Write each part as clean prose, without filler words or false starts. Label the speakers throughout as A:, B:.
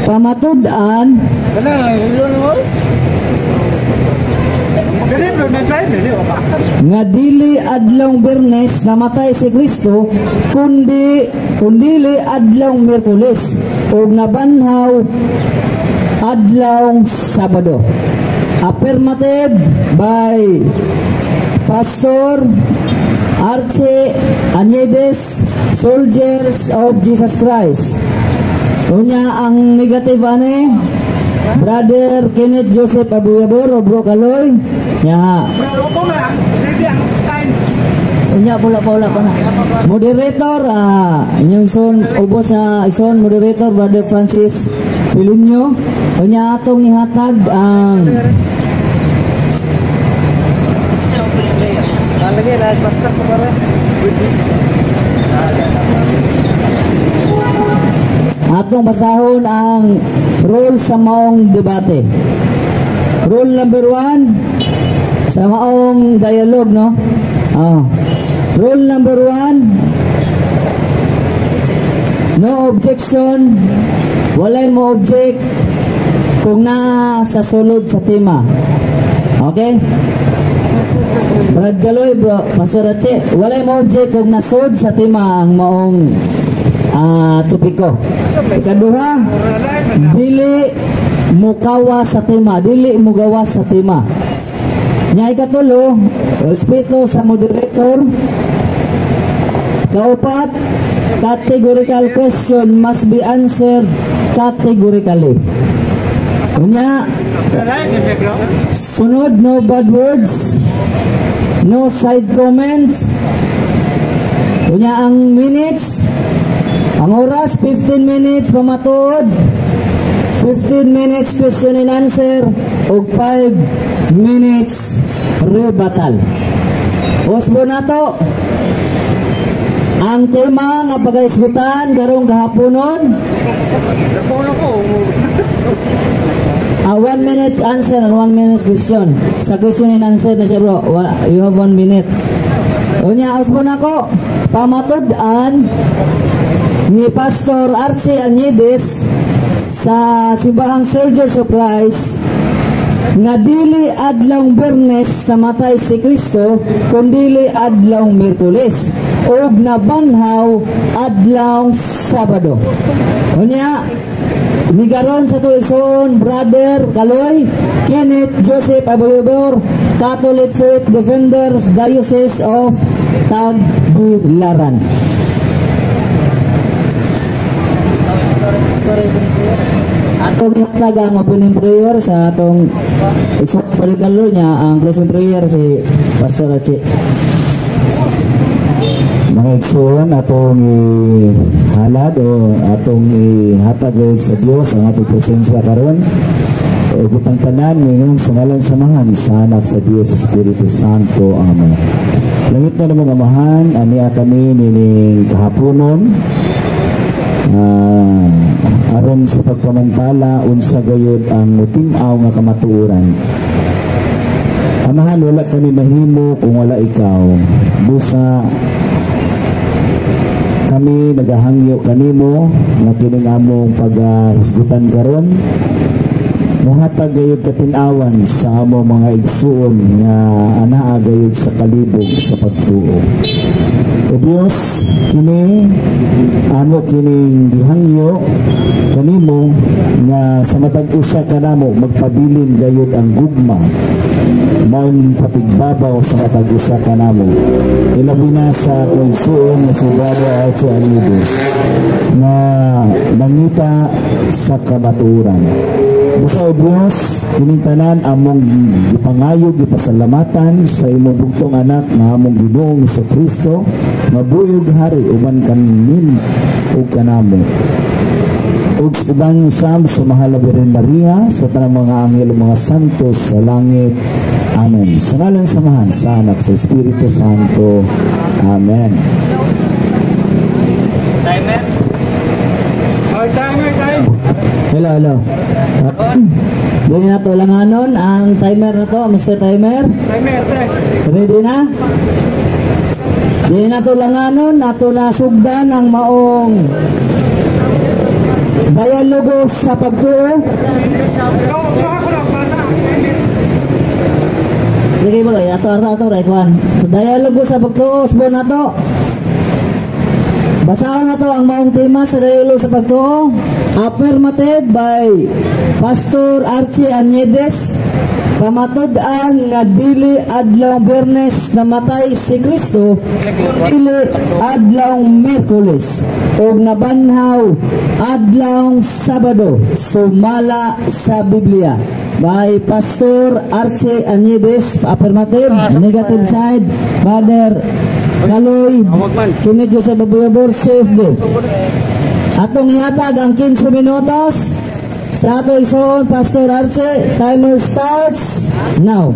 A: pamatud-an nga dili adlong Biyernes namatay si Kristo kundili adlong Miyerkules ug nabanhaw adlong Sabado. Affirmative by Pastor Archie Aniedes, Soldiers of Jesus Christ. Unya ang negative ani Brother Kenneth Joseph Abuyabor o Bro Kaloy. Ya. Unya pula pa na. Moderator inyong son ubos sa ison moderator Brother Francis Pilinyo. Unya atong nihatag ang atong basahon ang rule sa maong debate. Rule number 1 sa maong dialogue, no? Rule number 1, no objection, walay mo object kung na sa sulod sa tema. Okay? Brad Galoy, bro, Pastor Ache, walay mo object kung nasod sa tema ang maong topiko. Ikaduha, dili mukawa sa tema, dili mugawa sa tema. Nya ikatulo, respeto sa moderator. Kaupat, categorical question must be answered categorically. Unya, sunod, no bad words, no side comment. Unya ang minutes, ang oras 15 minutes pamatud, 15 minutes question and answer, o 5 minutes rebuttal. Usbo na to ang tema nga pagaisgutan karong gahaponon. 1 minute answer and 1 minute question. Sa question and answer na siya, bro, you have 1 minute. Unya usbo na ko pamatud-an ni Pastor Archie Aniedes sa Simbahang Soldiers of Christ nga dili adlong Biyernes namatay si Kristo kundili adlong Miyerkules ug nabanhaw adlong Sabado. Unya nigaron sa tuigsoon Brother Kaloy Kenneth Joseph Abuyabor, Catholic Faith Defenders, Diocese of Tagbilaran. Atong ihatag ang opening prayer sa atong ikapagkalo niya ang closing prayer si Pastor Achi. Mga igsoon, atong ihalad o atong ihatag sa Dios ang atong presensya karon. O kitang tanan ngayon sa ngalan samahan sa anak sa Dios Espiritu Santo. Amen. Langit na namang amahan, aniya kami nining kahaponon. Aron sa pagpamantala unsa gayud ang timaw nga kamatuoran. Amahan, wala kami mahimo kung wala ikaw. Busa kami nagahangyo kanimo nga kining among paghisgutan karon. Muhatag gayud katin-awan sa among mga igsuon nga anaa gayud sa kalibog sa pagtuo. O Dios, kini amo kining gihangyo kanimo nga sa matag usa kanamo magpabilin gayud ang gugma maun patigbabaw sa matag usa kanamo. Ilabi na sa konsuon nga si Brother Archie Aniedes na nangita sa kamaturan. Busa o Diyos, kining tanan among gipangayo, gipasalamatan sa imong bugtong anak nga among Ginoong Jesucristo, mabuyog hari uban kanin ug kanamo. Ug ubang sam sa mahal na Birhen Maria, sa tanang mga anghel mga santos sa langit. Amen. Sa ngalan samahan sa anak sa Espiritu Santo. Amen.
B: Timer. Oh, timer.
A: Hello. Doon na to langanon ang timer na to, Mr. Timer. Ready na? Doon na to langanon, nato na sugdan ang maong Dialogo sa pagtuo. Sige mo rin, ato, right one. Dialogo sa pagtuo, subo na to. Basahan na to ang maong tema sa dialogo sa pagtuo. Affirmative by Pastor Archie Aniedes. Pamatud-an nga dili adlaw Biyernes namatay si Kristo, dili adlaw Miyerkules, ug nabanhaw adlaw Sabado, sumala sa Biblia. By Pastor Archie Aniedes. Affirmative. Negative side, Father Kaloy Kinig sa Babuyabor CFD. Atong ihatag ang 15 minutos sa ato ison, Pastor Archie. Timer starts now.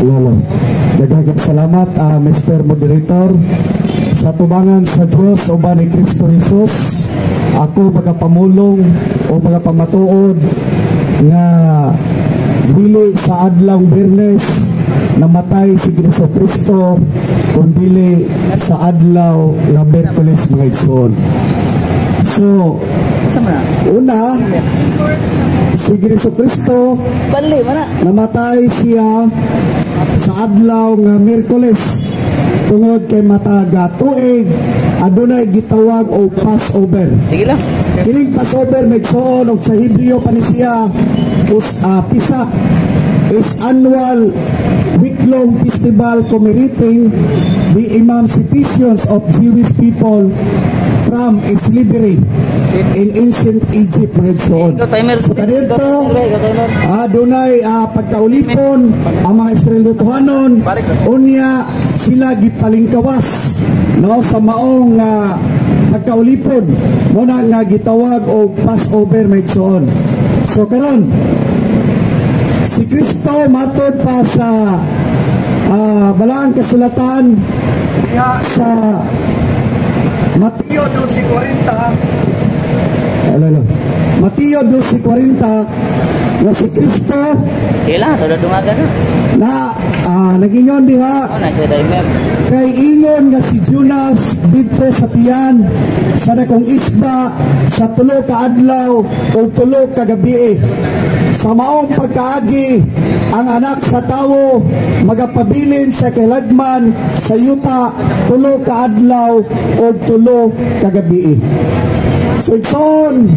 C: Lolo, daghang salamat Mr. Moderator. Sa tubangan sa Diyos o ba ni Kristo Jesus, ako magapamulong o magapamatuod nga dili sa adlang Biyernes namatay si Kristo kundi sa adlaw nga Miyerkules mga igsoon. So, una, si Kristo namatay siya sa adlaw nga Miyerkules tungod kay mataga tuig adunay gitawag og Passover. Sige lang. Kining Passover nagsuon og sa Hebreo pa ni siya pisa is annual week-long festival commemorating the emancipations of Jewish people from slavery in ancient Egypt. So kadito adunay pagkaulipon ang mga Israelituhanon unya sila gipalingkawas no sa maong pagkaulipon mo na nga gitawag og Passover magsoon. So karon si Kristo matod pa sa balaang kasulatan sa Mateo 12:40. Mateo 12:40 nga si Kristo na nagingon diha kay ingon nga si Jonas dito sa tiyan sa dakong isda sa 3 ka adlaw o 3 ka gabi. Sa maong pagkaagi ang anak sa tawo magapabilin sa kailagman sa yuta 3 ka adlaw o 3 ka gabi. So igsoon,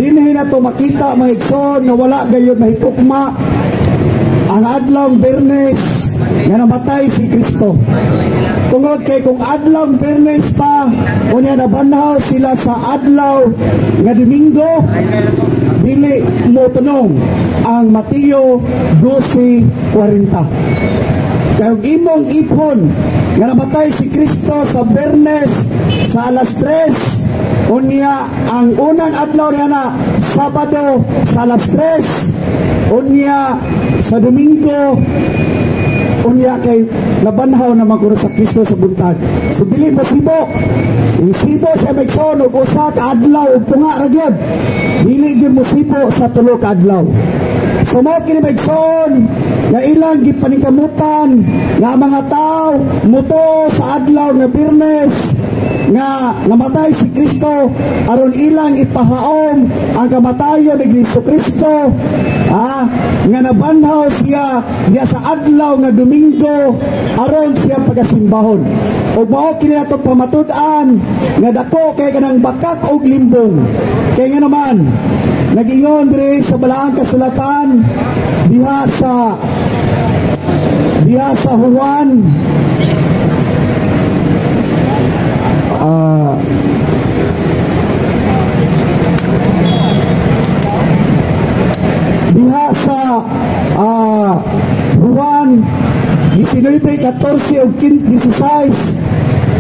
C: dinhi na to makita mga igsoon na wala gayud mahitukma ang adlaw Biyernes nga namatay si Kristo. Tungod kay kung adlaw Biyernes pa unya nabanhaw sila sa adlaw nga Domingo, dili mo tunong ang Mateo 12:40. Kaya imong ipon nga namatay si Kristo sa Biyernes sa alas 3, unya ang unang adlaw niya na Sabado sa alas 3, unya sa Domingo unya kay nabanhaw na magkuro sa Kristo sa buntag. So dili mo sibo. Isibo sa magson og usa ka adlaw ug tunga ra gyud. Dili gyud mo sibo sa 3 ka adlaw. So mo kini magson nga ilang gipaningkamutan nga mga tao muto sa adlaw nga Biyernes nga namatay si Kristo aron ilang ipahaom ang kamatayon ni Kristo nga nabanhaw siya sa adlaw nga Domingo aron siya pagasimbahon. Ug mao kini ato pamatud-an nga dako kay kanang bakak og limbong. Kay nga naman nagingon diri sa balaang kasulatan diha sa Juan diha sa Juan 19:14 ug 16,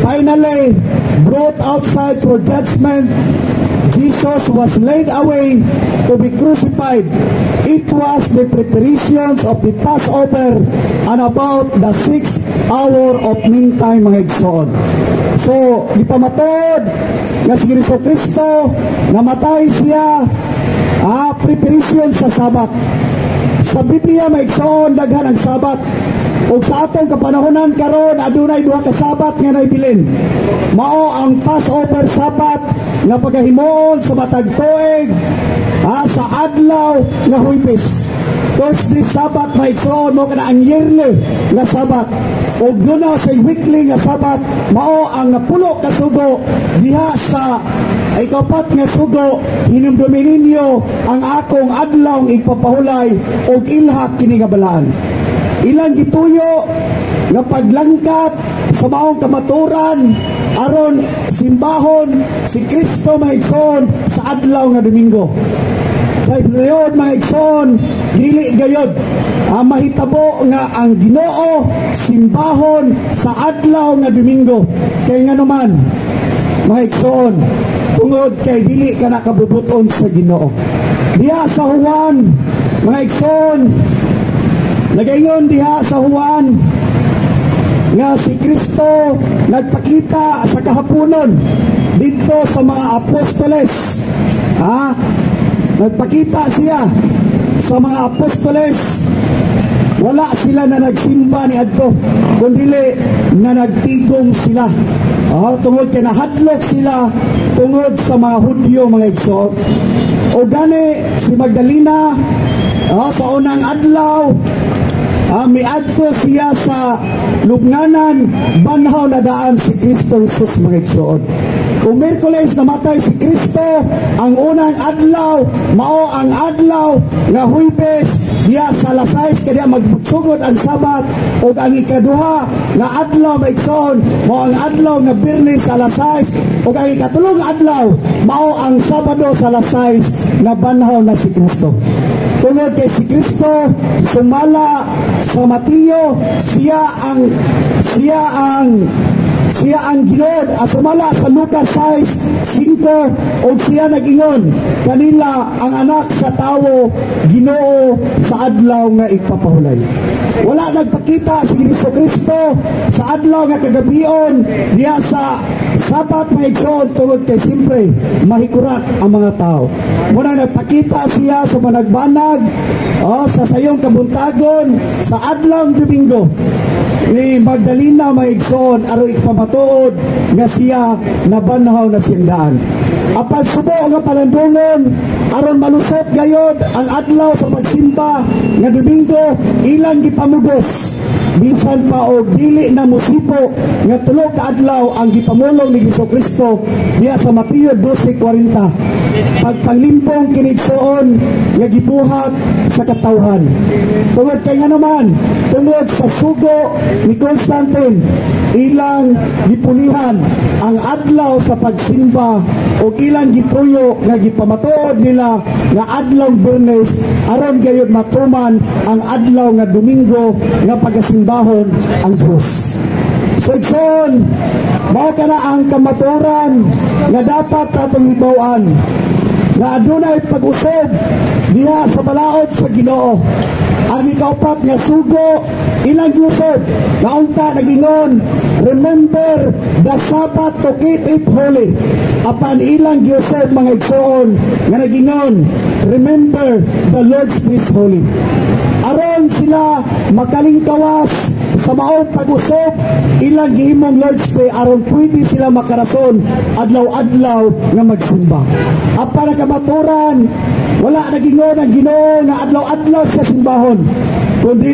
C: finally brought outside for judgment, Jesus was laid away to be crucified. It was the preparations of the Passover and about the 6th hour of noontime mga igsoon. So, ipamatod nga si Kristo namatay siya preparation sa Sabat. Sa Biblia may igsoon daghan ang Sabat. O sa atong kapanahonan karon adunay duha ka Sabat nga naibilin. Mao ang Passover Sabat nga pagahimuon sa matag tuig sa adlaw nga Huwebes. Thursday Sabat may igsoon mo kana ang yearly nga Sabat. O guna sa weekly nga Sabat mao ang napulo ka sugo diha sa ikapat nga sugo hinumdumi ninyo ang akong adlaw ipapahulay og ilha kini nga balaan. Ilang gituyo nga paglangkat sa maong kamaturan aron simbahon si Kristo maigsoon sa adlaw nga Domingo. Sa period mga igsoon dili gayod mahitabo nga ang Ginoo simbahon sa adlaw nga Domingo. Kay nga naman mga igsoon tungod kay dili ka nakabubuton sa Ginoo. Diha sa Juan mga igsoon nagaingon diha sa Juan nga si Kristo nagpakita sa kahaponon dito sa mga apostoles. Nagpakita siya sa mga apostoles. Wala sila na nagsimba ni adto, kundi na nagtigom sila. Tungod kay nahadlok sila tungod sa mga Hudyo mga igsoon. O gani si Magdalena sa unang adlaw miadto siya sa lubnganan banhaw na daan si Kristo Jesus mga igsoon. Kung Miyerkules namatay si Kristo, ang unang adlaw mao ang adlaw nga Huwebes diya sa alas 6 kaya magsugod ang Sabat. O ang ikaduha nga adlaw maigsoon mao ang adlaw nga Biyernes sa alas 6. O ang ikatulong adlaw mao ang Sabado sa alas 6 na banhaw na si Kristo. Tungod kay si Kristo sumala sa Mateo, siya ang Ginoo. Sumala sa Lucas 6:5 o siya nagingon kanila ang anak sa tawo Ginoo sa adlaw nga ipapahulay. Wala nagpakita si Kristo sa adlaw nga kagabion diya sa Sabat maigsoon tungod kay siyempre mahikurat ang mga tao. Muna nagpakita siya sa panagbanag sa sayong kabuntagon sa adlaw Domingo ni Magdalena maigsoon aron ipamatuod nga siya nabanhaw na sindaan. Apan subo nga palandungon aron malusot gayod ang adlaw sa pagsimba nga Domingo ilang gipamugos. Bisan pa og dili na musipo nga tulo ka adlaw ang gipamulong ni Jesucristo diya sa Mateo 12:40. Pagpanglimpong kinigsoon nga gibuhat sa katawhan. Tungod kay nga naman tungod sa sugo ni Constantine ilang gipulihan ang adlaw sa pagsimba o ilang gituyo nga gipamatuod nila nga adlaw Biyernes aron gayud matuman ang adlaw nga Domingo nga pagasimbahon ang Dios. So mao kana ang kamaturan nga dapat atong hibaw-an nga adunay pag-usab diha sa balaod sa Ginoo. Ang ikaupat nga sugo ilang giusab nga unta nagingon, remember the Sabbath to keep it holy. Apan ilang giusab mga igsoon nga nagingon, remember the Lord's Feast holy. Aron sila makalingkawas sa maong pag-usap ilang gihimong Lord's Day aron pwede sila makarason adlaw-adlaw nga magsimba. Apan kamaturan wala nagingon ang Ginoo nga adlaw-adlaw sa simbahon, kundi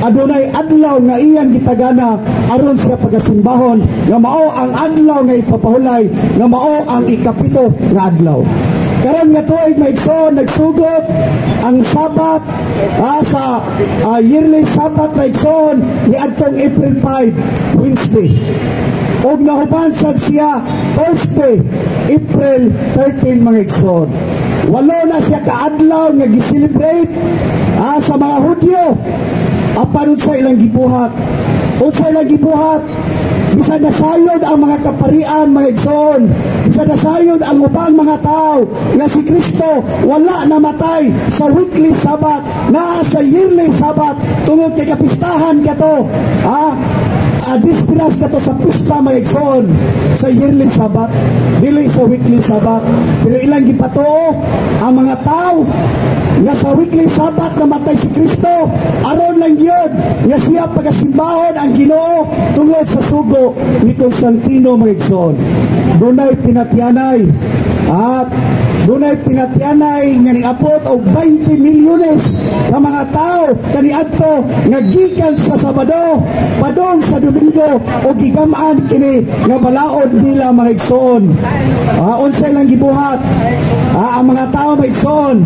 C: adunay adlaw nga iyang gitagana aron sa pagasimbahon nga mao ang adlaw nga ipapahulay nga mao ang ikapito nga adlaw. Karon nga tuig maigsoon nagsugod ang Sabat sa yearly Sabat maigsoon ni adtong April 5 Wednesday. Og nahuban sad siya Thursday April 13 mga igsoon. Walo na siya kaadlaw nga gi-celebrate sa mga Hudyo. Apan sa ilang gibuhat. Unsa ilang gibuhat? Bisan nasayod ang mga kaparian mga igsoon. Bisan nasayod ang ubang mga tao nga si Kristo wala namatay sa weekly Sabat, na sa yearly Sabat tungod kay kapistahan kato. naka-dispiras ka to sa pista mga igsoon, sa yearly Sabbath, dili sa weekly Sabbath. Pero ilang gipatoo ang mga tao nga sa weekly Sabbath namatay si Kristo, aron lang yun nga siya pagasimbahon ang Ginoo tungod sa sugo ni Constantino mga igsoon. Dunay pinatyanay at dunay pinatyanay nga niabot og 20 milyones ka mga tao kaniadto nga gikan sa Sabado padong sa Domingo o gigamán kini nga balaod nila mga igsoon. Unsay lang gibuhat ang mga tao mga igsoon,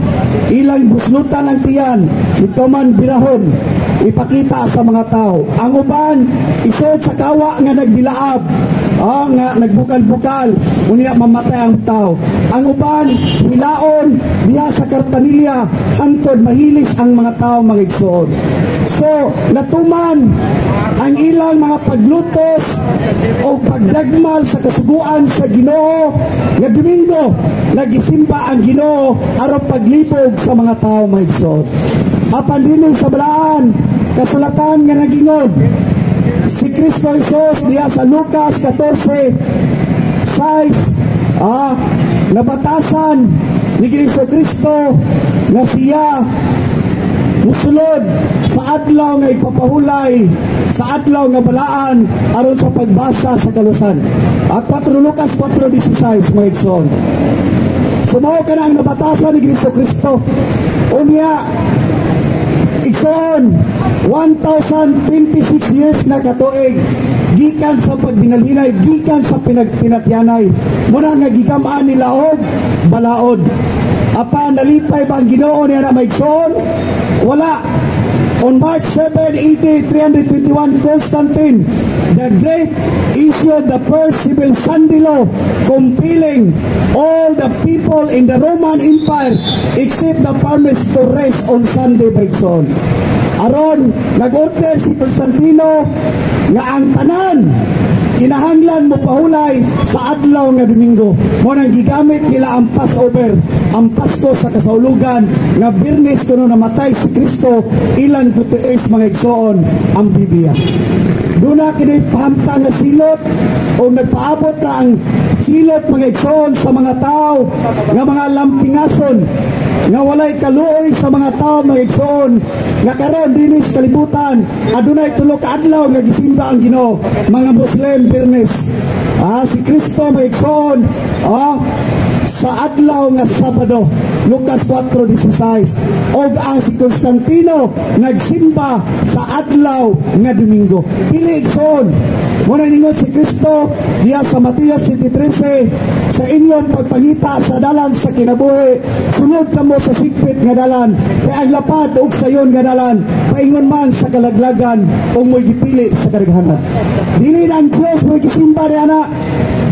C: ilang buslutan ang tiyan, ito man birahon ipakita sa mga tao. Ang uban isod sa kawa nga nagdilaab, nga nagbukal-bukal unya mamatay ang tao. Ang uban hilaon diha sa Kartanilya hangtod mahilis ang mga tao mga igsoon. So natuman ang ilang mga paglutos o pagdagmal sa kasuguan sa Ginoo nga Domingo nagisimba ang Ginoo aron paglibog sa mga tao mga igsoon. Apan dinhi sa balaan kasulatan nga nagingon si Kristo Jesus diha sa Lucas 14:6 nabatasan ni Kristo nga siya musulod sa adlaw nga ipapahulay sa adlaw nga balaan aron sa pagbasa sa kalusan. At Lucas 4:16 mga igsoon. Sumaw ka na ang nabatasan ni Kristo. Unya igsoon 1,026 years na katuig gikan sa pagbinalinay, gikan sa pinatyanay muna nga gigamaan nila og balaod. Apa nalipay ba ang Ginoo niya na maigsoon? Wala. On March 7, AD 321, Constantine the Great issued the first civil Sunday law compelling all the people in the Roman Empire except the farmers to rest on Sunday maigsoon. Aron nag-order si Constantino nga ang tanan kinahanglan mo pahulay sa adlaw nga Domingo. Mo nang gigamit nila ang Passover, ang Pasko sa kasaulugan nga Biyernes kuno namatay si Kristo, ilang tutuis mga igsoon ang Biblia. Duna kini pahamtang nga silot o nagpaabot na ang silot mga igsoon sa mga tao nga mga lampingason nga walay kaluoy sa mga tao mga igsoon nga karon dinhi sa kalibutan adunay tulo ka adlaw nga gisimba ang Ginoo mga Muslim Biyernes. Si Kristo mga igsoon sa adlaw nga Sabado Lucas 4:16 og ang si Constantino nagsimba sa adlaw nga Domingo. Pili igsoon muna ninyo si Kristo diya sa Matias 7:13 sa inyong pagpangita sa dalan sa kinabuhi sunod kamo sa sikpit nga dalan kay ang lapad ug sayon nga dalan paingon man sa kalaglagan ug mo'y gipili sa kadaghanan. Dili ang Dios mo'y gisimba diha na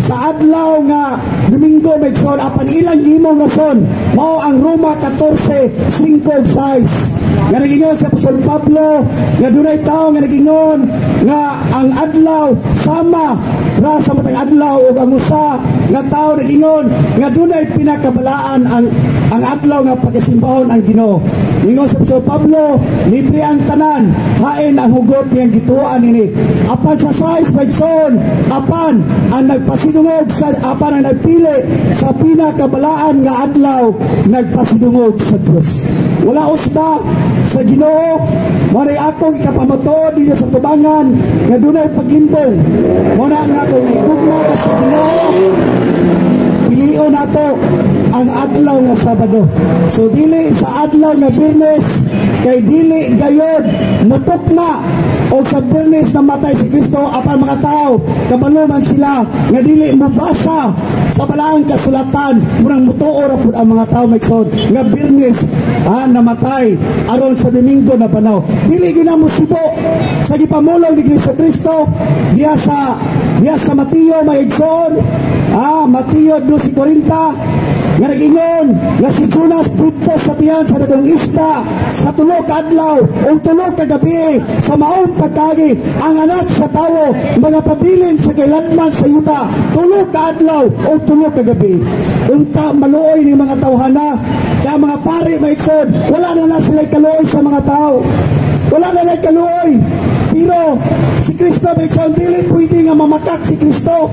C: sa adlaw nga Domingo maigsoon apan ilang gimong rason mao ang Roma 14:5-6 nga nagingon sa Apostol Pablo nga dunay tao nga nagingon nga ang adlaw sama ra sa matang adlaw ug ang usa nga tao nagingon nga dunay pinakabalaan ang adlaw nga pagasimbahon ang Ginoo. Ingon sa Apostol Pablo, libre ang tanan, hain ang hugot niyang gituan ini. Apan sa size maigsoon, apan ang nagpasidungog sa apan ang nagpili sa pinakabalaan nga adlaw nagpasidungog sa Dios. Wala usba sa Ginoo, maray akong ikapamatod dito sa tubangan nga dunay pagimbong. Muna nga akong igugma ka sa Ginoo. Pilion nato ang adlaw nga Sabado. So dili sa adlaw nga Biyernes kay dili gayod mutukma o sa Biyernes namatay si Kristo apan mga tao kabalo man sila nga dili mabasa sa balaang kasulatan murang mutuo ra pud ang mga tao maigsoon nga Biyernes namatay aron sa Domingo na banaw. Dili gyud na musibo sa gipamulong ni Kristo diya sa Mateo maigsoon Mateo 12:40 nga nagingon nga si Jonas dito sa tiyan sa dakong isda sa tulo ka adlaw o tulo ka gabi sa maong pagkagi ang anak sa tawo mga pabilin sa kailanman sa yuta tulo ka adlaw o tulo ka gabi. Unta maluoy ni mga tawhana kaya mga pari maigsoon wala na sila kaluoy sa mga tao, wala na kaluoy Pero si Kristo maigsoon dili pwede nga mamakak si Kristo.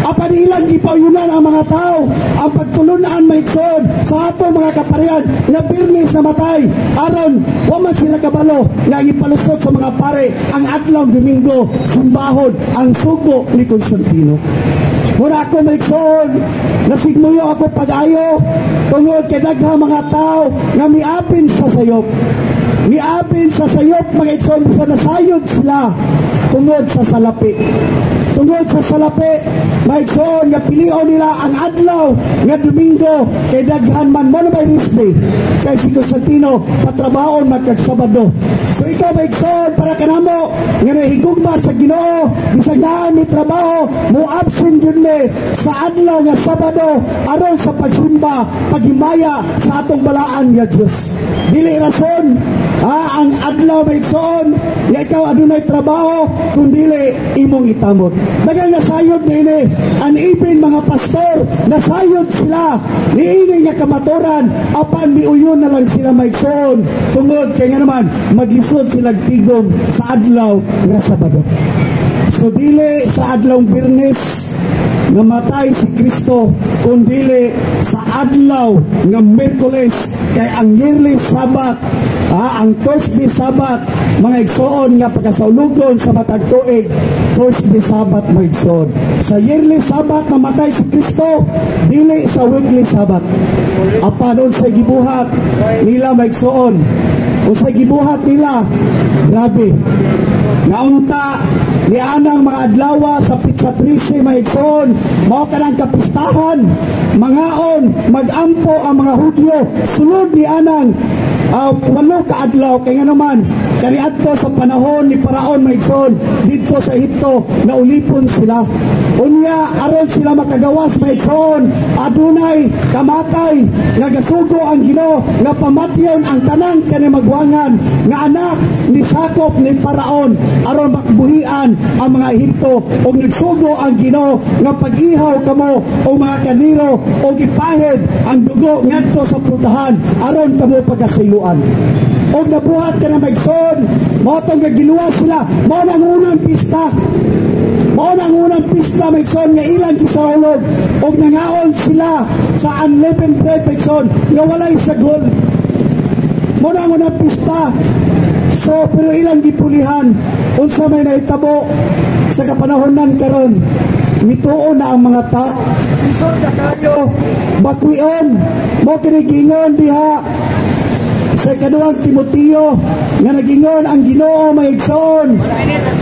C: Apan ilang gipauyonan ang mga tao ang pagtulunan maigsoon sa ato mga kaparian nga birnis na matay aron wa man sila kabalo nga ipalusot sa mga pare ang adlaw Domingo simbahon ang sugo ni Constantino. Muna ako maigsoon, nasigmuyo ako pag-ayo, tungod kay daghang mga tao nga miapin sa sayop. Miapin sa sayop, mga igsoon, sa nasayod sila, tungod sa salapi. Tungod sa salapi, mga igsoon, nga pilion nila ang adlaw, nga Domingo, kay daghan man, mo na may risday, kay si Constantino, patrabaon magkagsabado. So ikaw mga igsoon, para kanamo, nga nahigugma sa Ginoo, bisag naan ni trabaho, mo absent yun sa adlaw nga Sabado aron sa pagsimba, paghimaya sa atong balaan nga Diyos. Dili rason ang adlaw maigsoon nga ikaw adunay trabaho kung dili imong itamot. Daghang nasayod niini ang ipin mga pastor, nasayod sila niini nga kamaturan apan miuyon na lang sila maigsoon tungod kay nga naman maglisod sila tigom sa adlaw nga Sabado. So dili sa adlaw Biyernes namatay si Kristo, kundili sa adlaw nga Miyerkules kay ang yearly Sabbath, ang Thursday Sabbath, mga igsoon nga pagkasaulugon sa matag tuig, Thursday Sabbath mga igsoon. Sa yearly Sabbath namatay si Kristo, dili sa weekly Sabbath. Apan unsay gibuhat nila mga igsoon, unsay gibuhat nila, grabe. Naunta ni anang mga adlawa sa Pizza 13 maigsoon, mao kanang kapistahan, mangaon, magampo ang mga Hudyo, sulod ni anang 8 ka adlaw, kaya nga naman kaniadto sa panahon ni Paraon maigsoon dito sa Ehipto, naulipon sila. Unya aron sila makagawas maigsoon, adunay kamatay nga gasugo ang Ginoo nga pamatyon ang tanang kanimagwangan nga anak ni sakop ni Paraon aron makbuhian ang mga Ehipto, o nagsugo ang Ginoo nga pag-ihaw kamo o mga kaniro o ipahid ang dugo ngadto sa prutahan aron kamo pagkasiluan. O nabuhat ka na maigsoon, mao tong giluwas sila, mao nang unang pista. Mao nang unang pista maigsoon nga ilang kisahulog, o nangaon sila sa unleavened bread maigsoon nga walay sagol. Mao nang unang pista. So pero ilang gipulihan unsa may nahitabo sa kapanahonan karon, mituon na ang mga tao. Isod na kayo bakwion mo kinigingon diha sa ikaduhang Timoteo nga nagingon ang Ginoo maigsoon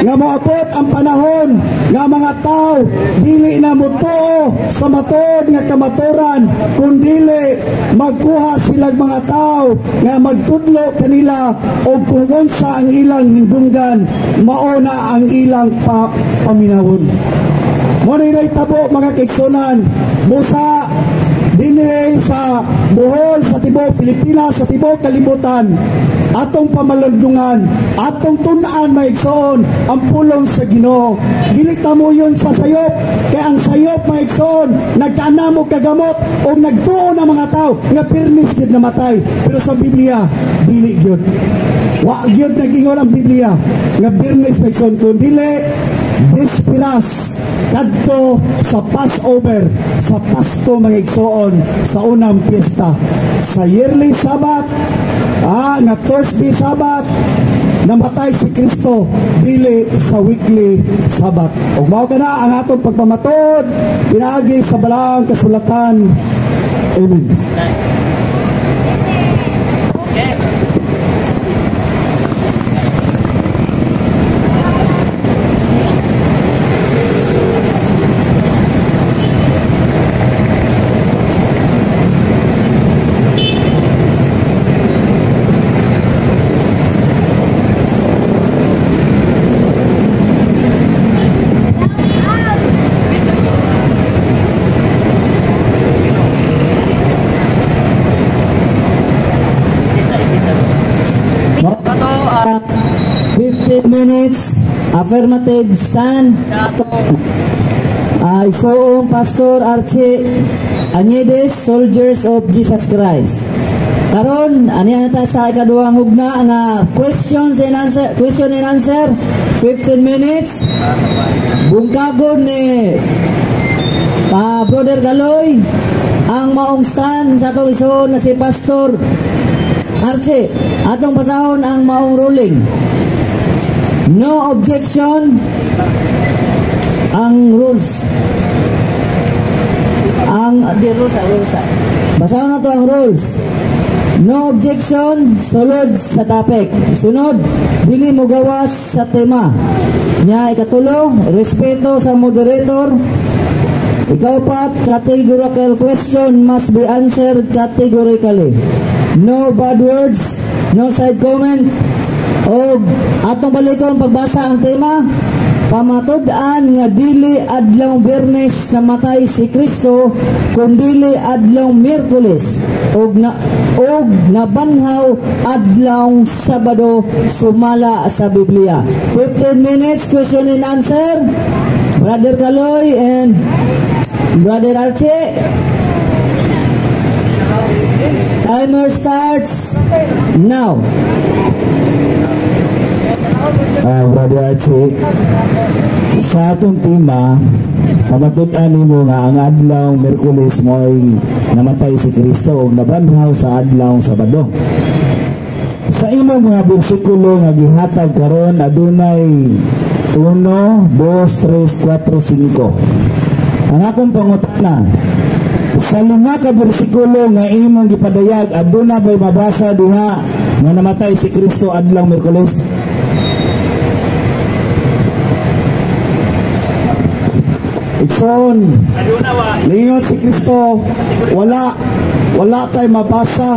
C: nga moabot ang panahon nga mga tao dili na mutuo sa matod nga kamaturan, kundili magkuha silang mga tao nga magtudlo kanila o kung unsa ang ilang hindunggan, mauna ang ilang paminawon. Mo na tabo mga kaigsunan, busa dinhi sa Bohol, sa tibok Pilipinas, sa tibok kalibutan, atong pamalandungan, atong tunaan maigsoon ang pulong sa Ginoo. Dili ta mo yun sa sayop, kay ang sayop maigsoon nagkaanamo kagamot o nagtuo ng mga tao nga pirmis gid namatay. Pero sa Biblia dili gyud. Wa gyud nagingon ang Biblia nga pirmis maigsoon, kundi Bisperas kadto sa Passover, sa Pasko mga igsoon, sa unang piyesta, sa yearly Sabbath, nga Thursday Sabbath, namatay si Kristo, dili sa weekly Sabbath. Ug mao kana ang atong pagpamatod pinaagi sa balaang kasulatan. Amen.
D: Affirmative stand. Isoong Pastor Archie Añedes, Soldiers of Jesus Christ. Karon ani ata sa ikaduhang hugna nga question and answer 15 minutes. Bungkagon ni Brother Galoy ang maong stand sa atong isuon na si Pastor Archie. Atong pasahon ang maong ruling. No objection ang rules. Basahon na to ang rules. No objection, sulod sa topic. Sunod, dili mo gawas sa tema. Nya ikatulo, respeto sa moderator. Ikaapat, categorical question must be answered categorically. No bad words, no side comment. O atong balikon pagbasa ang tema. Pamatud-an nga dili adlaw Biyernes namatay si Kristo, kundi adlaw Miyerkules og nabanhaw adlaw Sabado sumala sa Biblia. 15 minutes question and answer. Brother Kaloy and Brother Archie. Timer starts now.
A: Brother Archie, sa atong tema, pamatud-an mo nga ang adlaw Miyerkules mo ay namatay si Kristo o nabanhaw sa adlaw Sabado. Sa imong mga bersikulo nga gihatag karon adunay 1, 2, 3, 4, 5. Ang akong pangutana, sa 5 ka bersikulo nga imong gipadayag aduna ba'y mabasa diha nga namatay si Kristo adlaw Miyerkules?
C: Ikson, lingon si Kristo, wala tayo mabasa.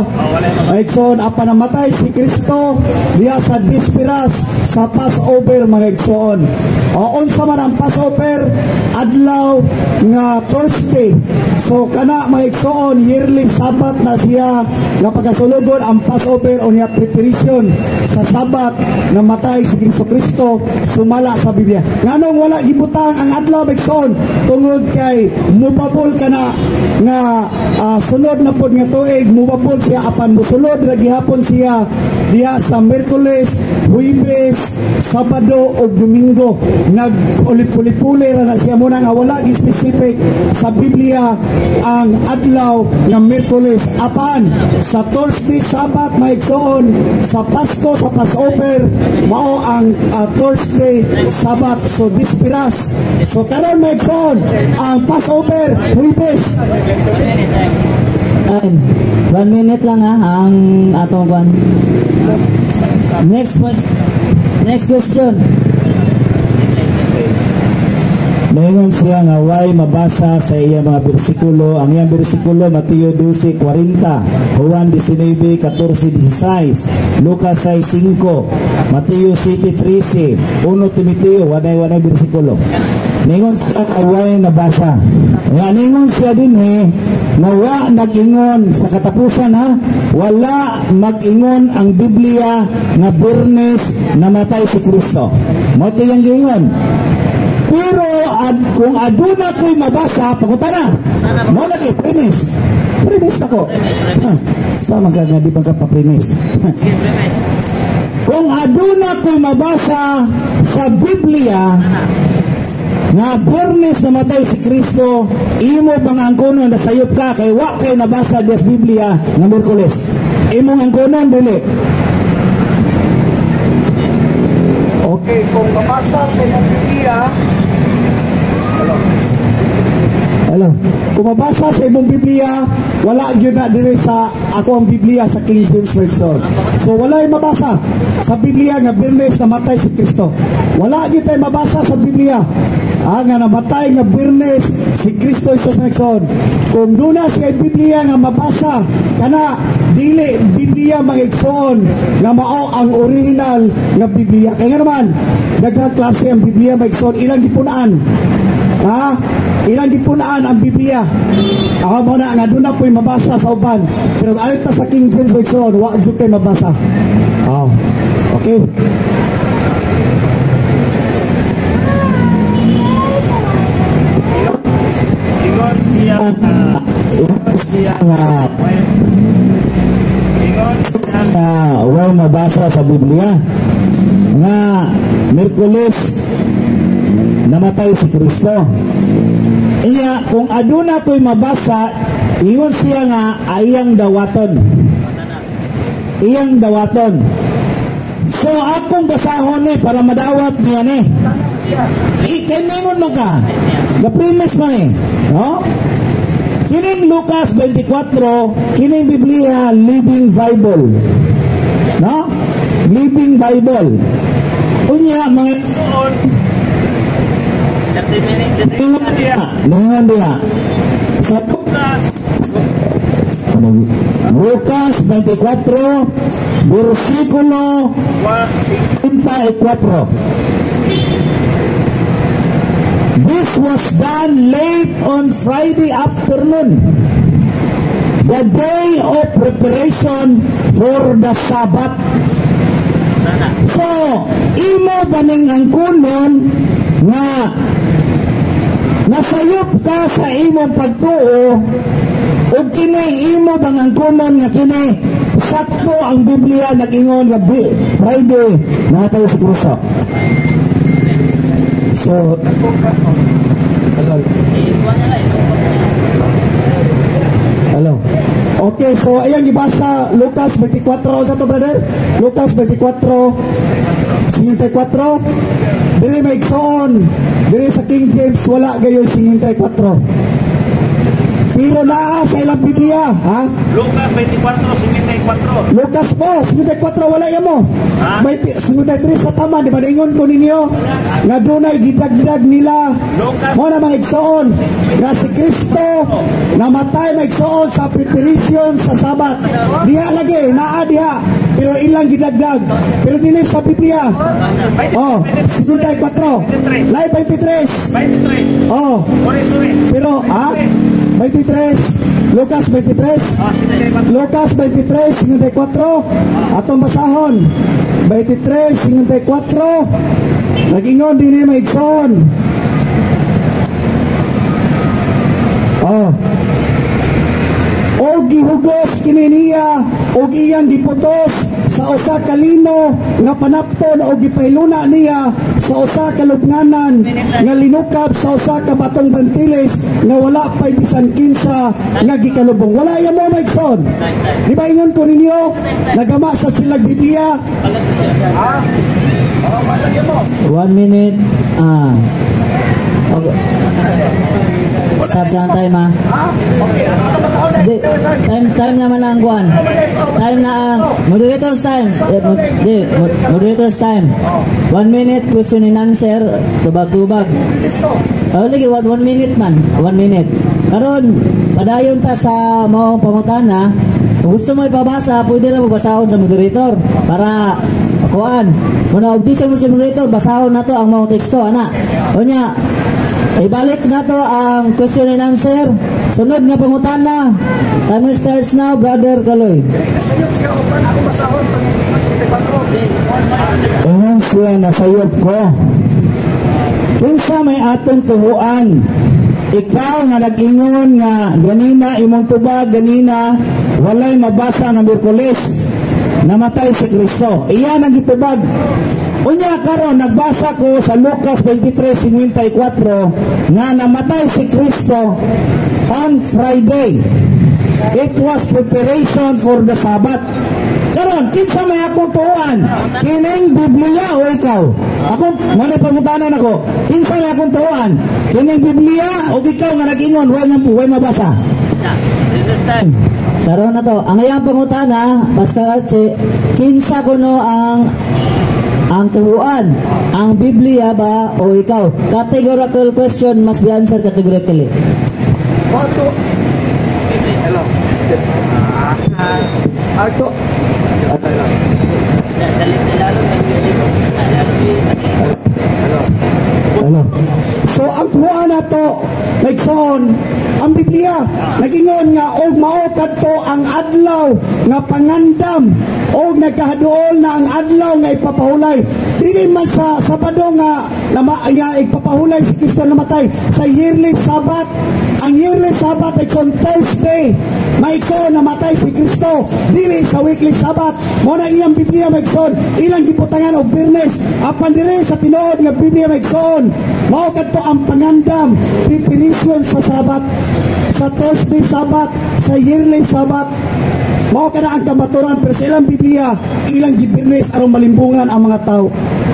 C: Ikson, apa namatay si Kristo diya sa Bisperas sa Passover mga Ikson. Unsa man ang Passover, adlaw nga Thursday. So kana mga Ikson, yearly Sabat na siya nga pagkasulugon ang Passover o niya preparation sa Sabat na matay si Kristo sumala sa Biblia. Nganong wala gibutang ang adlaw mga Ikson tungod kay mubabol ka na nga sunod na pod nga tuig, mubabol siya apan musulod ra gihapon siya diha sa Miyerkules, Huwebes, Sabado o Domingo. Nag-ulip-ulip-uli ra na siya muna nga wala gi specific sa Biblia ang adlaw nga Miyerkules. Apan sa Thursday Sabat maigsoon, sa Pasko sa Passover mao ang Thursday Sabat, so Bisperas. So karon maigsoon ang Passover, Huwebes.
D: 1 minute lang ang atong kwan. Next question.
A: Mayroon siya nga way mabasa sa iya mga bersikulo. Ang iyang bersikulo Mateo 12:40, Juan 19:14-16, Lucas 6:5, Mateo 7:13, 1 Timoteo, wanay bersikulo. Ningon siya kaway nabasa. Nga ningon siya din nawa nag-ingon sa katapusan wala mag-ingon ang Biblia na Biyernes namatay si Kristo. Moto yung gingon. Pero kung aduna ko'y mabasa, pagunta na. Mo lagi, premise. Premise ako. Sama ka nga, di ba ka pa-premise? Kung aduna ko'y mabasa sa Biblia nga Biyernes namatay si Kristo, imo bang angkonon na sayop ka kay wa kay nabasa sa Biblia na Miyerkules? Imong angkonon dili.
C: Okay, kung mabasa sa Biblia, kung mabasa sa imong Biblia, wala gyud na diri sa ako ang Biblia sa King James Version. So wala yung mabasa sa Biblia nga Biyernes namatay si Kristo. Wala gyud tay mabasa sa Biblia nga namatay nga Biyernes si Kristo Jesus Nexon. Kung duna siya Biblia nga mabasa kana dili Biblia magigsoon nga mao ang original nga Biblia. Kaya nga naman daghang klase ang Biblia magigsoon, ilang gipunaan. Ilang gipunaan ang Biblia. Ako mo na nga doon na po'y mabasa sa uban. Pero alit na sa King James Version, wag dyan kayo mabasa. Okay.
A: walay mabasa sa Biblia nga Miyerkules namatay si Kristo. Iya, kung aduna ko'y mabasa, iyon siya nga iyang dawaton. Iyang dawaton. So, akong basahon para madawat niya ni. Ikaningon mo ka. The premise mo no? Kining Lucas 24, kining Biblia, Living Bible. No? Living Bible. Unya, mga
B: Suon. 30 minutes.
A: Nangan dia. Sa Lucas 24, versikulo 34. This was done late on Friday afternoon, the day of preparation for the Sabbath. So, imo baning ang kunon nga nasayop ka sa imong pagtuo o kini imo bang ang kunon nga kini sakto ang Biblia nag-ingon nga Friday na tayo sa Kristo. So, hello. Okay, so ayan gibasa Lucas 24 sa to brother. Lucas 24 54. Dili may igsoon. Dili sa King James wala gayon 54. Pero naa sa ilang Biblia, ha?
B: Lucas 24, 54.
A: Lucas po, 54 wala yan mo.
B: Ha?
A: May 53 sa tama, di ba naingon ko ninyo? Nga dunay gidagdag nila.
B: Lucas.
A: Mo na mga igsoon. Nga si Kristo, namatay mga igsoon sa preparation sa Sabat. Diha lagi, naa diha. Pero ilang gidagdag. Pero din sa Biblia. Oh, 54. Lai 23.
B: 23.
A: Oh,
B: Sorry.
A: pero, ha? 23, Lucas 23, Lucas 23, 54, atong basahon, 23, 54, nag-ingon din may igsoon. Oh, o gihugos kininiya o iyang giputos sa usa ka lino nga panapton o gipailuna niya sa usa ka lubnganan nga linukab sa usa ka batong bantiles nga wala pay bisan kinsa nga gikalubong. Wala ya mo maigsoon. Di ba ingon ko ninyo nagama sa silag Biblia?
D: 1 minute. Okay. Start sa time ha. Di, time naman ang kuhan. Time na ang moderator's time. Moderator's time. 1 minute question and answer. Tubag-tubag. Lagi 1 minute man. 1 minute. Karon padayon ta sa mga pangutana. Kung gusto mo ipabasa, pwede na magbasahon sa moderator para kuhan. Muna objection mo sa moderator, basahon na to ang mga teksto, ana. O niya, ibalik na to ang question and answer. Sunod na pangutana. Timer starts now, Brother Kaloy.
A: Ingon siya nasayop ko. Kinsa may atong tuhuan. Ikaw nga nag-ingon nga ganina imong tubag ganina walay mabasa nga Miyerkules namatay si Kristo. Iyan ang gitubag. Unya karon nagbasa ko sa Lucas 23:54 nga namatay si Kristo on Friday. It was preparation for the Sabbath. Karon kinsa may akong tuhuan? Kining Biblia o ikaw? Ako mo na pangutanan ako. Kinsa may akong tuhuan? Kining Biblia o ikaw nga nag-ingon way mabasa?
D: Karon na to. Ang iyang pangutana basta kinsa kuno ang tuhuan, ang Biblia ba o ikaw? Categorical question must be answered categorically.
C: Hello. Alto.
A: Ano? So ang tuhuan na to, like son,
C: ang Biblia nagingon nga og mao kadto ang adlaw nga pangandam og nagkahaduol na ang adlaw nga ipapahulay dili man sa Sabado nga ipapahulay si Kristo namatay sa yearly Sabbath. Ang yearly Sabbath ay on Thursday maigsoon namatay si Kristo dili sa weekly Sabbath. Mo na iyang Biblia maigsoon ilang giputangan og Biyernes apan dire sa tinuod nga Biblia maigsoon mao kadto ang pangandam preparation sa Sabbath, sa Thursday Sabbath, sa yearly Sabbath. Mao kada ang kamaturan pero sa ilang Biblia ilang gibirnes aron malimbungan ang mga tao.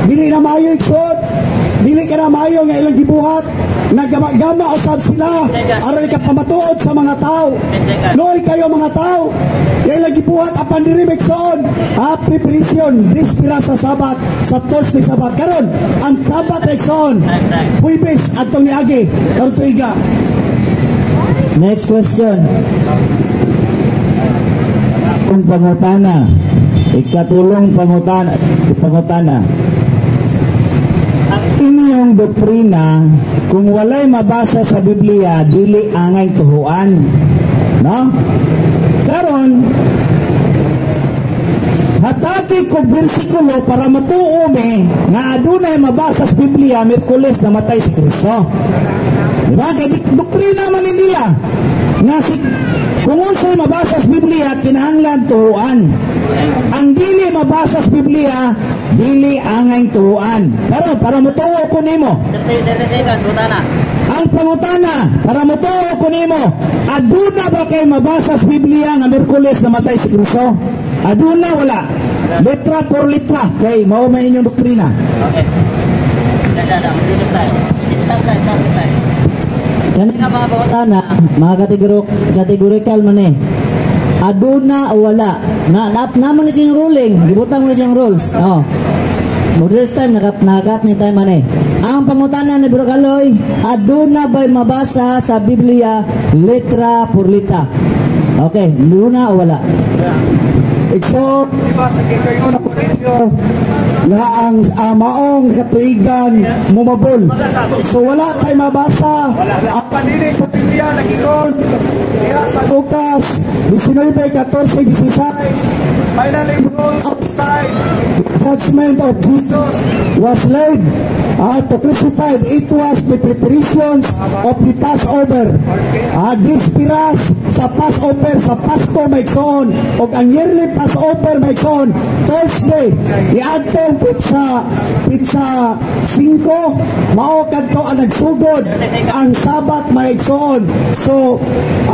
C: Dili na maayo igsoon, dili ka na maayo nga ilang gibuhat nagama-gama usab sila aron ikapamatuod sa mga tao. Noy kayo mga tao ilang gibuhat apan diri igsoon preparation dispira sa Sabat, sa Thursday Sabat karon ang Sabat igsoon Huwebes adtong niagi karon tuiga.
D: Next question.
A: Ang pangutana, ikatulong pangutana. Inyong doktrina, kung walay mabasa sa Biblia, dili angay tuhuan. No? Karon, hataki ko bersikulo para matuo me nga adunay mabasa sa Biblia, Miyerkules namatay si Kristo. Diba? Kaya doktrina man nila nga kung unsay mabasa sa Biblia kinahanglan tuhuan. Ang dili mabasa sa Biblia dili angay tuhuan. Karon para motuo ko nimo. Ang pangutana para motuo ko nimo, aduna ba kay mabasa sa Biblia nga Miyerkules namatay si Kristo? Aduna wala. Letra por letra kay mao man inyong doktrina. Okay.
D: Kani nga mga pangutana, mga categorical man eh. Aduna o wala. Naman na siyang ruling, gibutang mo na siyang rules. Oh. Modern time, nakakat ni time man eh. Ang pangutana ni Bro Kaloy, aduna ba'y mabasa sa Biblia letra por letra? Okay, aduna o wala?
C: So, nga ang maong katuigan mumabol. So wala tayo mabasa ang panili sa Biblia nagingon sa Lucas 19:14-16 finally outside judgment of Jesus was laid to crucified. It was the preparations of the Passover. Dispiras sa Passover, sa Pasko maigsoon o ang yearly Passover maigsoon Thursday niadtong pizza 5 mao kadto ang nagsugod ang Sabat maigsoon. So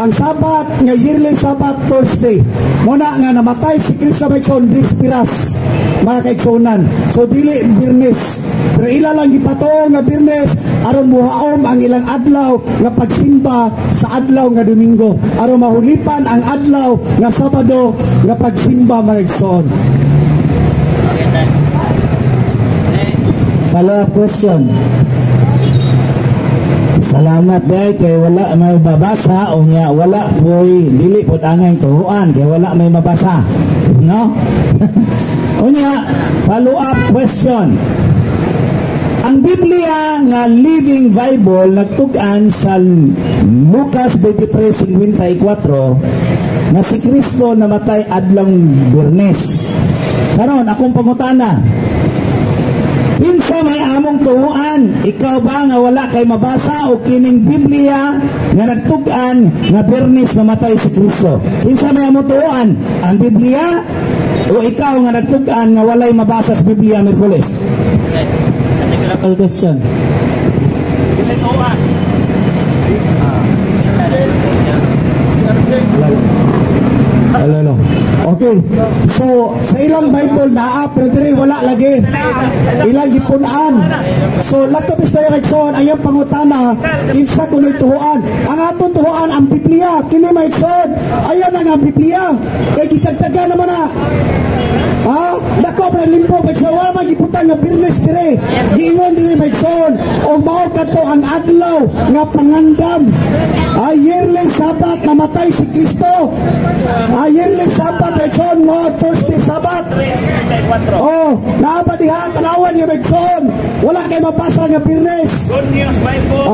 C: ang Sabat nga yearly Sabat Thursday muna nga namatay si Kristo maigsoon dispiras mga kaigsunan. So dili Biyernes pero ila lang gipatuo nga Biyernes aron muhaom ang ilang adlaw nga pagsimba sa adlaw nga Domingo aron mahulipan ang adlaw nga Sabado nga pagsimba maigsoon.
A: Follow-up question. Salamat dahil kay wala may babasa o niya wala po'y dili po angay tuhuan kay wala may mabasa. No? O niya, follow-up question. Ang Biblia nga Living Bible nagtugan sa Lucas 23:54 na si Kristo namatay adlang Biyernes. Karon akong pangutana, kinsa may among tuhuan? Ikaw ba nga wala kay mabasa o kining Biblia nga nagtugan nga Biyernes namatay si Kristo? Kinsa may among tuhuan? Ang Biblia o ikaw nga nagtugan nga walay mabasa sa Biblia Miyerkules?
D: All question.
B: Kasi tuhuan.
C: Hello. Okay. So, sa ilang Bible naa pero diri wala lagi. Ilang gipunan. So, lato bis tayo kaigsoon ang iyang pangutana kinsa kunoy tuhuan. Ang aton tuhuan ang Biblia. Kini maigsoon. Ayan ang Biblia. Kay gitagtaga naman na. Dako pa limpo maigsoon. Wala magiputan nga Biyernes dire. Giingon dire maigsoon. O mao kadto ang adlaw nga pangandam. Yearly Sabat namatay si Kristo. Yearly Sabat maigsoon mo Thursday Sabat. Naapa diha tanawan nga maigsoon. Wala kay mabasa nga Biyernes.
B: Good News Bible.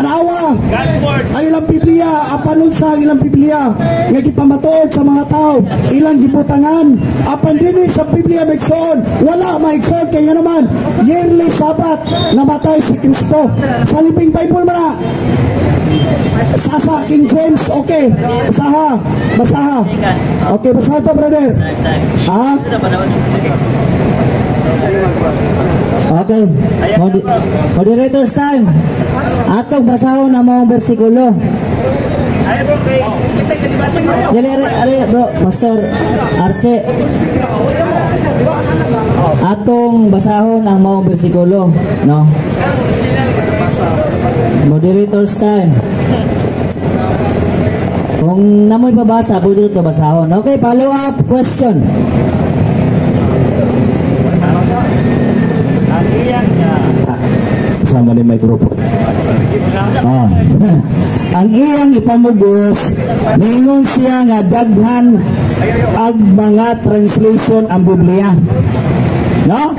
C: Tanawa
B: God's word.
C: ang ilang Biblia, apan sa ilang Biblia nga gipamatuod sa mga tao, ilang gibutangan apan dinhi sa Biblia magsoon wala maigsoon kaya naman yearly Sabbath namatay si Kristo sa Living Bible man sa King James. Okay, basaha okay, basaha to brother ha.
D: Okay, moderator's time. Atong basahon ang mga bersikulo.
B: Ay, bro, kay kita kalibati mo.
D: Dali, ari, bro, Pastor Arce. Atong basahon ang mga bersikulo, no? Moderator's time. Kung namoy pabasa, pwede ito basahon. Okay, follow up question.
B: Ang iyang
A: Sama ni microphone.
C: Ang iyang ipamugos ningon siya nga daghan ang mga translation ang Biblia, no?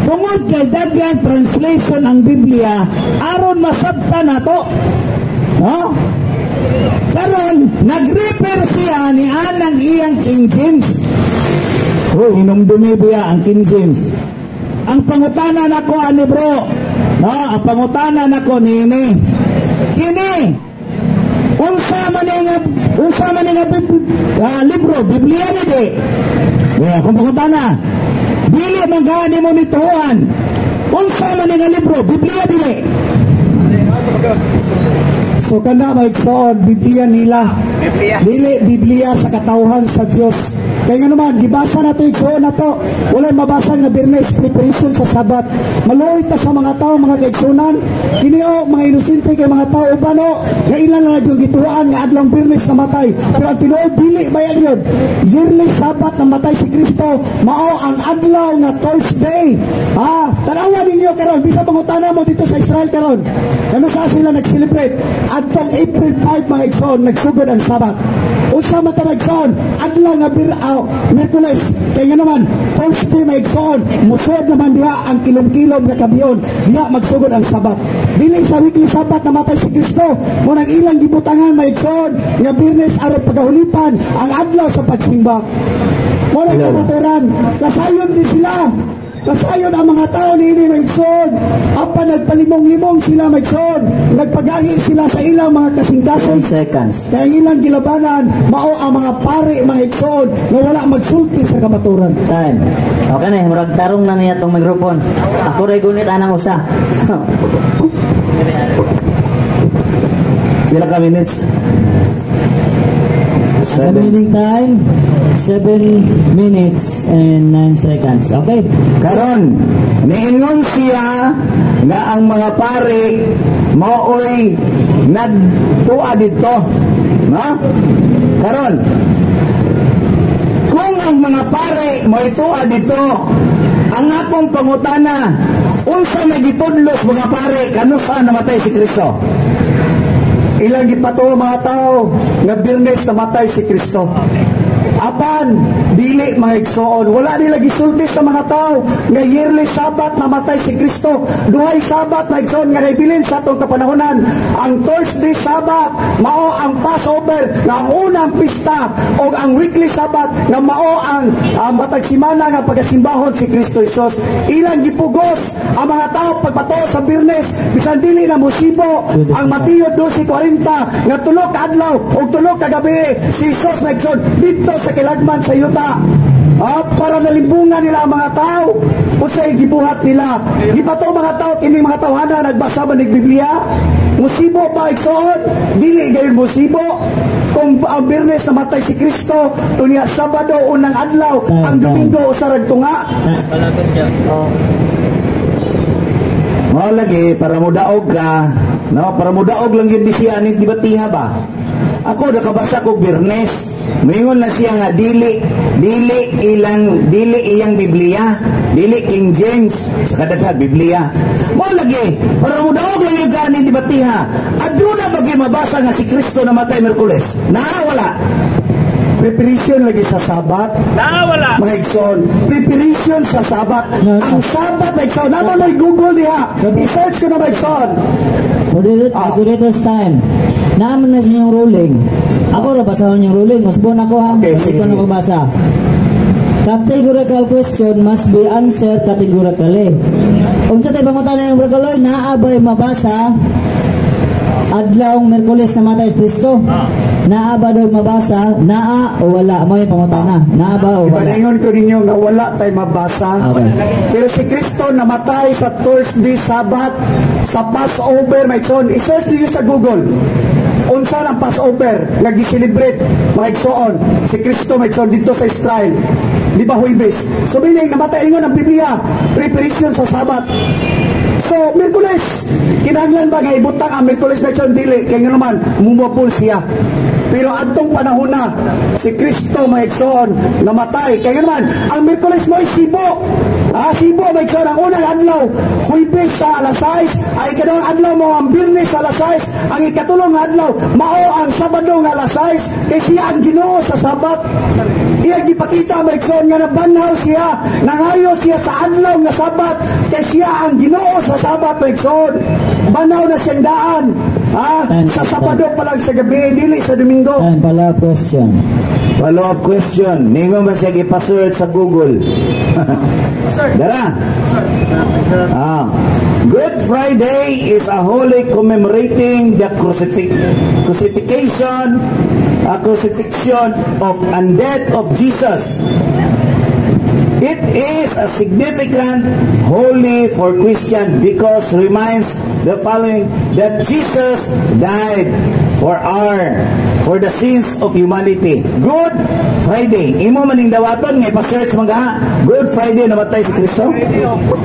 C: Tungod kay daghan translation ang Biblia aron masabtan nato, no? Karon nag-refer siya ni anang iyang King James. Hinumdumi biya ang King James. Ang pangutana nako ani bro, no? Ang pangutana nako nini kini unsa man nga libro Biblia ni di. Kung pangutana dili man gani mo nituan unsa man nga libro Biblia dili. So kana maigsoon Biblia nila. Dili Biblia sa katawhan sa Dios. Kaya naman gibasa na to igsoon na to. Wala mabasa nga Biyernes preparation sa Sabat. Maluoy ta sa mga tao mga kaigsunan. Kini mga inosente kay mga tao ubano nga ilan na yung gituan nga adlong Biyernes namatay. Pero ang tinuod dili bayan yun. Yearly Sabat namatay si Kristo. Mao ang adlaw nga Thursday. Tanawa ninyo karon bisa pangutana mo dito sa Israel karon. Kano sa sila nag-celebrate adtong April 5 mga igsoon nagsugod ang Sabat. Unsa man ta magsoon adlaw nga Miyerkules kaya naman Thursday maigsoon musod naman diha ang kilom-kilom nga kabiyon diha magsugod ang Sabat. Dili sa weekly Sabat namatay si Kristo mo nang ilang gibutangan maigsoon nga Biyernes aron pagahulipan ang adlaw sa pagsimba. Mo nang kamaturan kasayon din sila. Kasayon ang mga tao ni ini maigsoon. Apa nagpalimong-limong sila maigsoon. Nagpagagi sila sa ilang mga kasing-kasing.
D: Seconds.
C: Kaya ilang gilabanan, mao ang mga pare maigsoon na wala magsulti sa kamaturan.
D: Time. Okay na, murag tarong na niya itong mikrofon. Ako rin gunit anang usa.
A: Pila ka minutes?
D: Remaining time 7 minutes and 9 seconds. Okay.
C: Karon, niingon siya nga ang mga pare mao'y nagtua dito. No? Karon, kung ang mga pare mo'y tua dito, ang atong pangutana, unsa nagitudlos mga pare, kano saan namatay si Kristo? Ilang gipato mga tao nga Biyernes namatay si Kristo. Apan dili mga igsoon, wala nila gisulti sa mga tao nga yearly Sabat namatay si Kristo. Duhay Sabat mga igsoon nga naibilin sa atong kapanahonan. Ang Thursday Sabat mao ang Passover nga ang unang pista, o ang weekly Sabat nga mao ang matag simana nga pagasimbahon si Kristo Jesus. Ilang gipugos ang mga tao pagpatuo sa Biyernes bisan dili na musibo ang Mateo 12:40 nga tulo ka adlaw o tulo ka gabi si Jesus mga igsoon dito sa kilagman sa yuta. Para nalimbungan nila ang mga tao o sa gibuhat nila. Gipato mga tao, kini mga tawhana nagbasa ba ng Biblia? Musibo ba igsoon? Dili gayon musibo. Kung ang Biyernes namatay si Kristo, tunya Sabado unang adlaw, ang Domingo usarag tunga.
A: Mao lagi para mudaog ka, no? Para mudaog lang yun di siya anit di batiha ba? Ako nakabasa ko Biyernes. Mingon na siya nga dili iyang Biblia, dili King James sa kadaghan Biblia. Mo lagi para mo daw lang yung ganin di batiha. Aduna bagi mabasa nga si Kristo namatay Miyerkules. Na wala.
C: preparation lagi sa Sabat.
B: Wala.
C: Mga igsoon, preparation sa Sabat. Ang Sabat, mga igsoon, naman ay Google diha. I-search ko na, mga igsoon.
D: Moderator's time. Naaman na siya yung ruling. Ako na basahon yung ruling. Masbon ako ha.
C: Okay,
D: Hindi
C: sige.
D: ko na magbasa. Categorical question must be answered categorically. Kung sa tayo pangutan na yung Berkaloy, naabay mabasa adlawng Merkulis na matay Kristo. Naaba daw mabasa, naa o wala. Mo yung pangutana. Naaba o wala.
C: Ipaningon ko ninyo nga wala tayo mabasa.
D: Okay.
C: Pero si Kristo namatay sa Thursday, Sabat, sa Passover, mga igsoon. I-search niyo sa Google. Unsa ng Passover, nag-celebrate, mga igsoon. Si Kristo, mga igsoon, dito sa Israel. Di ba Huwebes? So, meaning, namatay ingon ang Biblia. Preparation sa Sabat. So, Merkulis, kinahanglan ba nga ibutang ang Merkulis na igsoon dili? Kaya nga naman, mumapul siya. Pero atong panahon na, si Kristo, mga igsoon, namatay. Kaya naman, ang Merkulis mo ay Sibo. Sibo, mga igsoon, ang unang adlaw, Huwebes sa alas 6, ay ikadawang adlaw mo ang Biyernes sa alas 6, ang ikatulong adlaw, mao ang Sabado nga alas 6, kay siya ang Ginoo sa Sabat. Iyang ipakita, mga igsoon, nga nabanhaw siya, nangayo siya sa adlaw nga Sabat, kay siya ang Ginoo sa Sabat, mga igsoon. Banaw na siyang daan. Sa Sabado pa lang sa gabi, dili sa Domingo.
D: And follow-up question.
A: Follow-up question. Ningon ba siya ipasearch sa Google? Dara. Good Friday is a holy commemorating the crucifixion of and death of Jesus. It is a significant holy for Christian because reminds the following that Jesus died for the sins of humanity. Good Friday. Imo maning dawaton nga ipa-search mga Good Friday namatay si Kristo.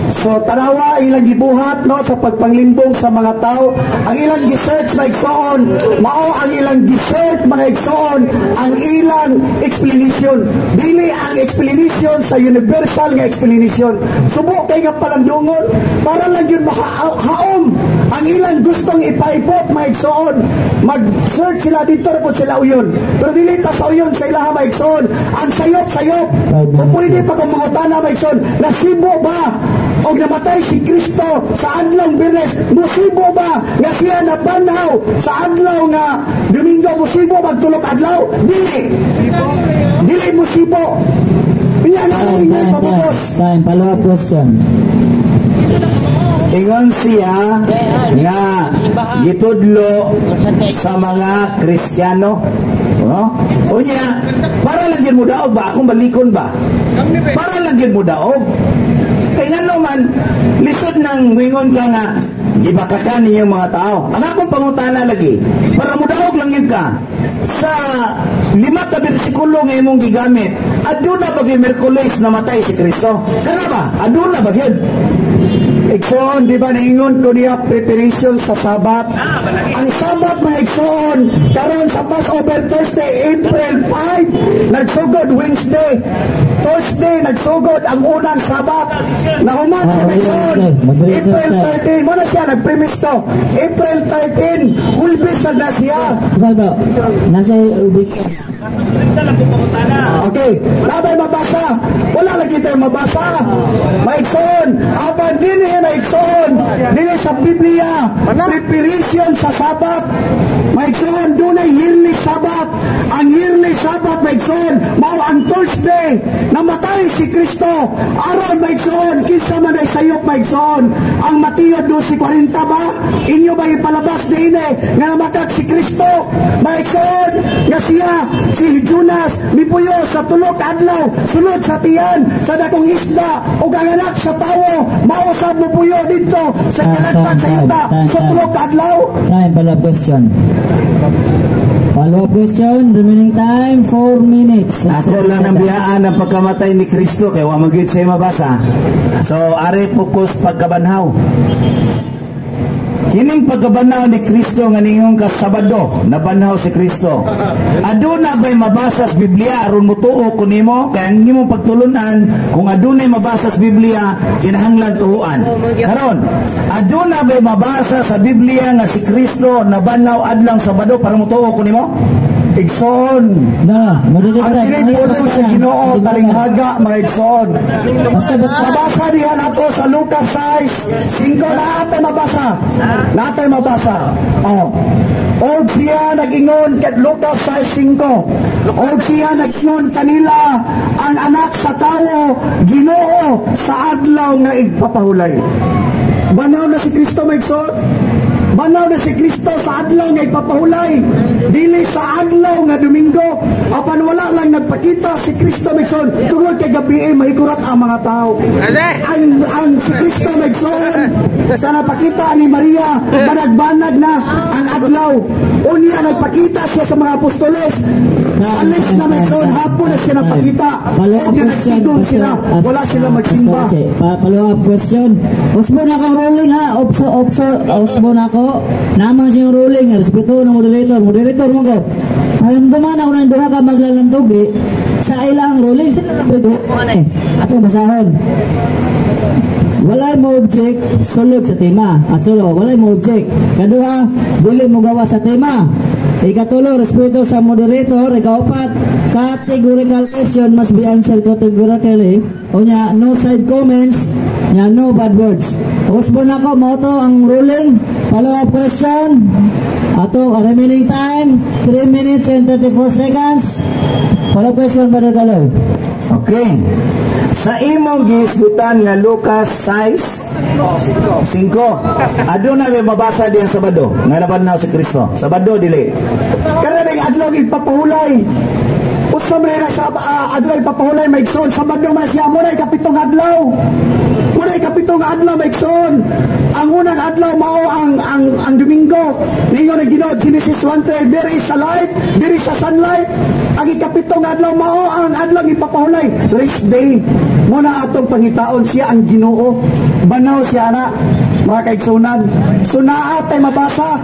C: So tanawa ilang gibuhat no sa pagpanglimbong sa mga tao. Ang ilang gi-search mga igsoon, mao ang ilang gi-search mga igsoon, ang ilang explanation. Dili ang explanation sa universal nga explanation. Subo kay nga palandungon para lang yun makahaom ang ilang gustong ipaipot mga igsoon. Mag-search sila dito po sila uyon. Pero dili ta sa uyon sa ilaha mga igsoon. Ang sayop-sayop. O pwede pa kung mangutana mga igsoon, nasibo ba o namatay si Kristo sa adlaw Biyernes? Musibo ba nga siya nabanhaw sa adlaw nga Domingo? Musibo magtulog adlaw? Dili. Dili musibo.
D: Time. Follow-up question.
A: Ingon siya nga gitudlo sa mga Kristiyano. Unya, para lang mo daog ba? Akong balikon ba? Para lang mo daog. Kaya naman, lisod nang wingon ka nga, gibakakan niyo mga tao. Ang akong pangutana lagi, para mo daog lang yun ka. Sa 5 ka bersikulo nga imong gigamit, aduna ba kay Merkulis namatay si Kristo? Kana ba? Aduna ba yun?
C: Igsoon, di ba naingon ko niya preparation sa Sabat? Ang Sabat mga igsoon, karon sa Passover Thursday, April 5, nagsugod Wednesday. Thursday, nagsugod ang unang Sabat. Nahuman sa igsoon, April 13. Muna siya, nag-premise to. April 13, Huwebes na siya.
D: Saldo, nasa ubik.
C: Okay, labay mabasa. Wala lagi tayo mabasa. Maigsoon, aban din maigsoon. Dili sa Biblia, preparation sa Sabat. Maigsoon, doon ay yearly Sabat. Ang yearly Sabat, maigsoon, mao ang Thursday. Namatay si Kristo. Aron, maigsoon, kinsa man ay sayop, maigsoon. Ang Mateo 12:40 ba? Inyo ba ipalabas din nga namatay si Kristo? Maigsoon, nga siya, si Jonas, mipuyo sa tulok adlaw, sunod sa tiyan, sa dakong isda, o ganganak sa tawo, mausap mo puyo dito, sa kalagpan sa yuta, sa tulok adlaw.
D: Time, follow-up question. Follow-up question, remaining time, 4 minutes.
A: Ako lang ang biyaan ng pagkamatay ni Kristo, kaya wa magigit siya mabasa. So, ari focus pagkabanhaw. Kining pagkabanhaw ni Kristo nga ningong kasabado, nabanhaw si Kristo. Aduna ba'y mabasa sa Biblia aron mutuo kunimo? Kaya ang imong pagtulunan, kung adunay mabasa sa Biblia, kinahanglan tuuan. Karon, aduna ba'y mabasa sa Biblia nga si Kristo nabanhaw adlang sabado para mutuo kunimo?
C: Igsoon.
D: Na,
C: Ang tinipulong sa Ginoo talinghaga mga igsoon. Mabasa diha nato sa Lucas 6:5 natin mabasa. O siya nag-ingon kat Lucas 6:5. O siya nag-ingon kanila ang anak sa tawo Ginoo sa adlaw nga igpapahulay. Banaw na si Kristo mga igsoon. Banaw na si Kristo sa adlaw nga ipapahulay, dili sa adlaw nga Domingo. Apan wala lang nagpakita si Kristo megson tungod kay gabi mahigurat ang mga tao. Ang si Kristo megson sa napakita ni Maria, banag-banag na ang adlaw. Unya nagpakita siya sa mga apostoles. Alis na megson, hapon na siya napakita. Nagtigom sila, wala sila magsimba.
D: Follow-up question. Usbo na kang rolling ha, usbo na ko. Namang siyang ruling, respeto ng moderator mo ko. Alam duman ako ng duha ka maglalantugi sa ilang ruling, sila lang atong basahon. Walay mo object, sulod sa tema. Asulo, walay mo object. Kaduha, dili mo gawa sa tema. Ikatulo, respeto sa moderator. Ikaapat, categorical question must be answered categorically. O nya, no side comments, nya no bad words. Usbo na ko, mo to ang ruling. Follow-up question. Ato, remaining time, 3 minutes and 34 seconds. Follow-up question, Brother Galaw.
C: Okay. Sa imong gihisgutan nga Lucas 6:5. Ado na may mabasa diyan Sabado nga nabanaw si Kristo. Sabado dili. Kada ning adlaw ipapahulay. Usab na sa adlaw ipapahulay maigsoon. Sabado man siya mo na kapitong adlaw. Muna kapitong adlaw maigsoon. Ang unang adlaw mao ang Domingo. Ninyo na Ginoo Genesis 1:3, there is a light, there is a sunlight. Ang ikapitong adlaw mao ang adlaw ipapahulay, rest day. Muna atong pangitaon siya ang Ginoo. Banaw siya na mga kaigsunan. So naa tay mabasa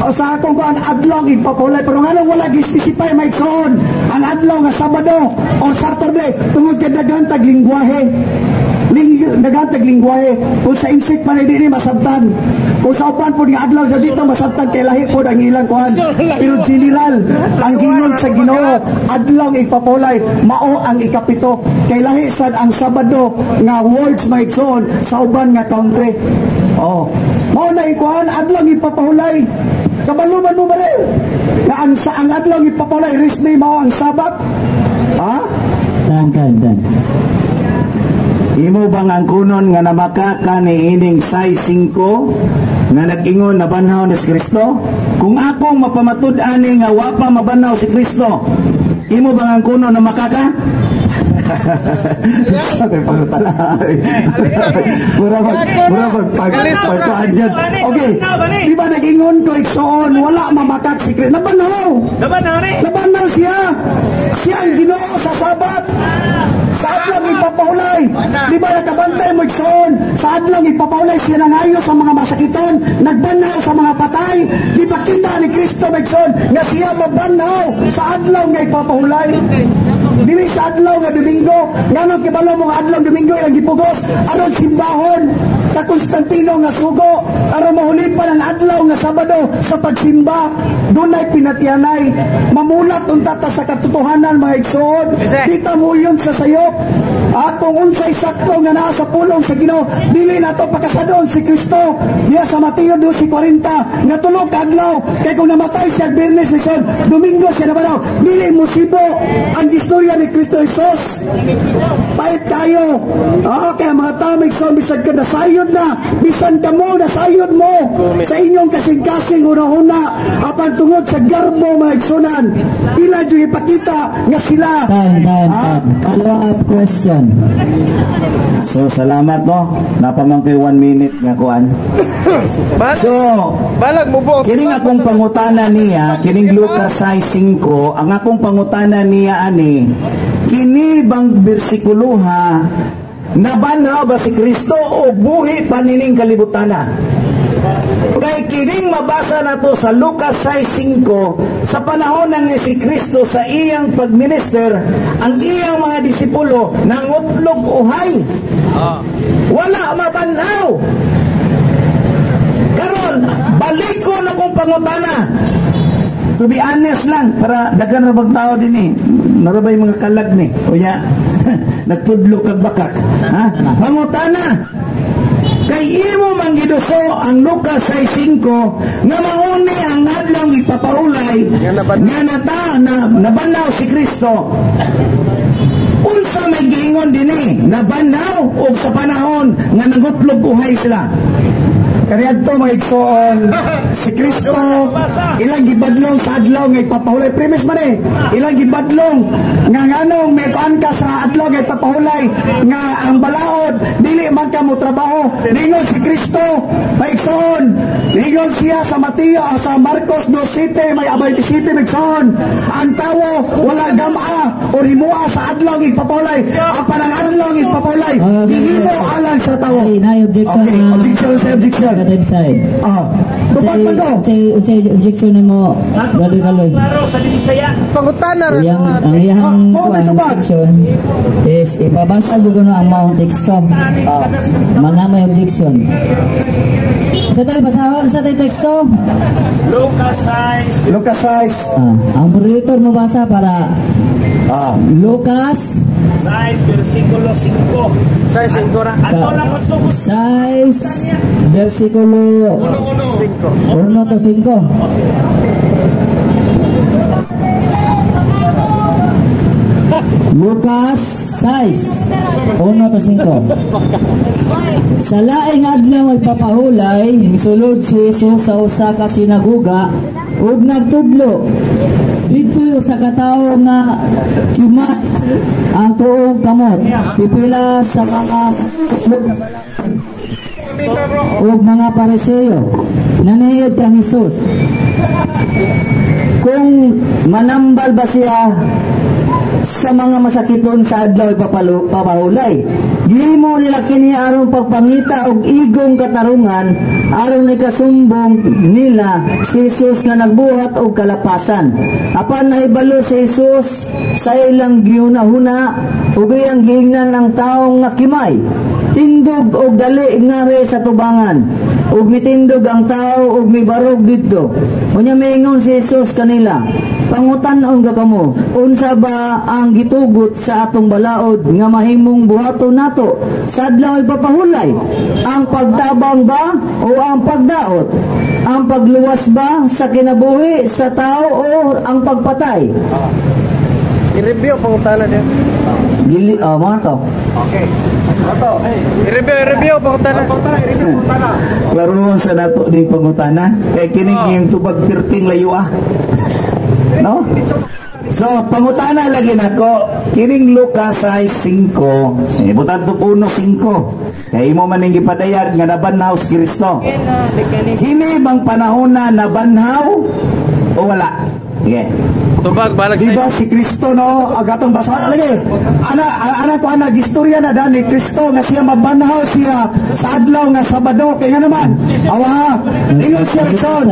C: o sa akong ang adlaw ipapahulay, pero nga wala gi-specify maigsoon ang adlaw nga Sabado o Saturday tungod kay daghan tag lingwahe. Nagatag lingwahe kung sa insect man hindi masabtan, kung sa upan po nga adlaw sa dito masabtan kay lahi po ang ilang kuhan, pero general ang ginon sa Ginoo adlaw ipapulay mao ang ikapito kay lahi sad ang Sabado nga words maigsoon sa uban nga country. Mao na ikuhan adlaw ipapahulay. Kabaluman mo ba rin na ang adlaw ipapahulay rest day mao ang Sabat?
D: Dan.
C: Imo bang ang kunon nga namakaka ni ining 6:5 nga nag-ingon na banhaw ni Kristo? Kung akong mapamatud-an ni nga wa pa mabanaw si Kristo, imo bang ang kunon na makaka? Sabi pagtala. Mura pagpaan yan. Okay, di ba nag-ingon ko iksoon, wala mamakak si Kristo. Nabanaw siya. Siya ang Ginoo sa Sabat. Sa adlaw ipapahulay. Di ba nakabantay mo iksoon? Sa adlaw ipapahulay siya nangayo sa mga masakiton, nagbanaw sa mga patay. Di ba kita ni Kristo iksoon nga siya mabanaw sa adlaw nga ipapahulay? Dili sa adlaw nga Domingo, nganong kibalo mo nga adlaw Domingo ilang gipugos aron simbahon ka Konstantino nga sugo aron mahulipan ang adlaw nga Sabado sa pagsimba. Dunay pinatianay mamulat unta ta sa katotohanan mga igsoon. Kita mo yun sa sayop atong unsay sakto nga naa sa pulong sa Ginoo. Dili nato pakasadon si Kristo diya sa Mateo 12:40 nga tulo ka adlaw kay kung namatay siya Biyernes ni Domingo siya nabanaw. Dili musibo ang istorya ni Kristo Jesus. Pahit kayo. Kaya mga tamig son, bisan ka nasayod na, bisan ka mo, nasayod mo sa inyong kasing-kasing una-una apan tungod sa garbo mga igsunan. Ila dyo ipakita nga sila.
D: Follow-up question.
C: So, salamat no. Napamangkay 1 minute nga kuan. So, kining akong pangutana niya, kining Lucas 6:5, ang akong pangutana niya ani, kini bang bersikuloha nabanaw ba si Kristo o buhi pa nining kalibutana? Kay kining mabasa nato sa Lucas 6:5, sa panahon ng si Kristo sa iyang pagminister, ang iyang mga disipulo nangutlog uhay. Wala mabanaw. Karon, balik ko na kong pangutana. To be honest lang, para daghan ra bang tao din eh. Narabay mga kalag ni. Unya, nagtudlo kag bakak. Ha? Pangutana. Kay imo man giduso ang Lucas 6:5 nga mauni ang adlaw ipapaulay nga nabanaw si Kristo. Unsa may giingon dinhi nabanaw og sa panahon nga nagutlog uhay sila. Kaniadto mga igsoon, si Kristo ilang gibadlong sa adlaw nga ipapahulay. Premise man eh, ilang gibadlong nga nganong may kuan ka sa adlaw nga ipapahulay nga ang balaod dili man ka mo trabaho. Ningon si Kristo, mga igsoon, ningon siya sa Mateo, sa Marcos 2:7, may 27 mga igsoon, ang tawo wala gama o himua sa adlaw nga ipapahulay. Ang panang adlaw nga ipapahulay, hihimo alang sa tawo. Okay, objection sa objection.
D: Side.
C: Tupad mo to.
D: Objection mo, Brother Kaloy.
B: Klaro sa Bisaya.
E: Pangutan na rin.
D: Ang iyang objection is ipabasa juga na ang maong teksto. Manamay objection. Sa tayo basahon, sa tayo teksto?
C: Lucas 6.
D: Ang moderator mo basa para Lucas
B: 6 versikulo 5.
E: 6:5 ra.
B: Ato lang magsugod.
D: 6 versikulo 1 to 5. Lucas 6 1 to 5. Sa laing adlaw ay papahulay misulod si Jesus sa usa ka sinagoga ug nagtudlo dito sa katawo nga kimat ang tuong kamot pipila sa mga ug mga Pariseo nanihid kang Jesus kung manambal ba siya sa mga masakiton sa adlaw papahulay. Gihimo nila kini aron pagpangita og igong katarungan aron ikasumbong nila si Jesus nga nagbuhat og kalapasan. Apan nahibalo si Jesus sa ilang gihunahuna ug iyang giingnan ang taong nga kimay. Tindog og dali ngare sa tubangan. Ug mitindog ang tao ug mibarog didto. Unya miingon si Jesus kanila, pangutan-on ka kamo, unsa ba ang gitugot sa atong balaod nga mahimong buhaton nato sa adlaw ipapahulay? Ang pagtabang ba o ang pagdaot? Ang pagluwas ba sa kinabuhi sa tao o ang pagpatay?
E: I-review pangutan na din.
D: Mga to.
C: Okay. Oto.
E: I-review pangutan na.
C: Klaruhon sa nato ding pangutana kay kining yung tubag pirting layo no? So, pangutana lagi nako kining Lucas 6:5. Ibutan to 1:5. Kay imo man ning gipadayag nga nabanhaw si Kristo. Kini bang panahon na nabanhaw o wala? Okay.
E: Tubag balag
C: Diba si Kristo no, agatong basahan lagi. Ana ko ana gistorya na dani Kristo nga siya mabanhaw siya sa adlaw nga Sabado kay nga naman. Awa, ingon siya son.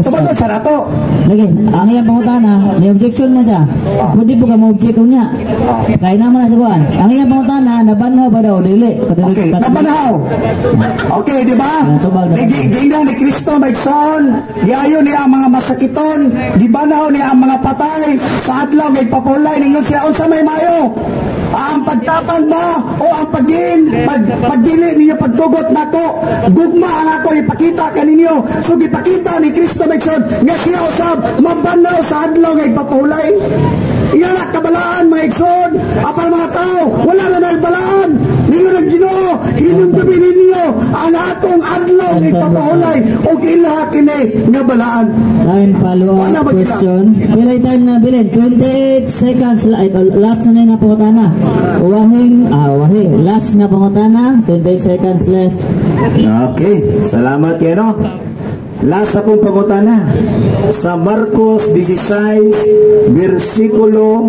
C: Tubag sa nato.
D: Lagi, ang iyang pangutana, may objection mo siya. Pwede po ka mo-object niya. Kaya naman na sabuan. Ang iyang pangutana, nabanhaw ba daw? Dili.
C: Okay, nabanhaw. Okay, di ba? Gingnan ni Kristo may son. Giayon niya ang mga masakiton. Gibanaw niya ang mga patay. Sa adlaw, ngay papulay. Ningon siya, unsa may mayo? Ang pagtapang ba o ang pagdili ninyo pagtugot nato gugma ang ako ipakita kaninyo. So ipakita ni Kristo Megson nga siya usab mabanaw sa adlaw nga ipapahulay. Iyanak kabalaan mga igsoon. Apal mga tao wala na nagbalaan. Ninyo ng Ginoo hinumdubi ninyo ang atong adlaw nga ipapahulay o ilaha kini nga balaan.
D: Time follow-up question. Bilay time na bilin. 28 seconds. Last na na pangutana. Wahi. Last na pangutana. 28 seconds left.
C: Okay. Salamat kayo no. Last akong pangutana sa Marcos 16 versikulo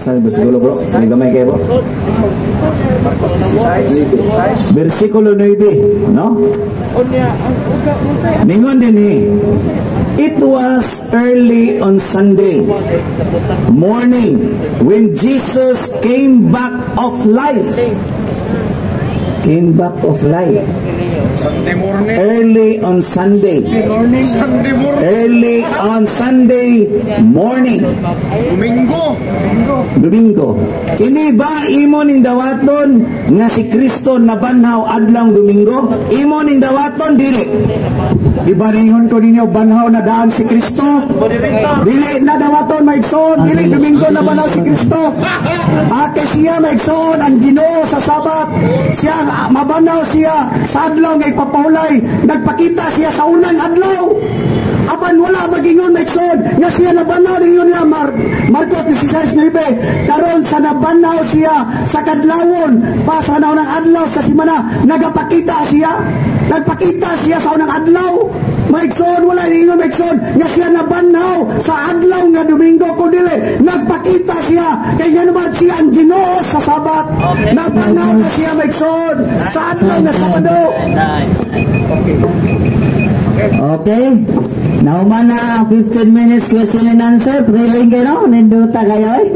C: saan versikulo bro? May gamay kayo bro? Marcos 16 versikulo 9 no? Ningon din It was early on Sunday morning when Jesus came back of life. Came back of life.
E: Sunday morning.
C: Early on Sunday.
E: Sunday morning.
C: Early on Sunday morning. Domingo. Kini ba imo ning dawaton nga si Kristo nabanhaw adlaw Domingo? Imo ning dawaton dili. Ibaringon ko ninyo banhaw na daan si Kristo. Dili na dawaton maigsoon, dili Domingo na banhaw si Kristo. Ate siya maigsoon ang Ginoo sa Sabat. Siya mabanhaw siya sa adlaw nga ipapahulay. Nagpakita siya sa unang adlaw. Apan wala magingon maigsoon nga siya nabanhaw ninyo niya Marcos 16:9. Karon sa nabanhaw siya sa kadlawon pa sa unang adlaw sa simana nagapakita siya. Nagpakita siya sa unang adlaw. Maigsoon, wala ninyo maigsoon nga siya nabanhaw sa adlaw nga Domingo kundi nagpakita siya kay nga naman siya ang Ginoo sa Sabat. Nabanhaw na siya maigsoon sa adlaw nga Sabado.
D: Okay. Now mana 15 minutes question and answer. Thrilling kayo, no? Ninduta kayo, eh.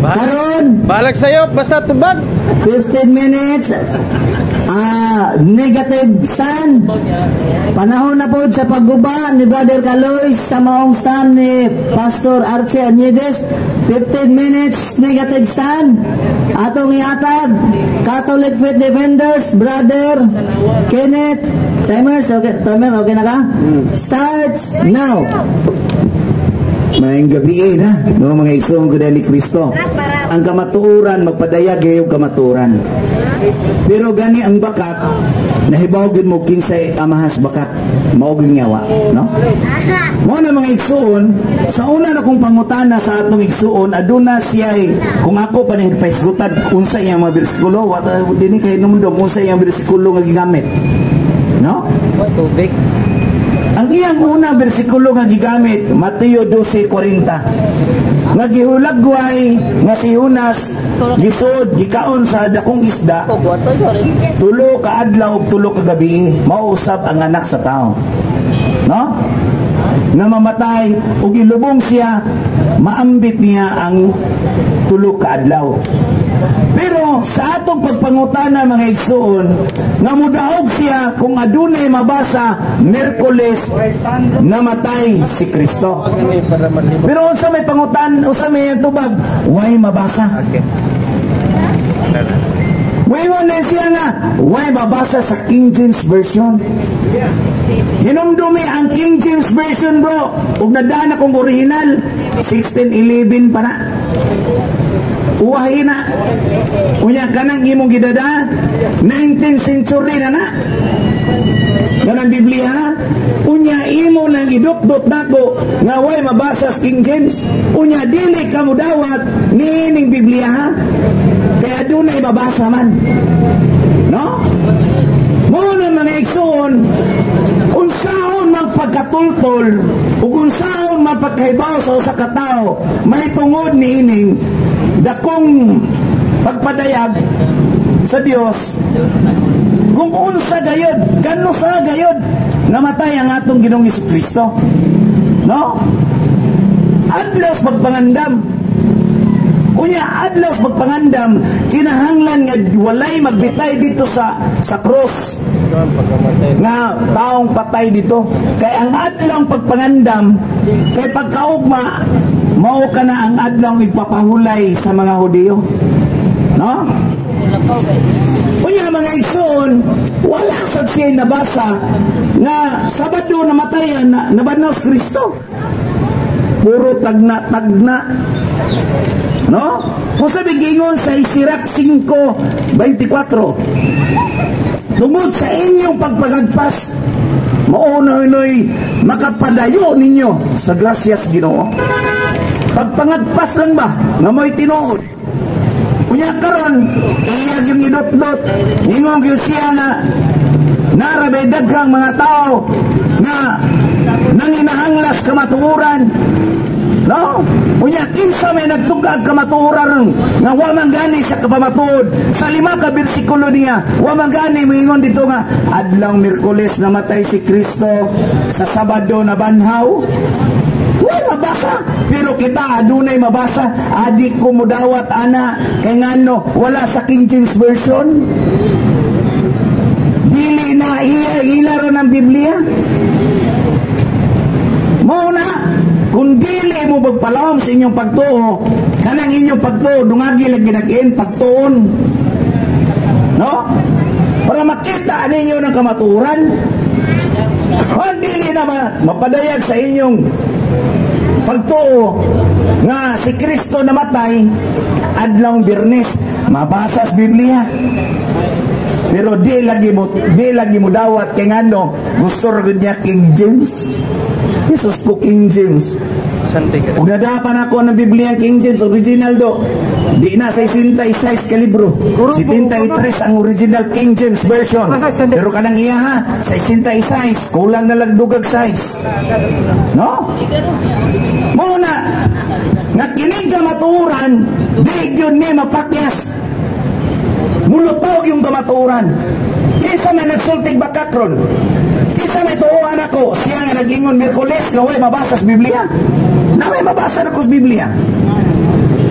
D: Karon,
E: Balag sa'yo, basta tubag.
D: 15 minutes. Negative stand. Panahon na po sa pagguba ni Brother Caloy sa maong stand ni Pastor Archie Aniedes. 15 minutes negative stand. Atong iatag Catholic Faith Defenders, Brother Kenneth. Timer, okay na ka? Starts now.
C: Maayong gabi na, no, mga igsoon ko ni Kristo. Ang kamatuuran, magpadayag yung kamatuuran. Pero gani ang bakat, nahibawagin mo kinsay amahas bakat, mauging yawa, no? Mo na mga igsoon, sa una na kong pangutana sa atong igsoon, aduna siya, kung ako pa rin paisgutan, unsa iyang mga bersikulo, dini kayo naman doon, unsa iyang bersikulo nga gigamit. No?
D: Tubig.
C: Ang iyang unang bersikulo nga gigamit, Mateo 12:40. Nga gihulagway nga si Jonas gisod gikaon sa dakong isda. Tulo ka adlaw ug tulo ka gabi mauusab ang anak sa tao. No? Nga mamatay ug ilubong siya, maambit niya ang tulo ka adlaw. Pero sa atong pagpangutana mga igsoon, nga mudaog siya kung adunay mabasa Miyerkules namatay si Kristo. Pero unsa may pangutan, unsa may tubag, way mabasa. Way mo na siya nga, way mabasa sa King James Version. Hinumdumi ang King James Version, bro. Ug nadaan akong original 1611 pa na. Uwahin na. Unya kanang imong gidada 19th century na na. Kanang Biblia, unya imo nang idupdot nako nga way mabasa sa King James. Unya dili ka mudawat niining Biblia ha. Kaya dunay mabasa man. No? Mo na mga igsoon, unsaon man pagkatultol ug unsaon man pagkahibaw sa usa ka tawo mahitungod niining dakong pagpadayag sa Dios. Kung unsa gayud, kano sa gayud namatay ang atong Ginoong Jesucristo. No? Adlaw pagpangandam. Unya adlaw pagpangandam kinahanglan nga walay magbitay dito sa cross. Nga taong patay dito. Kay ang adlaw pagpangandam kay pagkaugma mao ka na ang adlaw ipapahulay sa mga Hudiyo. No? Unya mga igsoon, wala sad siya nabasa nga Sabado namatay na nabanhaw si Kristo. Puro tagna. No? Kung sabi gingon sa Sirach 5:24, tungod sa inyong pagpagagpas, maunoy makapadayo ninyo sa grasyas Ginoo. Pagpangagpas lang ba nga mo'y tinuod? Kunya karon iya yung idot-dot ingong yung siya na narabay daghang mga tao na nanginahanglas kamatuuran No? Unya kinsa may nagtugag kamatuoran nga wa man gani sa kapamatuod. Sa 5 ka bersikulo niya, wa man gani moingon dito nga adlaw Miyerkules namatay si Kristo, sa Sabado na banhaw. Wa mabasa, pero kita adunay mabasa. Adi ko mudawat ana kay ngano wala sa King James version. Dili na ilaro ng Biblia. Mao na kung dili mo magpalawom sa inyong pagtuo, kanang inyong pagtuo, dungagi lagi naging pagtuon. No? Para makita ninyo ng kamaturan. Kung dili na mapadayag sa inyong pagtuo nga si Kristo namatay, adlaw Biyernes, mabasa sa Biblia. Pero di lagi mo dawat kay ngano gusto ra niya King James. Jesus ko King James. Kung nadapan ako ng Biblia King James original do, di na 66 ka libro. 73 ang original King James version. Pero kanang iya ha, 66, kulang na lang dugag size. No? Muna, nga kinig ka maturan, di yun ni mapakyas. Mulutog yung kamaturan. Kisa may nagsultig bakakron. Kisa may tuuan ako, siya nga nag-ingon Miyerkules, nga way mabasa sa Biblia. Na may mabasa na ko sa Biblia.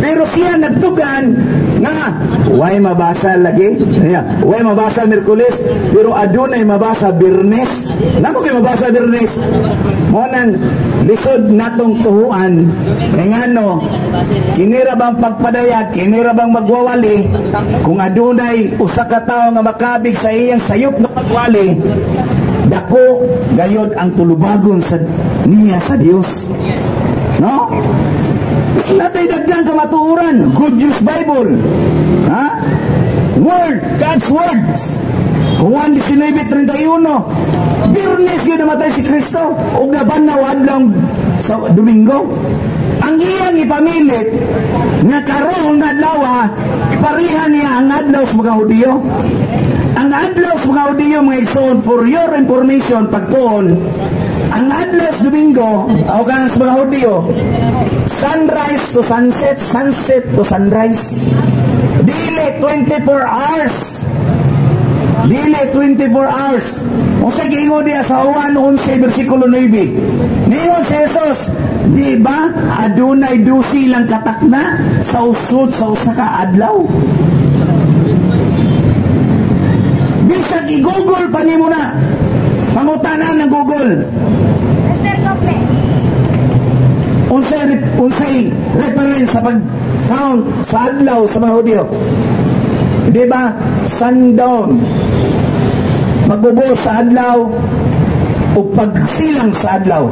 C: Pero siya nagtugan nga way mabasa lagi. Way mabasa Miyerkules, pero adunay mabasa Biyernes. Namo kay mabasa Biyernes. Mo nang lisod natong tuhuan. Kay ngano, kinira bang pagpadayag, kinira bang magwawali, kung adunay usa ka tawo nga makabig sa iyang sayop nga pagwali, dako gayod ang tulubagon sa niya sa Dios. No? Natay daghan ka matuoran. Good News Bible. Ha? Word, God's words. Juan 19:31. Biyernes yun namatay si Kristo. O nabanaw adlaw sa Domingo. Ang iyang ipamilit nga karon nga adlaw iparihan niya ang adlaw sa mga Hudiyo. Ang adlaw sa mga Hudiyo, mga igsoon, for your information pagtuon, ang adlaw sa Domingo o kanang sa mga Hudiyo, sunrise to sunset, sunset to sunrise. Dili 24 hours. Dili 24 hours. O sa giingon diya sa Juan 11 versikulo 9. Niyon si Jesus, di ba adunay 12 lang katakna sa usod sa usa ka adlaw? Bisag i-Google pa nimo na. Pangutanan ng Google. Unsay reference sa pag-count sa adlaw sa mga Hudiyo? Di ba? Sundown. Magubos sa adlaw o pagsilang sa adlaw.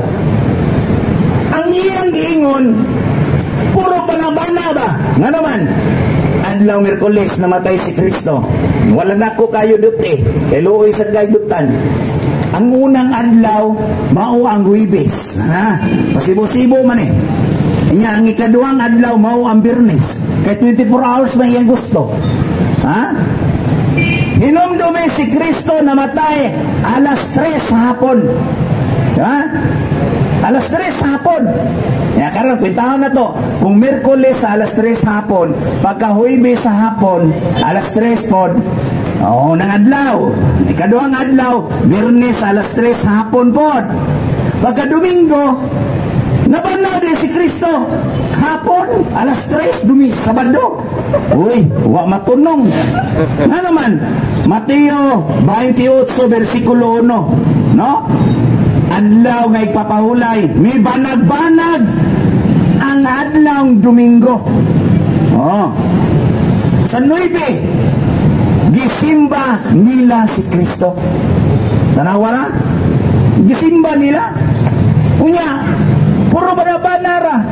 C: Ang iyang giingon, puro bana-bana ba? Nga naman, adlaw Miyerkules namatay si Kristo. Wala na ko kayo duti. Kay luoy sa gaydutan. Ang unang adlaw, mao ang Huwebes. Pasibo-sibo man eh. Inya, ang ikaduhang adlaw, mao ang Biyernes. Kay 24 hours ba iyang gusto? Ha? Hinumdumi si Kristo namatay alas 3 sa hapon. Ha? Alas 3 sa hapon. Karon kwentahon na to. Kung Miyerkules sa alas 3 sa hapon, pagka Huwebes sa hapon, alas 3 pod. Nang adlaw. Ikaduhang adlaw, Biyernes alas 3 sa hapon pod. Pagka Domingo, nabanaw din si Kristo. Hapon, alas 3, Sabado. Uy, wa matunong. Nga naman, Mateo 28 versikulo 1. No? Adlaw nga ipapahulay, may banag-banag ang adlaw Domingo. Sa 9, gisimba nila si Kristo. Tanawa na? Gisimba nila. Unya, puro banabanara.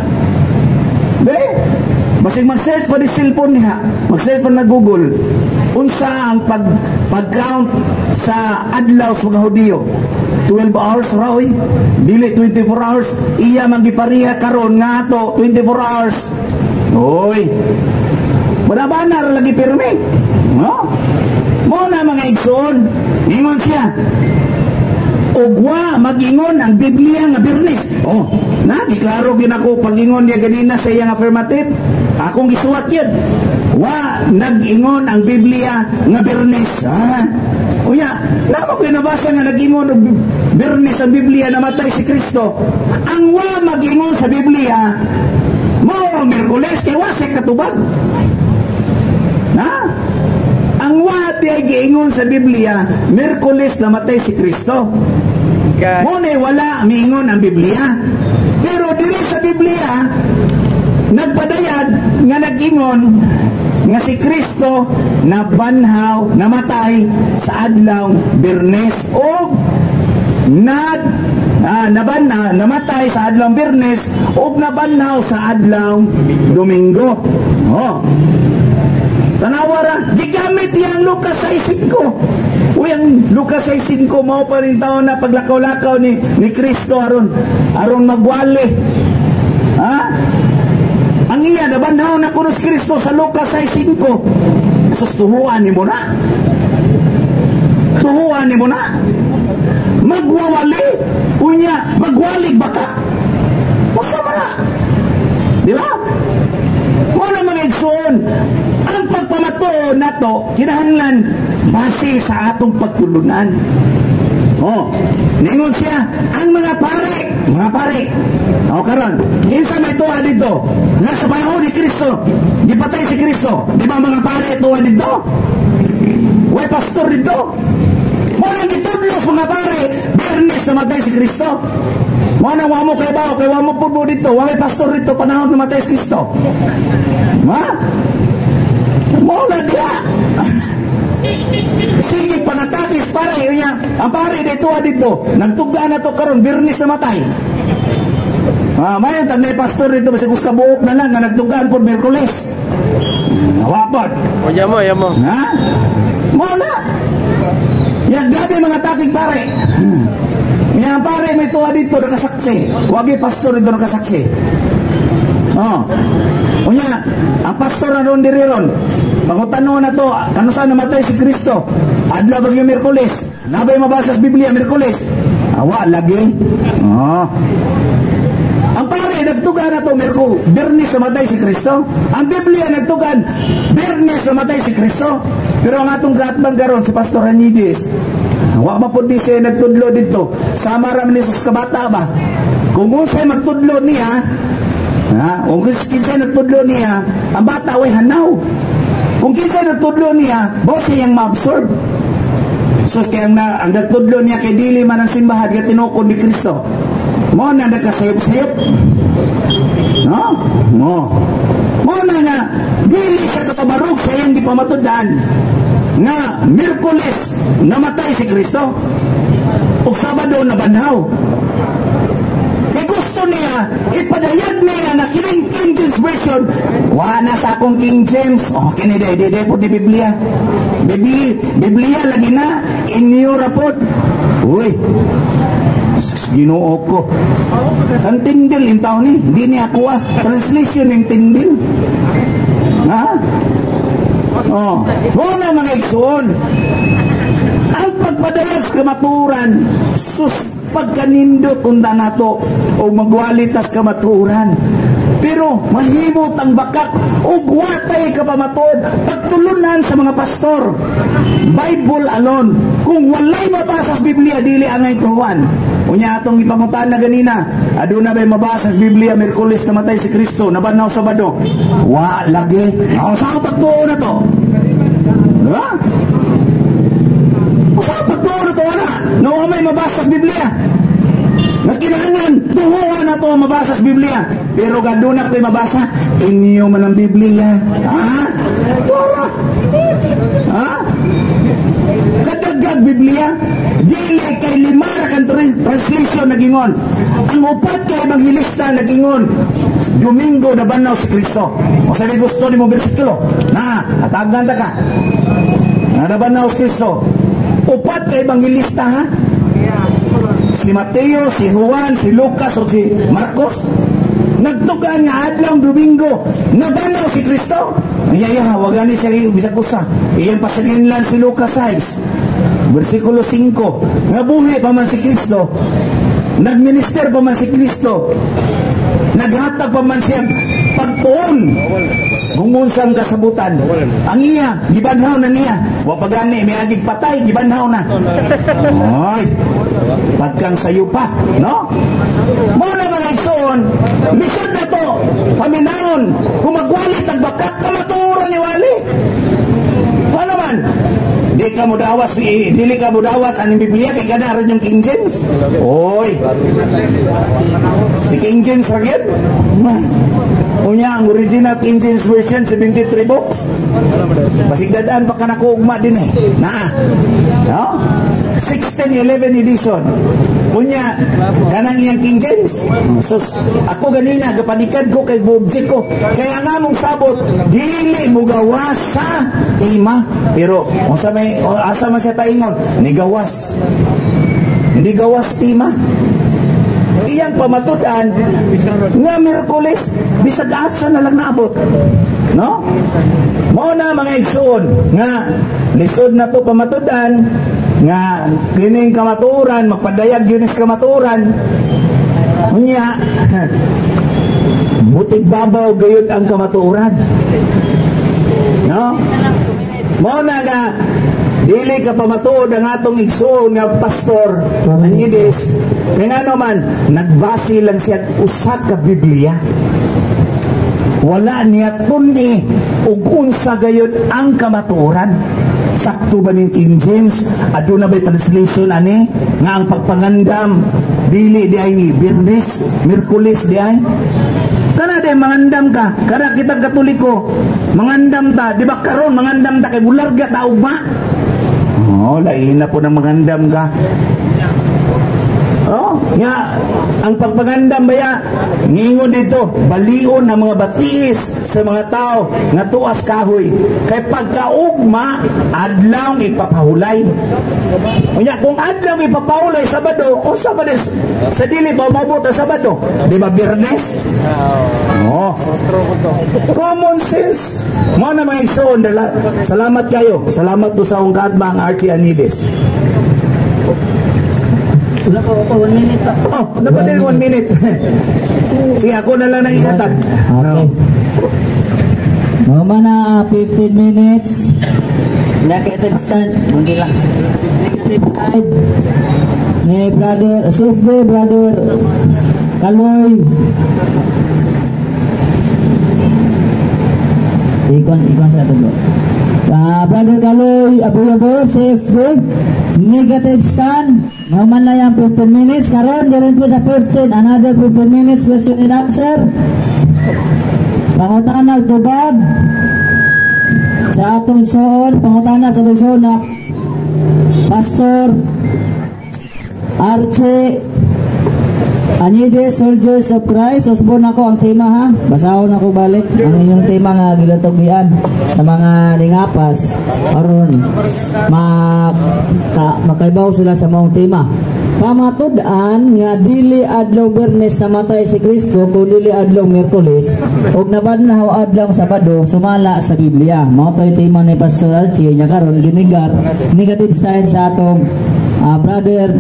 C: Basig mag-search pa di cellphone niya. Mag-search pa na Google. Unsa ang pag-count sa adlaw sa mga Hudiyo. 12 hours raw eh. Dili 24 hours. Iya magipariha karon nga to 24 hours. Oy. Banabanar lagi pirmi. No? Muna mga igsoon. Ingon siya. Ugwa mag-ingon ang Biblia nga Biyernes. Na, diklaro gin ako pag-ingon niya ganina sa iyang affirmative. Akong gisuwat yun. Wa, nag-ingon ang Biblia nga Bernes. Ha? Uya, naman ko nabasa nga nag-ingon ang Bernes ang Biblia namatay si Kristo. Ang wa mag-ingon sa Biblia, mo Miyerkules, kaya wa siya katubag. Ha? Ang wa di ay giingon sa Biblia, Miyerkules namatay si Kristo. Muna wala miingon ang Biblia. Pero diri sa Biblia, nagpadayad nga nag-ingon nga si Kristo nabanhaw, namatay sa adlaw Bernes o namatay sa adlaw Bernes o nabanhaw sa adlaw Domingo. Oh. Tanawara, gigamit yang Lucas 6:5. Uy, ang Lucas 6:5 mao pa rin taon na paglakaw-lakaw ni Kristo aron magwali. Ha? Ang iya nabanhaw na kuno si Kristo sa Lucas 6:5. Sustuhuan ni mo na. Tuhuan ni mo na. Magwawali. Unya, magwalig baka. Masama na. Di ba? Muna mga igsoon, ang pagpamatuo na to, kinahanglan base sa atong pagtulunan. Oh, ningon siya, ang mga pare, o karon, kinsa may tuwa dito, nga sa panahon ni Kristo, di patay si Kristo, di ba mga pare tuwa dito? Way pastor dito, muna gitudlo sa mga pare, Bernes namatay si Kristo. Muna wamo kay bao, kay wamo po dito, way pastor dito, panahon namatay si Kristo. Ha? Muna diya. Sige, panatakis pare, niya. Ang pare dito, nagtuga na to karon, Bernes namatay. Mayon tanay pastor dito, basta gusto buok na lang, nga nagtugaan po Miyerkules. Nawapad.
E: O, yamo.
C: Ha? Muna. Yan gabi mga taking pare. Yan pare, may tuwa dito, nakasaksi. Wagi pastor dito nakasaksi. Oh. Unya, ang pastor na doon diriron. Mangutano na to, kano saan namatay si Kristo? Adlaw bagyo Miyerkules. Nabay mabasa sa Biblia Miyerkules. Awa, lagi. Oh. Ang pare, nagtugan na to, Bernes namatay si Kristo. Ang Biblia nagtugan, Bernes namatay si Kristo. Pero ang atong gatbang garon, si Pastor Ranidis, wa mapod di siya nagtudlo dito. Sama raman ni sa kabata ba? Kung unsay magtudlo niya, kung kinsay nagtudlo niya, ang bata way hanaw. Kung kinsay nagtudlo niya, boss siyang ma-absorb. So kaya ang nagtudlo niya kay dili man ang simbahan kaya tinukod ni Kristo. Mo na nagkasayop-sayop. No? Mo na dili sa katabarog sa iyang di pamatudaan nga Miyerkules namatay si Kristo o Sabado nabanhaw. Kaya gusto niya ipadayag niya na kining King James Version. Wala sa akong King James. Okay na day po di Biblia. Biblia lagi na inyo rapod. Uy, Ginoo ko. Ang tindil yung taon ni. Hindi niya ako translation yung tindil. Ha? Oh, muna mga igsoon. Ang pagpadayag sa kamaturan, pagkanindot unda nato o magwalitas kamaturan. Pero mahimot ang bakak o watay kapamatuod pagtulunan sa mga pastor. Bible alone. Kung walay mabasa sa Biblia, dili angay tuwan. Unya atong ipangutan na ganina, aduna ba'y mabasa sa Biblia, Miyerkules namatay si Kristo, nabanhaw Sabado? Wa, lagi. Saan pagtuo na to? Diba? Saan pagtuo na to, wala? Nawa may mabasa sa Biblia. Nagkinangan, tuhuan na to mabasa sa Biblia. Pero gadunak tayo mabasa, inyo man ang Biblia. Ha? Tora. Ha? Kadagdag Biblia, dili kay lima kan translation nagingon. Ang upat kay ebanghilista nagingon, Domingo nabanhaw si Kristo. O sabi gusto ni mo bersikulo, na, atagan ta ka. Nabanhaw si Kristo. Upat kay ebanghilista ha? Si Mateo, si Juan, si Lucas o si Marcos. Nagtugan nga adlaw Domingo nabanhaw si Kristo. Ayaya, wag ni siya bisag usa. Iyan pa sa ginlan si Lucas 6 versikulo 5. Nga buhi pa man si Kristo. nagminister pa man si Kristo, naghatag pa man siya pagtuon gumunsang kasabutan. Ang iya gibanhaw na niya, wa pagani may agig patay gibanhaw na. Oy, pagkang sayo pa, no? Mo na mga igsoon, misyon na to paminahon kung magwalit ang bakat kamaturan ni wali. Ano man? Dili ka mo dawas ang Biblia kay ganaran yung King James. Oy. Si King James agad. Unya ang original King James version 73 books. Basig dadaan pa ka nakuugma din eh. No? 1611 edition. Unya kanang iyang King James. Sus, ako ganina gapanikad ko kay object ko. Kaya nga mong sabot dili mo gawas sa tema. Pero asa man siya paingon, ni gawas. Hindi gawas tema. Iyang pamatudan nga Miyerkules bisag asa na lang naabot, no? Mao na mga igsoon nga lisod na to pamatudan nga kining kamaturan magpadayag yun is kamaturan unya butig babaw gayud ang kamaturan, no? Mao na nga dili ka pamatuod ang atong igsoon nga pastor Anides. Kaya nga naman, nagbase lang siya usa ka Biblia. Wala niya kundi ug unsa gayud ang kamatuoran. Sakto ba ning King James? Aduna ba'y translation ani nga ang pagpangandam dili di ay Biyernes, Miyerkules di ay? Kana de mangandam ka, kada kita Katoliko, mangandam ta, di ba karon mangandam ta kay bularga ta ugma? Oh, lain na po ng magandam ka. Oh, nga ang pagpagandam baya ngingon dito, balion ng mga batiis sa mga tao nga tuas kahoy. Kay pagkaugma adlaw ipapahulay. Unya kung adlaw ipapahulay Sabado o Sabado sa dili ba mabot ang Sabado, di ba Biyernes? Oh. Common sense. Mo na mga igsoon, salamat kayo. Salamat to sa ungkad mga Archie Anides.
D: Wala pa ako 1 minute pa.
C: Oh, dapat din 1 minute. Sige, ako na lang nang ihatag.
D: Okay. Mama na 15 minutes. Negative stand. Hindi lang. Negative side. Ni brother, Sufre, brother Kaloy. Ikon sa tulo. Brother Kaloy, Abu Sufre. Negative stand. Naman na yan 15 minutes. Karon dirin po sa 15. Another 15 minutes question and answer. Pangutanag tubag sa atong soon. Pangutanag sa atong soon na Pastor Archie Anides, Soldiers of Christ. Usbon ako ang tema ha. Basahon ako balik ang inyong tema nga gilatogyan sa mga lingapas aron makaibaw sila sa mga tema. Pamatud-an nga dili adlaw Biyernes namatay si Kristo kung dili adlaw Miyerkules ug nabanhaw adlaw Sabado sumala sa Biblia. Mao toy tema ni Pastor Archie nya karon ginigar negative sign sa atong brother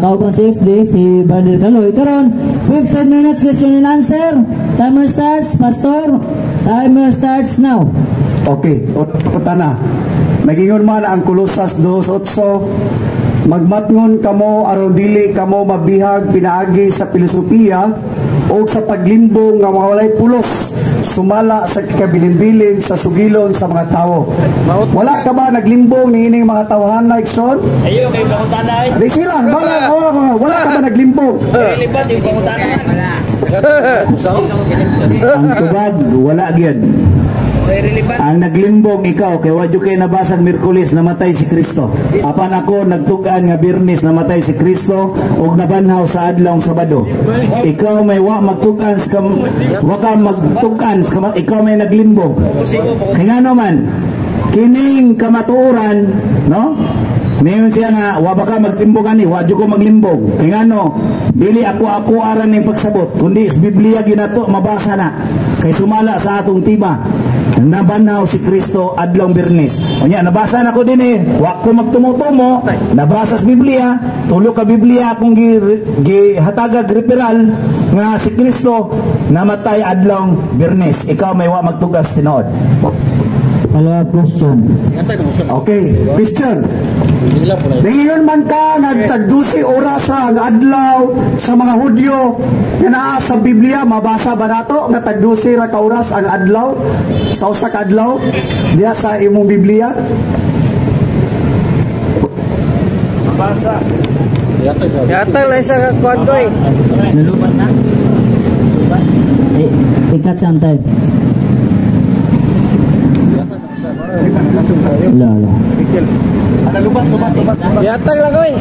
D: kauban safety si Brother Kaloy. Karon 15 minutes question and answer. Timer starts, Pastor. Timer starts now.
C: Okay, putana. Nagingon man ang Kolosas 2:8. Magmatngon kamo aron dili kamo mabihag pinaagi sa filosofiya o sa paglimbong nga mawalay pulos sumala sa kabilin-bilin sa sugilon sa mga tao. Wala ka ba naglimbong ni ining mga tawhan na igsoon?
B: Ayo kay pangutanay.
C: Di sila, wala ka ba naglimbong?
B: Libat yung pangutanay.
C: Ang tubag wala gyud. Ang naglimbong ikaw kay wadyo kay nabasag Miyerkules namatay si Kristo. Apan ako nagtugan nga Biyernes namatay si Kristo ug nabanhaw sa adlaw Sabado. Ikaw may magtugan sa magtugan sa ikaw may naglimbong. Kaya naman kining kamatuoran, no? Ngayon siya nga, wa ba ka magtimbog ani, wadyo ko maglimbog. Kaya ano, dili ako aran ng pagsabot, kundi sa Biblia ginato mabasa na. Kay sumala sa atong tiba, nabanaw si Kristo adlong Biyernes. Unya, nabasa na ko din wa ko magtumutumo, nabasa sa Biblia, tulo ka Biblia akong gihatagag referral nga si Kristo namatay adlong Biyernes. Ikaw may wa magtugas tinuod.
D: Follow-up question.
C: Okay, Christian. Ngayon man ka nagtagdusi orasa ang adlaw sa mga Hudyo nga naa sa Biblia, mabasa ba nato nga tagdusi ra ka oras ang adlaw sa usa ka adlaw diya sa imong Biblia?
B: Mabasa.
E: Yata lang sa kuwan ko eh.
D: Nalupat na? Ikat saan tayo? Lala.
E: Yata lang ko eh.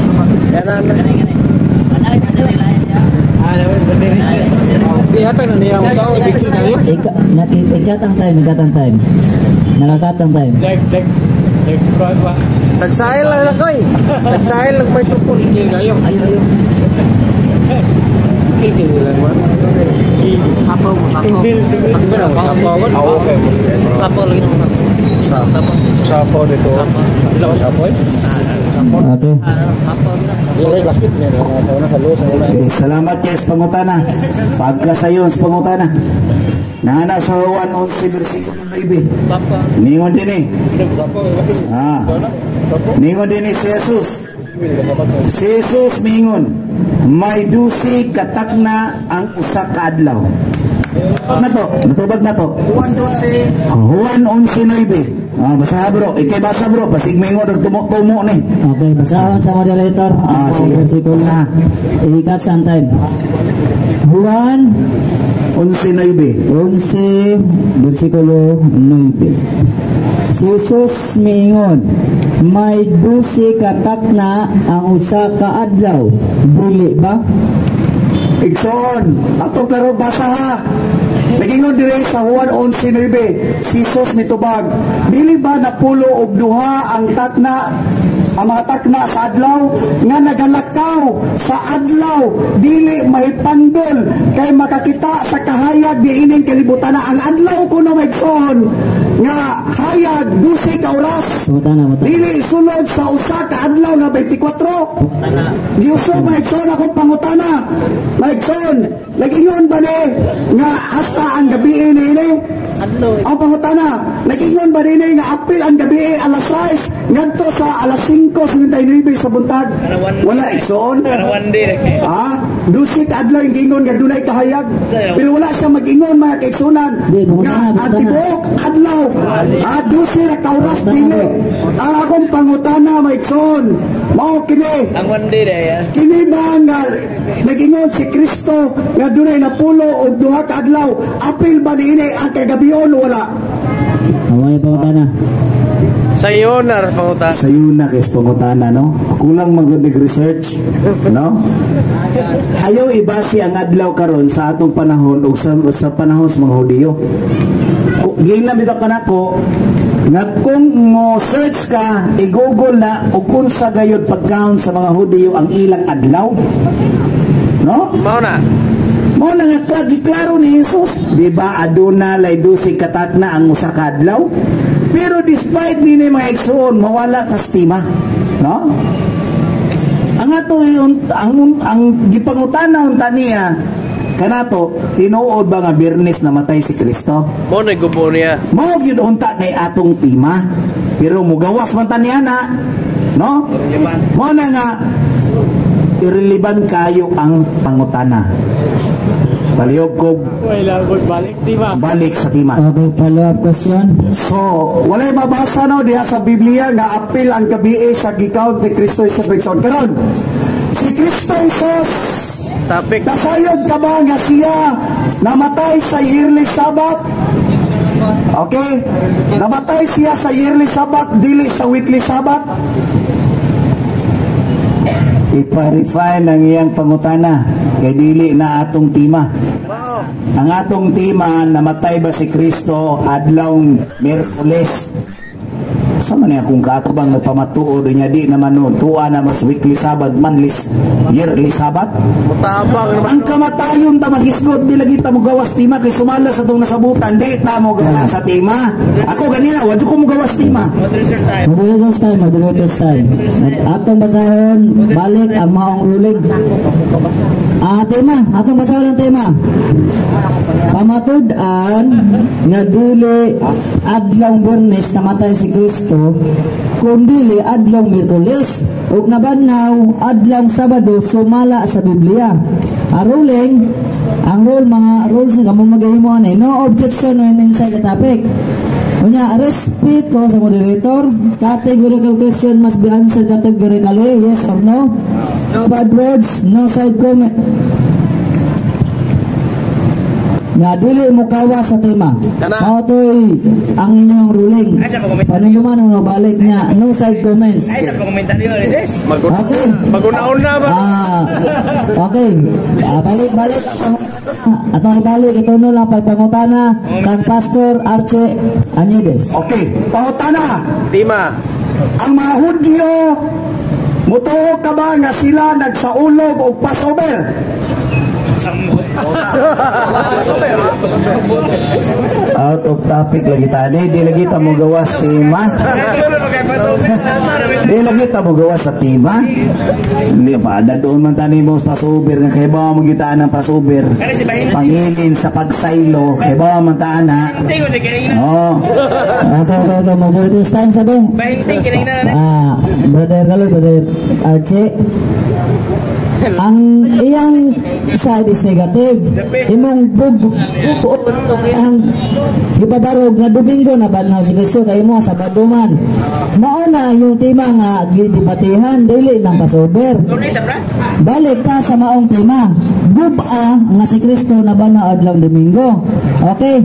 E: Yata na niya ang tao.
D: Ikat ang time. Nakakat ang time.
E: Tagsahil lang ko eh. Tagsahil lang may tupon. Ayaw. Kiki lang mo. Sapaw mo. Sapaw lagi naman. Sapaw dito. Sapaw eh?
D: Okay.
C: Okay, salamat kay sa pangutana. Pagkasayon sa pangutana. Nana sa 1:11 versikulo 9. Ningon din Ningon din si Jesus. Si Jesus mingon, may dusi katakna ang usa ka adlaw. Natubag na to. Juan 11:9. Basa bro, ikay basa bro, pasig mingon og tumo ni.
D: Okay, basahan sa moderator.
C: Sige.
D: Versikulo na. Ikat saan time? Juan
C: 11:9.
D: versikulo 9. Si Jesus miingon, may dusi katakna ang usa ka adlaw. Dili ba?
C: Igsoon, atong klaro basa ha. Nagingon dire sa Juan 11:9, si Jesus nitubag, dili ba napulo og duha ang mga takna sa adlaw nga nagalakaw sa adlaw dili mahipandol kay makakita sa kahayag diining kalibutan ang adlaw kuno maigsoon nga hayag 12 ka oras dili sulod sa usa ka adlaw nga 24 giuso maigsoon akong pangutana maigsoon nagingon ba ni nga hasta ang gabi ini ang pangutana nagingon ba ni nga apil ang gabi alas 6 ngadto sa alas 5:59 sa buntag. Wala igsoon. Dusi ka adlaw yung gingon nga dunay kahayag. Pero wala siya mag-ingon mga kaigsunan. Nga atibok adlaw. Dusi na kauras dili. Ang akong pangutana maigsoon. Mao kini.
B: Ang one day
C: Kini ba nga nag-ingon si Kristo nga dunay napulo og duha ka adlaw. Apil ba niini ang kagabion wala?
D: Away pangutana.
E: Sayunar pangutana.
C: Sayuna kay pangutana no. Kulang mag-research no. Ayaw ibasi ang adlaw karon sa atong panahon ug sa panahon sa mga Hudiyo. Ginamit ka nako nga kung mo search ka i-google na ug kung sa gayud pagkaon sa mga Hudiyo ang ilang adlaw. No?
E: Mao na
C: nga klaro ni Jesus, di ba aduna lay 12 katakna ang usa ka adlaw? Pero despite din mga igsoon, mawala ka stima, no? Ang ato ang gipangutana unta niya kanato tinuod ba nga Biyernes namatay si Kristo?
E: mo na gubo niya.
C: Mao gyud unta kay atong tima. Pero mugawas man ta niya na, no? Mo na nga irrelevant kayo ang pangutana. Palihog ko balik sa tima.
D: Okay, follow-up question.
C: So, walay mabasa no diha sa Biblia nga apil ang gabi sa gikawt ni Kristo Jesus Bigson. Karon, si Kristo Jesus
E: Topic.
C: nasayod ka ba nga siya namatay sa yearly Sabbath? Okay? Namatay siya sa yearly Sabbath, dili sa weekly Sabbath? Ipa-refine ang iyang pangutana kay dili na atong tima. Ang atong tima, namatay ba si Kristo adlaw Miyerkules?
A: Sa man akong kaatubang nagpamatuod niya di naman no tuwa na mas weekly Sabbath, monthly, yearly Sabbath.
E: Mutabang naman.
A: Ang kamatayon ta mahisgot di lagi ta mo gawas tima kay sumala sa tong nasabutan di ta mo gawas sa tima. Ako ganina wadyo ko mo gawas tima.
D: Moderators time. Atong basahon balik ang maong ruling. Tema, atong basahon ang tema. Pamatud-an nga dili adlaw Biyernes namatay si Kristo, kundi adlaw Miyerkules ug nabanhaw adlaw Sabado sumala sa Biblia. Ang rule mga rules nga mo magahimo ani, no objection when inside the topic. Unya, respeto sa moderator. Categorical question must be answered categorically, yes or no. Bad words, no side comment. Nga dili mo kawa sa tema. Mao toy ang inyong ruling. Panuman mo balik niya, no side comments.
B: Ay sa komentaryo Rides.
D: Okay.
E: Maguna-una ba?
D: Okay. Balik. Atong ibalik ito no lang pagpangutana kang Pastor Arche Añedes.
C: Okay, pangutana.
E: Tima.
C: Ang mga Hudyo, mutuo ka ba nga sila nagsaulog o Passover?
A: Out of topic lagi tadi, di lagi ta mo gawas tema. Di lagi ta mo gawas sa tema. Hindi pa ada doon man tani mo sa Passover nga kay ba mo gitaan ng Passover. Pangilin sa pagsaylo kay ba man taana. Oh.
D: Ato mo this time sabi. Brother Arche. Ang iyang side is negative. Imong ang gipadarog nga Domingo na banhaw si Kristo kay mo sa Baduman. Mao na yung tema nga gidibatihan dili ng Passover. Balik ta sa maong tema. Guba nga si Kristo na banhaw adlaw Domingo. Okay.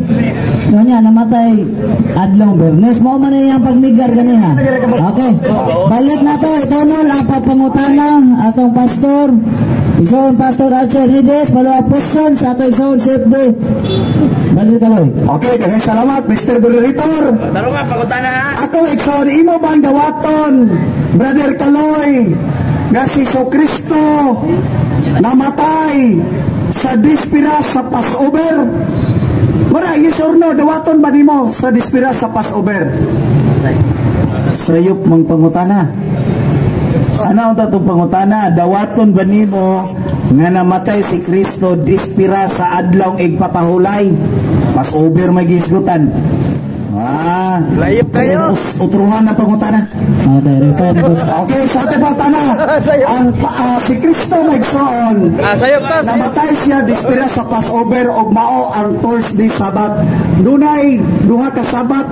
D: Kanya namatay adlaw Biyernes. Mao man iyang pagnigar ganiha. Okay. Balik na to. Ito no lang pangutana atong pastor. Isyon Pastor Arche Añedes, follow-up question sa ato isyon safety. Balik kaloy.
C: Okay, kaya salamat Mr. Moderator.
B: Taro nga pangutana ha.
C: Ako ikson imo bang dawaton, Brother Kaloy, nga si Kristo namatay sa dispira sa Passover? Mara, yes or no, dawaton ba nimo sa dispira sa Passover?
A: Sayop mang pangutana. Ano ang tatong pangutana? Dawaton ba nimo nga namatay si Kristo dispira sa adlaw igpapahulay? Passover may gisgutan.
E: Layip kayo.
A: Utruhan na pangutana.
C: Okay, sa ating pangutana. Ang si Kristo nagsoon.
E: Sayop ta.
C: Namatay siya dispira sa Passover o mao ang Thursday Sabbath. Dunay duha ka Sabbath.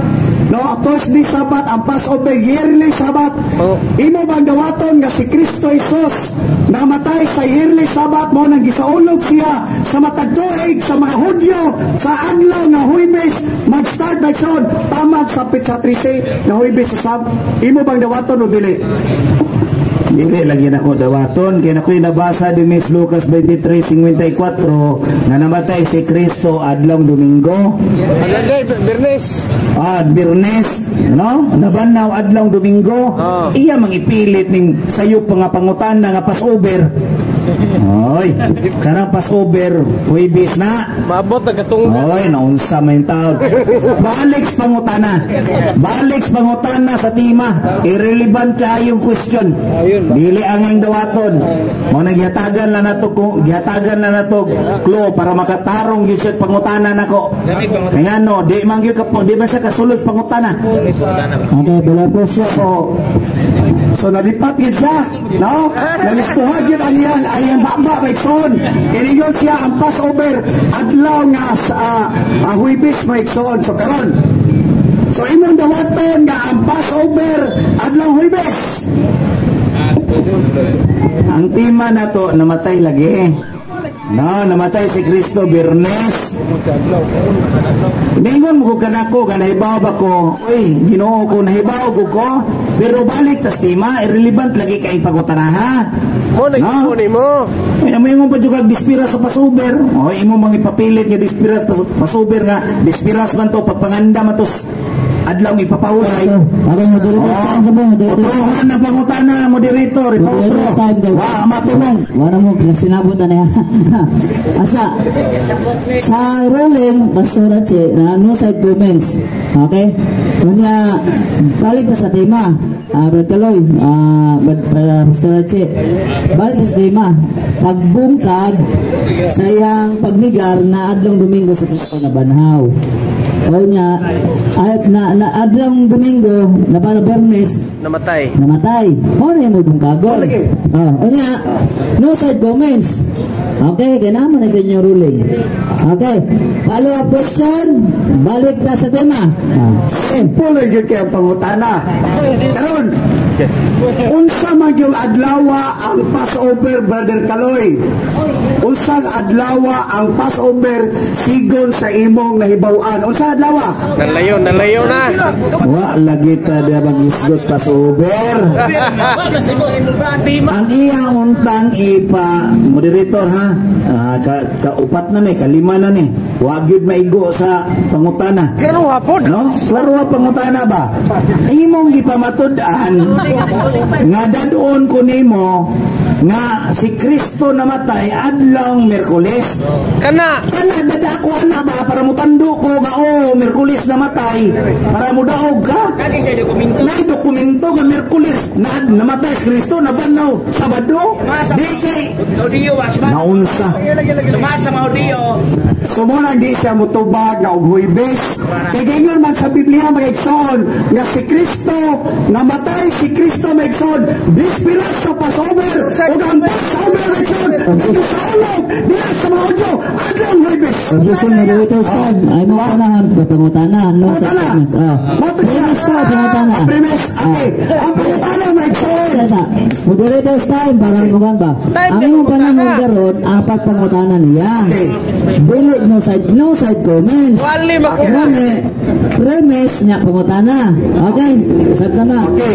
C: No, Thursday Sabbath ang Passover yearly Sabbath. Imo bang dawaton nga si Kristo Jesus namatay sa yearly Sabbath mo nang gisaulog siya sa matag tuig sa mga Hudyo sa adlaw nga Huwebes mag-start nagsoon tamag sa Petsa 13 na Huwebes sa Sabbath. Imo bang dawaton o dili?
A: Dili lagi na ko dawaton kaya na ko nabasa din Miss Lucas 23:54 nga namatay si Kristo adlaw Domingo.
E: Biyernes.
A: Biyernes, no? Nabanhaw adlaw Domingo. Iya mangipilit ning sayop nga pangutana nga Passover. Oy, karang Passover, Huwebes na.
E: Mabot nagkatunggan.
A: Oy, naunsa man tawag. Balik sa pangutana sa tema. Irrelevant kayong question. Dili ang dawaton. Mo nagyatagan na nato clue para makatarong gyud siya pangutana nako. Kaya no, di man gyud di ba siya kasulod pangutana.
D: Okay, bala po siya.
C: So nalipat yun siya, no? Nalistuhan yun ang yan, ayang baba, may son. Iniyon siya ang Passover, adlaw nga sa Huwebes, may son. So karon, so imong dawaton nga ang Passover, adlaw Huwebes.
A: Ang tema na to, namatay lagi. No, namatay si Kristo Biyernes. Ningon mo ko kanako, kanahibaw ba ko? Uy, Ginoo ko, nahibaw ko. Pero balik tas tema, irrelevant lagi kay pagutanaha.
E: Mo nagipon mo.
A: May mo pa juga dispira sa Passover. O imo mang ipapilit nga dispira sa Passover nga dispiras man to pagpanganda matos
C: adlaw ipapahulay.
D: Abang moderator time sa mo, moderator.
C: Utuhan ng pangutana, moderator.
D: Moderator time daw.
C: Wa, matumong.
D: Wala mo, sinabutan na yan. Asa, sa ruling, Pastor Che, na no side comments. Okay? Kunya, balik na sa tema. Brad Kaloy, Pastor Che, balik na sa tema. Pagbungkag sa iyang pagnigar na adlong Domingo sa Kristo na banhaw. O niya, na adlong Domingo, na para Bernes, namatay. O na yung bungkagol. O niya, no side comments. Okay, ganun na sa inyong ruling. Okay, follow-up question, balik ka sa tema.
C: Simple lang yun kaya pangutana. Karon, unsa man yung adlawa ang Passover, Brother Kaloy? Unsang adlawa ang Passover sigon sa imong nahibaw-an? Unsa adlawa?
B: Nalayo na.
A: Wa lagi ta dia mag-isgot Passover. Ang iyang untang ipa moderator ha. Kaupat na ni, kalima na ni. Wa gyud maigo sa pangutana.
B: Klaro hapon.
A: No? Klaro pangutana ba? Imong gipamatud-an nga dadon ko nimo nga si Kristo namatay adlong Miyerkules.
B: Kana
C: Dadako na ba para mo tando ko nga Miyerkules namatay para mo daog ka?
B: Kani sa dokumento.
C: May dokumento nga Miyerkules na namatay si Kristo na banaw Sabado. Di kay
B: Audio wasman.
A: Naunsa.
B: Sumasa mga audio.
C: sumuna di siya mutubag nga og Huwebes. Kay ganyan man sa Biblia magigsoon nga si Kristo namatay si Kristo magigsoon bispira sa Passover ug ang Passover magigsoon nagkaulog diha sa mga audio adlong Huwebes.
D: Objection moderator time. Ay mo panahan pangutana. No sa comments. Premise ka pangutana.
C: Premise. Okay. Ang pangutana magigsoon.
D: Moderator time para mo ba? Ang imong panahon karon ang pagpangutana niya. Dili no side comments.
B: Wali
D: Premise niya pangutana. Okay. Sabta na. Okay.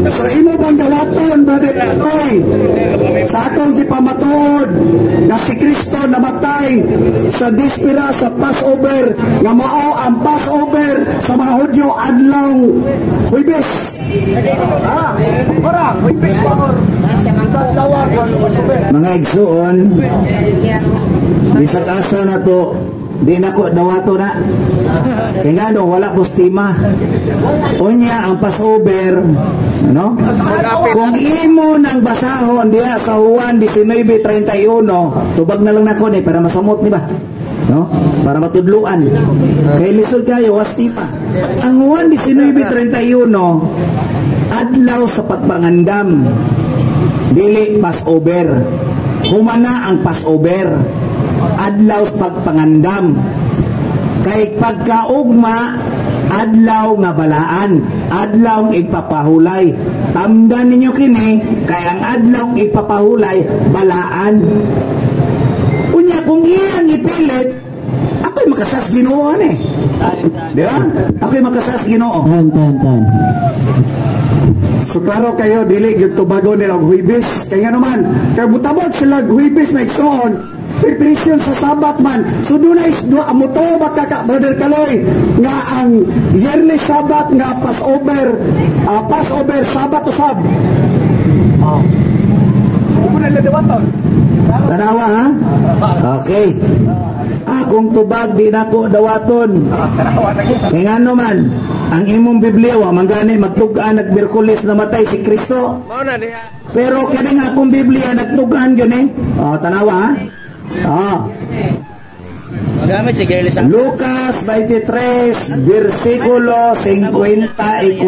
C: So imo bang dawaton brother Toy sa atong gipamatod na si Kristo namatay sa dispira sa Passover nga mao ang Passover sa mga Hudyo adlaw Huwebes. Huwebes pa
A: Mga igsuon, bisag asa na to, di na ko dawato na. Kaya nga no, wala postima. Unya ang Passover, ano? Kung imo nang basahon diha sa Juan 19:31, tubag na lang nako ni para masamot ni ba? No? Para matudluan. Kay lisod kayo wastima. Ang Juan 19:31 adlaw sa pagpangandam. Dili Passover. Humana ang Passover. Adlaw sa pagpangandam. Kay pagkaugma adlaw nga balaan, adlaw ipapahulay. Tamdan ninyo kini kay ang adlaw ipapahulay balaan. Unya kung iyang ipilit, ako'y makasas Ginoo eh. Di ba? Ako'y makasas Ginoo.
D: Tan.
C: So klaro kayo dili gyud tubago nila og Huwebes. Kaya nga naman, kay butabot sila og Huwebes na igsoon. Preparation sa Sabat man. So dunay amuto ba ka Brother Kaloy nga ang yearly Sabat nga Passover Sabat usab.
A: Tanawa ha? Okay. Kung tubag di nako dawaton. Kaya nga naman, ang imong Biblia wa manggani magtugaan at Miyerkules namatay si Kristo.
B: Mao na diha.
A: Pero kani nga akong Biblia nagtugaan gyud eh. Tanawa ha?
B: Magamit si Gerlis.
A: Lucas 23 versikulo 54.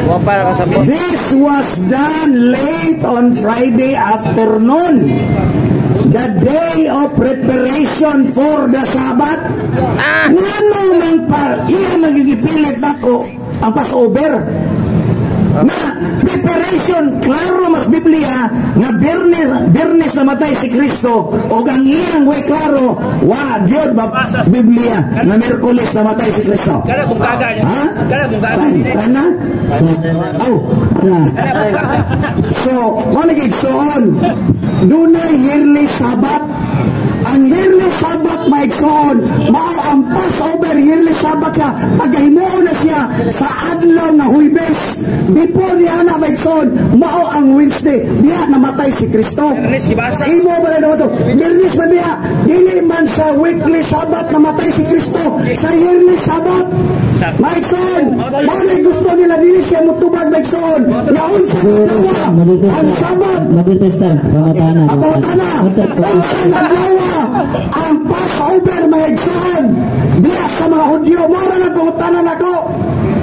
B: Wa para ka sa
A: This was done late on Friday afternoon, the day of preparation for the Sabbath. Ngano nang iya magigipilit ako ang Passover na preparation, klaro mas Biblia nga Bernes namatay si Kristo o ang iyang way klaro wa Diod ba Biblia nga Miyerkules namatay si Kristo.
B: Kana kung kaga niya.
A: Ha?
B: Kana kung kaga.
A: Kana? So, manigigsoon, dunay yearly Sabbath
C: Ang yearly Sabbath maigsoon, mao ang Passover yearly Sabbath siya, paghimuon na siya sa adlaw na Huwebes. Before niya na maigsoon, mao ang Wednesday, diha namatay si Kristo. Imo ba na ito? Birnis ba diha? Dili man sa weekly Sabbath namatay si Kristo, sa yearly Sabbath. Maigsoon, mao na gusto nila, dili siya mutubag maigsoon. Yaon sa dalawa, ang Sabbath.
D: Mag-testan, pangutana.
C: Ang adlaw, ang Passover maigsoon. Diya sa mga Hudyo, mara na pangutanan ako.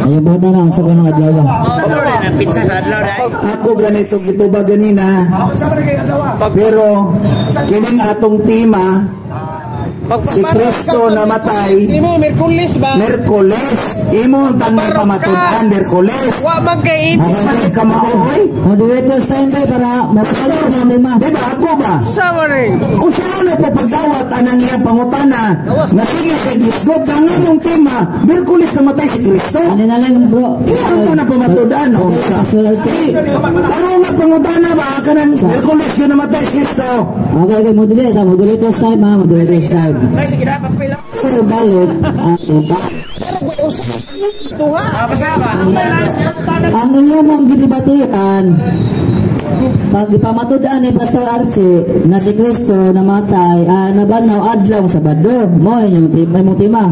D: Ayaw buta na, sa kanong adlaw.
B: Pizza sa adlaw na.
A: Ako ganito gito ba ganina, pero kining atong tema, si Kristo namatay
E: Imo Merkulis ba?
A: Merkules, imo tanang pamatud-an Merkules.
E: Wa man kay
A: Ay ka maoy.
D: Moderators time ba para mapalo na lima.
A: Diba ako ba?
E: sa rin.
A: Kung saan na po pagdawat anang iyang pangutana, na sige sa Gisgod, ang among tema, Merkules namatay si Kristo.
D: Ano na lang bro?
A: Iyang ko na pamatud-an. Ano nga pangutana ba? Kanang Merkules yun namatay si Kristo.
D: Okay, moderators time ha, moderators time.
B: Ay, sige na, papila.
D: Pero balik, ang iyong gidibatian, pag ipamatud-an ni Pastor Archie na si Kristo namatay, nabanaw adlaw Sabado. Mo yung tema.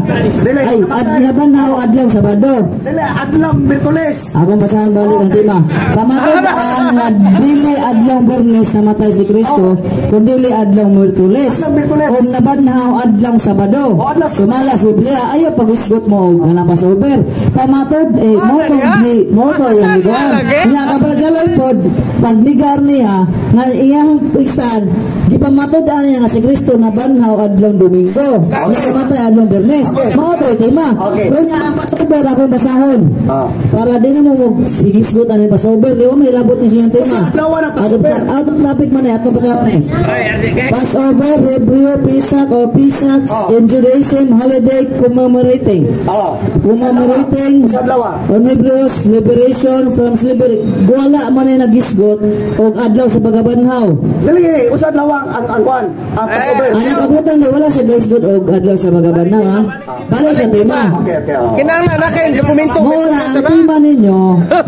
D: Ay, nabanaw adlaw Sabado.
C: Dili, adlaw Merkules.
D: Akong basahan balik ang tema. Pamatud-an na dili adlaw Bernes namatay si Kristo, kundi adlaw Merkules. Kung nabanaw adlaw Sabado, sumala si Biblia, ayaw pag-isgot mo ng Passover. Pamatud, mo to yung ligawan. Nga kapag galoy pod, pagligar niya, nga iyang pisan, di pa matudaan niya nga si Kristo na banhaw adlong Domingo. Nga kamatay adlong Bernes. Mga to, tema. Pero nga ang Passover akong basahon. Para din mo sigisgot ang Passover, di mo may labot ni siyang tema. Out of topic man eh, atong basahon eh. Passover, Hebrew, Pesach or Pesach in Judaism, holiday commemorating. Commemorating on Hebrews, liberation from slavery. Wala man ay nagisgot o adlaw sa pagabanhaw.
C: Dili, usad lawang ang kwan, ang Passover.
D: Ano kabutan di wala sa gisgot o adlaw sa pagabanhaw ha? Para sa tema.
C: Okay.
E: Kinahanglan na kay dokumento.
D: Muna ang tema ninyo,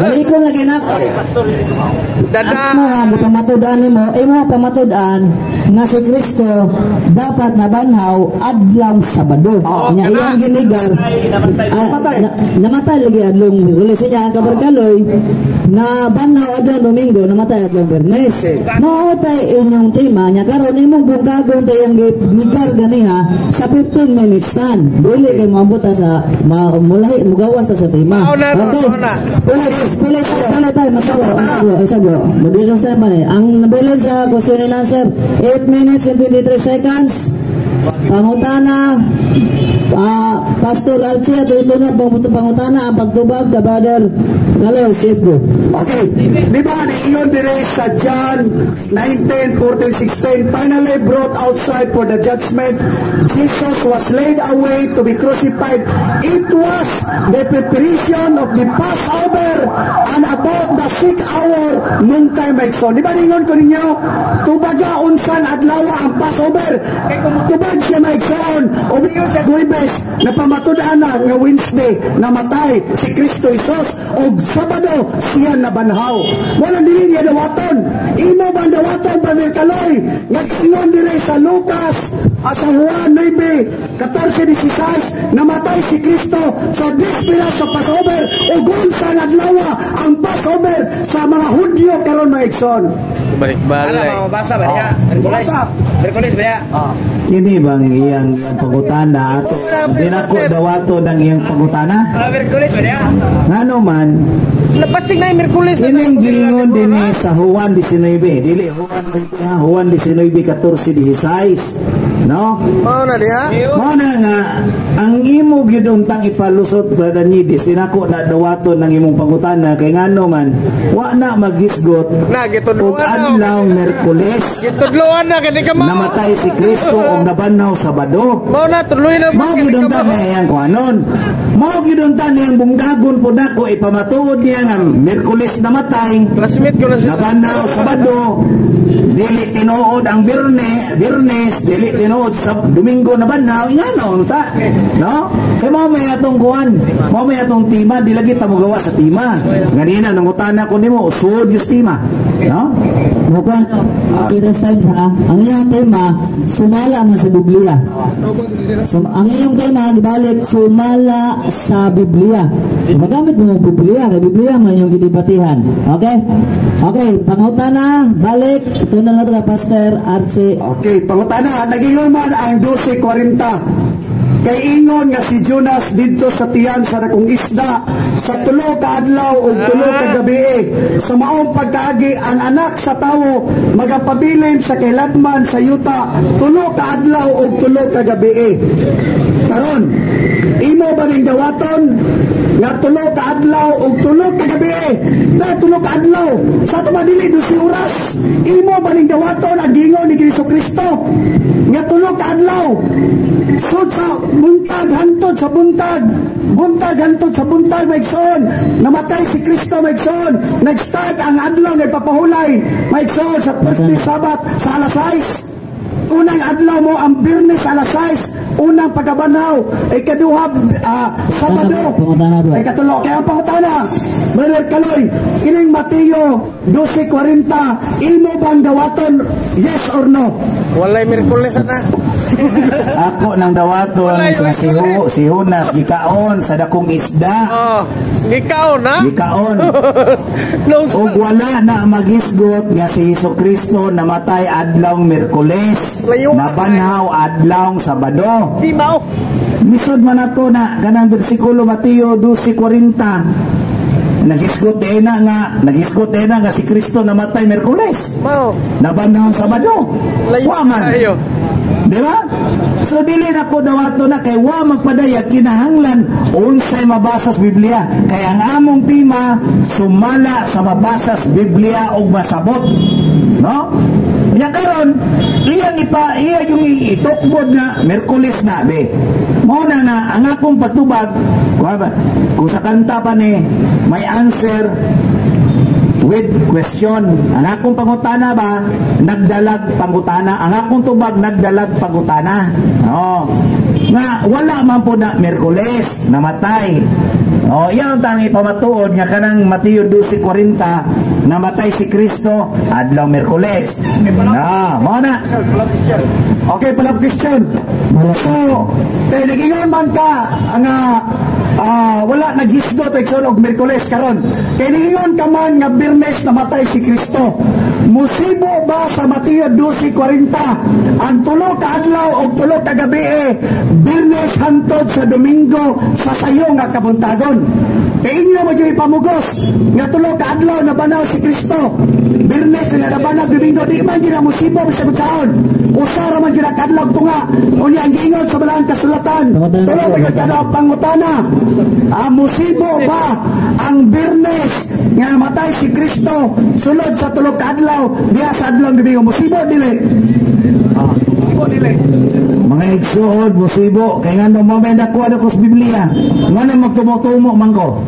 D: balikon lagi na.
E: Dada.
D: At mga pamatudaan mo, mo pamatudaan na si Kristo dapat nabanhaw adlaw Sabado. Nya iyang ginigar namatay lagi adlong Merkules niya kabarkaloy na banhaw adlaw Domingo namatay adlaw Bernes. Mao tay inyong tema nya karon imong bungkagon tay ang ginigar ganiha sa 15 minutes tan. Dili kay moabot sa mulahi mugawas ta sa tema. Okay. Pulis tayo masalo. Isablo. Moderator sa pa eh. Ang nabilan sa question and answer 8 minutes and 23 seconds. Pangutana Pastor Archie at ito na pangutana ang pagtubag ka Brother Galoy Safedo.
C: Okay. Di ba iyon dire sa John 19:14-16 finally brought outside for the judgment. Jesus was laid away to be crucified. It was the preparation of the Passover and about the 6th hour nung time maigsoon. Di ba ingon ko ninyo? Tubaga unsan adlaw ang Passover. Tubag siya maigsoon. O Huwebes na pamatudaan na nga Wednesday namatay si Kristo Jesus o Sabado siya nabanhaw. Wala dili niya dawaton. Imo ba dawaton Pamilkaloy? Nag-ingon dire sa Lucas sa Juan 9:14-16 namatay si Kristo sa dispira sa Passover o gunsa naglawa ang Passover sa mga Hudyo karon maigsoon.
B: Balik-balik. Ano, mabasa ba niya? Merkules ba niya?
A: Kini bang iyang pangutana ato? Di na ko dawato ng iyang pangutana?
B: Merkules ba niya?
A: Ngano man,
E: Napasig na yung Merkules.
A: kining gingon din sa Juan 19. Dili, Juan 19:14-16. No?
E: Mao na diha.
A: Mana nga, ang imo gyud untang ipalusot Brother Nidis, sinako na dawaton ng imong pangutana kay ngano man, wa na magisgo magisgot ug adlaw Miyerkules.
E: Gitudloan na kani ka mo.
A: Namatay si Kristo ug nabanaw Sabado.
E: Mao na tuloy na
A: Mao gidon ta niyang kuanon. Mao gidon ta niyang bunggagon pud ako ipamatuod niya nga Miyerkules namatay.
E: Classmate ko na siya.
A: Nabanaw Sabado. Dili tinuod ang Biyernes, dili tinuod sa Domingo nabanaw. Ingano unta, no? Kay mao may atong kuan, mao may atong tima, di lagi ta mo gawa sa tima. Ganina nangutana ko nimo usod yung tima, no?
D: Bukan, kita time ha. Ang iyong tema, sumala man sa Biblia. Ang iyong tema, gibalik, sumala sa Biblia. Magamit mo ang Biblia, kay Biblia man yung gidibatihan. Okay? Okay, pangutana, balik. Ito na lang Pastor Arce.
C: Okay, pangutana, nagingon man ang 12:40. Kay ingon nga si Jonas dito sa tiyan sa dakong isda sa tulo ka adlaw ug tulo ka gabi. Sa maong pagkaagi ang anak sa tawo magapabilin sa kailadman sa yuta tulo ka adlaw ug tulo ka gabi. Karon, imo ba ning dawaton nga tulo ka adlaw ug tulo ka gabi? Na tulo ka adlaw sa tumadili 12 oras. Imo ba ning dawaton ang gingon ni Kristo nga tulo ka adlaw? So sa buntag hantod sa buntag hantod sa buntag maigsoon namatay si Kristo maigsoon nag-start ang adlaw na ipapahulay maigsoon sa Thursday Sabat sa alas 6 unang adlaw mo ang Biyernes alas 6 unang pagkabanaw ikaduha Sabado ikatulo kaya ang pangutana Brother Kaloy kining Mateo 12:40 imo bang dawaton yes or no?
E: Walay Miyerkules na.
A: Ako nang dawaton sa si Jonas gikaon sa dakong isda.
E: Gikaon na?
A: Gikaon. Ug wala na magisgot nga si Jesucristo namatay adlaw Miyerkules. Nabanhaw adlaw Sabado.
E: Di mao.
A: Misod man ato na kanang bersikulo Mateo 12:40. Nagisgot na nga si Kristo namatay Miyerkules.
E: Mao.
A: Nabanhaw Sabado. Waman. Di ba? So dili na ko dawato na kay wa magpadayag kinahanglan unsay mabasa sa Biblia. Kay ang among tema sumala sa mabasa sa Biblia ug masabot. No? Nya karon iya yung itukbod na Miyerkules na be. Mao na ang akong patubag kung sa kanta pa ni may answer with question. Ang akong pangutana ba nagdalag pangutana. Ang akong tubag nagdalag pangutana. Nga wala man po na Miyerkules namatay. Iyan ang tangi pamatuod nga kanang Mateo 12:40 namatay si Kristo adlaw Miyerkules. Mo na. Okay, pala question. So, kay nagingon man ka ang wala nagisgot ekson og Miyerkules karon. Kay nagingon ka man nga Biyernes namatay si Kristo. Musibo ba sa Mateo 12:40 ang tulo ka adlaw og tulo ka gabi Biyernes hantod sa Domingo sa sayo nga kabuntagon? Kay inyo magyo ipamugos nga tulo ka adlaw na banaw si Kristo. Biyernes na nabanaw Domingo di man gina musibo bisag saon. Usara man gina kadlaw tunga. Unya ang giingon sa balang kasulatan. Tulo ka kada pangutana. Musibo ba ang Biyernes nga namatay si Kristo sulod sa tulo ka adlaw diha sa adlaw Domingo? Musibo dili? Mga igsuod, musibo. Kaya nga nung moment ako sa Biblia, nga na magtumutumo man ko.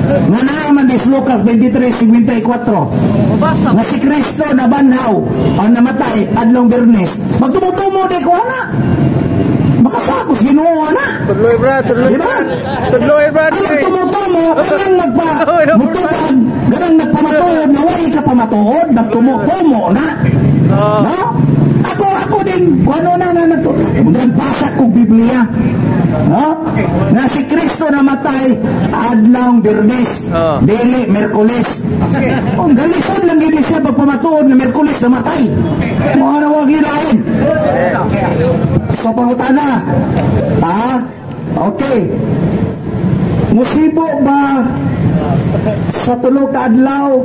A: Nga naman is Lucas 23:54. Nga si Kristo na banhaw ang namatay adlong Biyernes. Magtumutumo di ko na. Makasakos ginuha na.
E: Tudloy bra, tudloy.
A: Diba?
E: Tudloy bra.
A: Ang magtumutumo, ganang nagpamutubag, ganang nagpamatuod, naway ka pamatuod, nagtumutumo na. No? Ako din, kung ano na nagbasa kong Biblia. No? Na si Kristo namatay adlaw Biyernes, dili Miyerkules. Galisod lang gini siya pagpamatuod na Miyerkules namatay. Mga nawag hinahin. So pangutana. Okay. Musibo ba sa tulo ka adlaw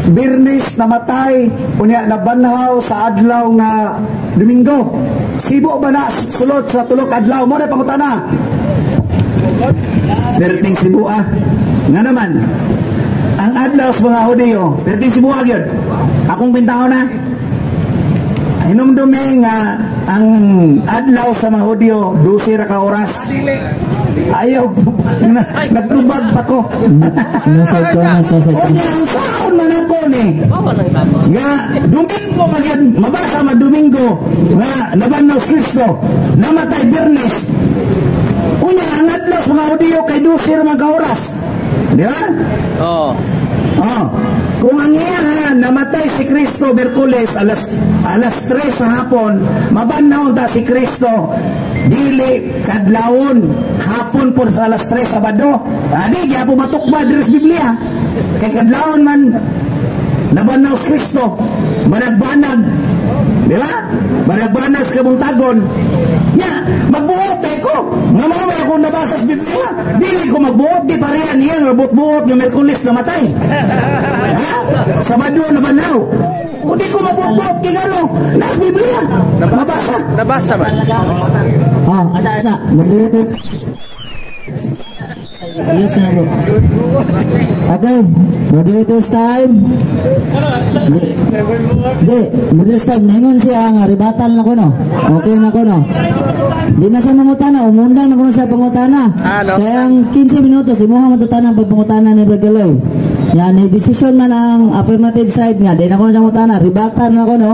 A: Biyernes namatay unya nabanhaw sa adlaw nga Domingo? Sibo ba na sulod sa tulo ka adlaw? Mo na pangutana. Berting sibo nga naman ang
C: adlaw sa mga Hudyo, perting sibuhag yun. Akong bintao na. Hinumdumi nga ang adlaw sa mga Hudyo, 12 ra ka oras. Ayaw, nagtubag pa ko.
D: Nasad ko.
C: O niya, ang saon man ako ni. Nga, Domingo magyan, mabasa ma Domingo, nga, nabanaw Kristo, namatay Bernes. O niya, ang adlaw sa mga Hudyo kay 12 ra mga oras. Di ba?
B: Oo.
C: Oh, kung ang iya namatay si Kristo Berkules alas 3 sa hapon, mabanaw ta si Kristo dili kadlawon hapon po sa alas 3 Sabado. Adi gyapon matukba diri sa Biblia. Kay kadlawon man nabanaw si Kristo, banag-banag. Di ba? Banag-banag sa kabuntagon. Nya, magbuot ko. Nga mamay ako nabasa sa Biblia. Dili ko magbuot, di parehan yan. Mabut-buot yung Merkulis na matay. Ha? Sabado na banaw. O di ko magbuot, kigano. Nasa Biblia. Mabasa.
B: Nabasa ba?
D: Oh, asa. Moderator. Ayun sa nabo. Okay, moderator's time. Di, moderator's time. Ningon siya nga, ribatal na ko no. Okay na ko no. Di na siya mangutana, umundang na ko na siya pangutana. Kaya ang 15 minutos, imuha matutana ang pagpangutana ni Bragaloy. Yan, decision man ang affirmative side nga. Di na ko na siya mangutana, ribatal na ko no.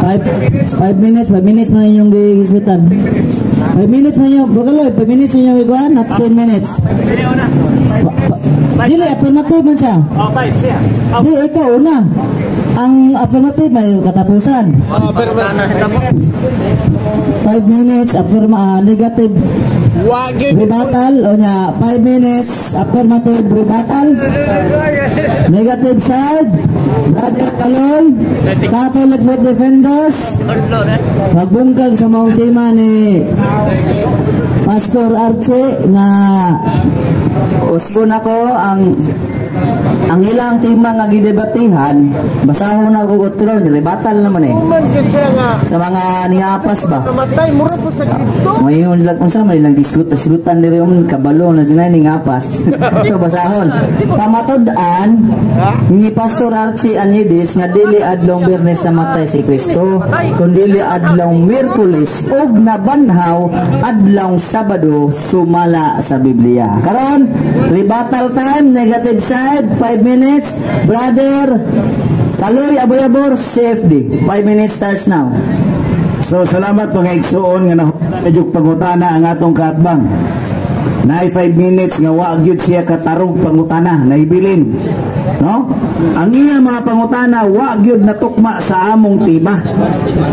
D: 5 minutes man inyong gigisbitan. 5 minutes man yung, Bragaloy, 5 minutes inyong iguan, not 10 minutes. Dili, affirmative man siya.
B: Oh, 5 siya.
D: Di, ikaw una. Ang affirmative may katapusan.
B: Oh, pero
D: 5 minutes, negative rebuttal. O niya, 5 minutes, affirmative rebuttal. Negative side, Brother Kalon, Catholic Vote Defenders. Magbungkag sa mga tema ni Pastor Archie na usbo na ko ang ilang tema nga gidebatihan. Basahon na ko utro, rebuttal naman eh. Sa mga ningapas ba?
E: Namatay, mura po sa Kristo.
D: Ngayon lang kung sa may lang diskutan diri yung kabalo na sila ningapas. So basahon. Pamatod-an ni Pastor Archie Anidis nga dili adlong Biyernes namatay si Kristo, kundi adlong Miyerkules ug nabanhaw adlong Sabado sumala sa Biblia. Karon, rebuttal time, negative side, 5 minutes. Brother Kaloy Aboyabor, CFD. 5 minutes starts now.
C: So, salamat mga igsuon nga nahudyok pangutana ang atong kaatbang. Naay 5 minutes nga wagyud siya katarog pangutana, naibilin. No? Ang iya mga pangutana wagyud natukma sa among tiba.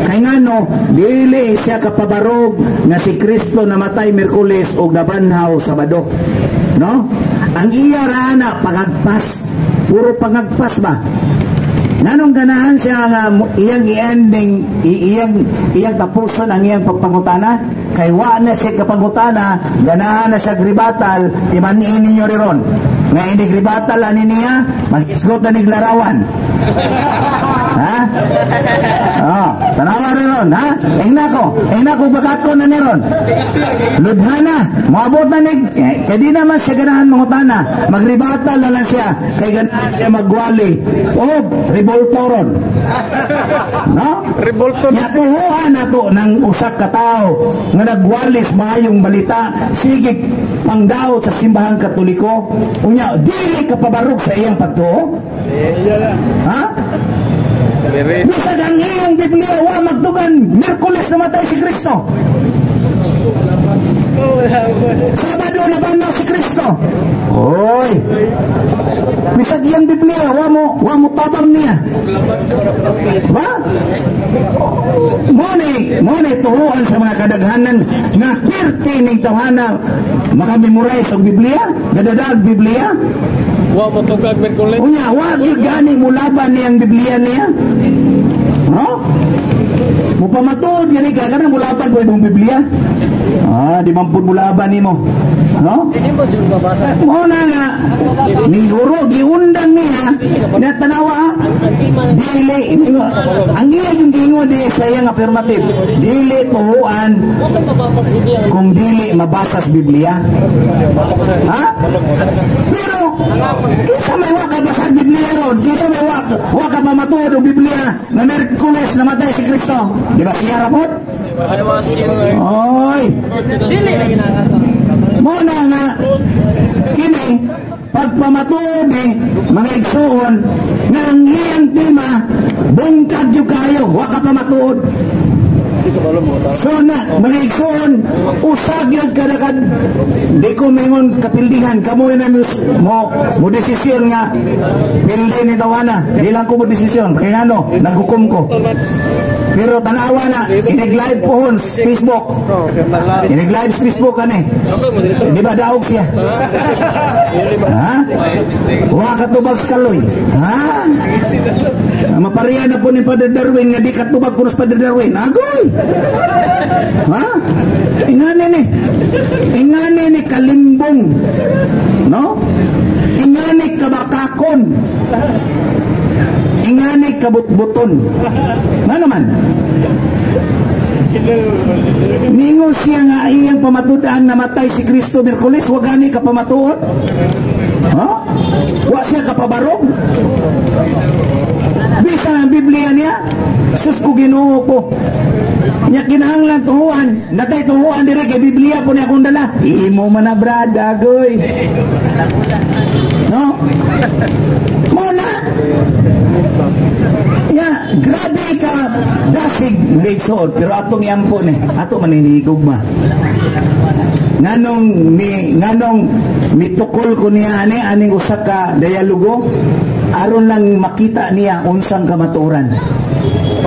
C: Kay ngano dili siya kapabarog nga si Kristo namatay Miyerkules ug nabanhaw Sabado. No? Ang iya rana pagagpas, puro pagagpas ba? Nanong ganahan siya nga iyang i-ending, iyang tapuson ang iyang pagpangutana? Kay wa na siya kapangutana, ganahan na siya gribatal, timanin ninyo rin. Nga hindi gribatal, ani niya, mag-isgot na niglarawan. Ha? Oh, tanawa rin, ha? Engna ko bagat ko na niron. Ludhana, maabot na nig, kaya di naman siya ganahan mangutana, magribatal na lang siya, kaya ganahan siya magwali. O, revoltoron. No?
B: Revoltoron.
C: Yakuhuhan na to ng usak katao, nga nagwalis maayong balita, sigig pangdaot sa simbahang Katoliko, unya, dili ka pabarog sa iyang pagtuo? Ha? Bisag ang iyong Biblia, wa magtugan, Miyerkules namatay si Kristo. Sabado na banaw si Kristo. Oy. Bisag iyang Biblia, wa mo tabang niya. Ba? Mo tuhuan sa mga kadaghanan nga pirti ning tawhana makamemorize og Biblia, gadadag Biblia.
B: Wa mo tugag Miyerkules.
C: Unya, wa gyud gani mo laban niyang Biblia niya. No? Mupamatuod gani ka kanang mulaban po imong Biblia. Di man pud mulaban nimo. No? Mo na nga ni huro giundang niya na tanawa dili ang iya yung gingon di sayang affirmative dili tuhuan kung dili mabasa sa Biblia. Ha? Pero kisa may waka basa sa Biblia ron, kisa may waka mamatuod ang Biblia na Merkules namatay si Kristo. Di ba siya rapot? Oy! Muna nga kini pagpamatuod mga igsuon nga ang iyang tema bungkag yung kayo waka pamatuod. So na mga igsuon usag yun kadakad di ko mingon kapildihan kamo na mo desisyon nga pildi ni tawana di lang ko mo desisyon kaya ano naghukom ko. Pero tanawa na, inig-live po sa Facebook. Inig-live sa Facebook ka na di ba daog siya? Ha? Huwag katubag sa kaloy. Ha? Mapariya na po ni Padre Darwin nga di katubag ko sa Padre Darwin. Agoy! Ha? Ingani ni kalimbong. No? Ingani kabakakon. Ingani kabutbuton. Na naman? Ningo siya nga iyang pamatudan namatay si Kristo Merkules, wag gani ka pamatuod? Ha? Wa siya kapabarog? Bisa ang Biblia niya? Sus ko Ginoo ko. Nya kinahanglan tuhuan, natay tuhuan dire kay Biblia po niya akong dala. Imo man na brad, agoy. No? Muna. Ya, grabe ka dasig leksod pero atong yampo ni, ato maninigugma. Nganong mitukol ko niya aning usa ka dialogo aron lang makita niya unsang kamatuoran.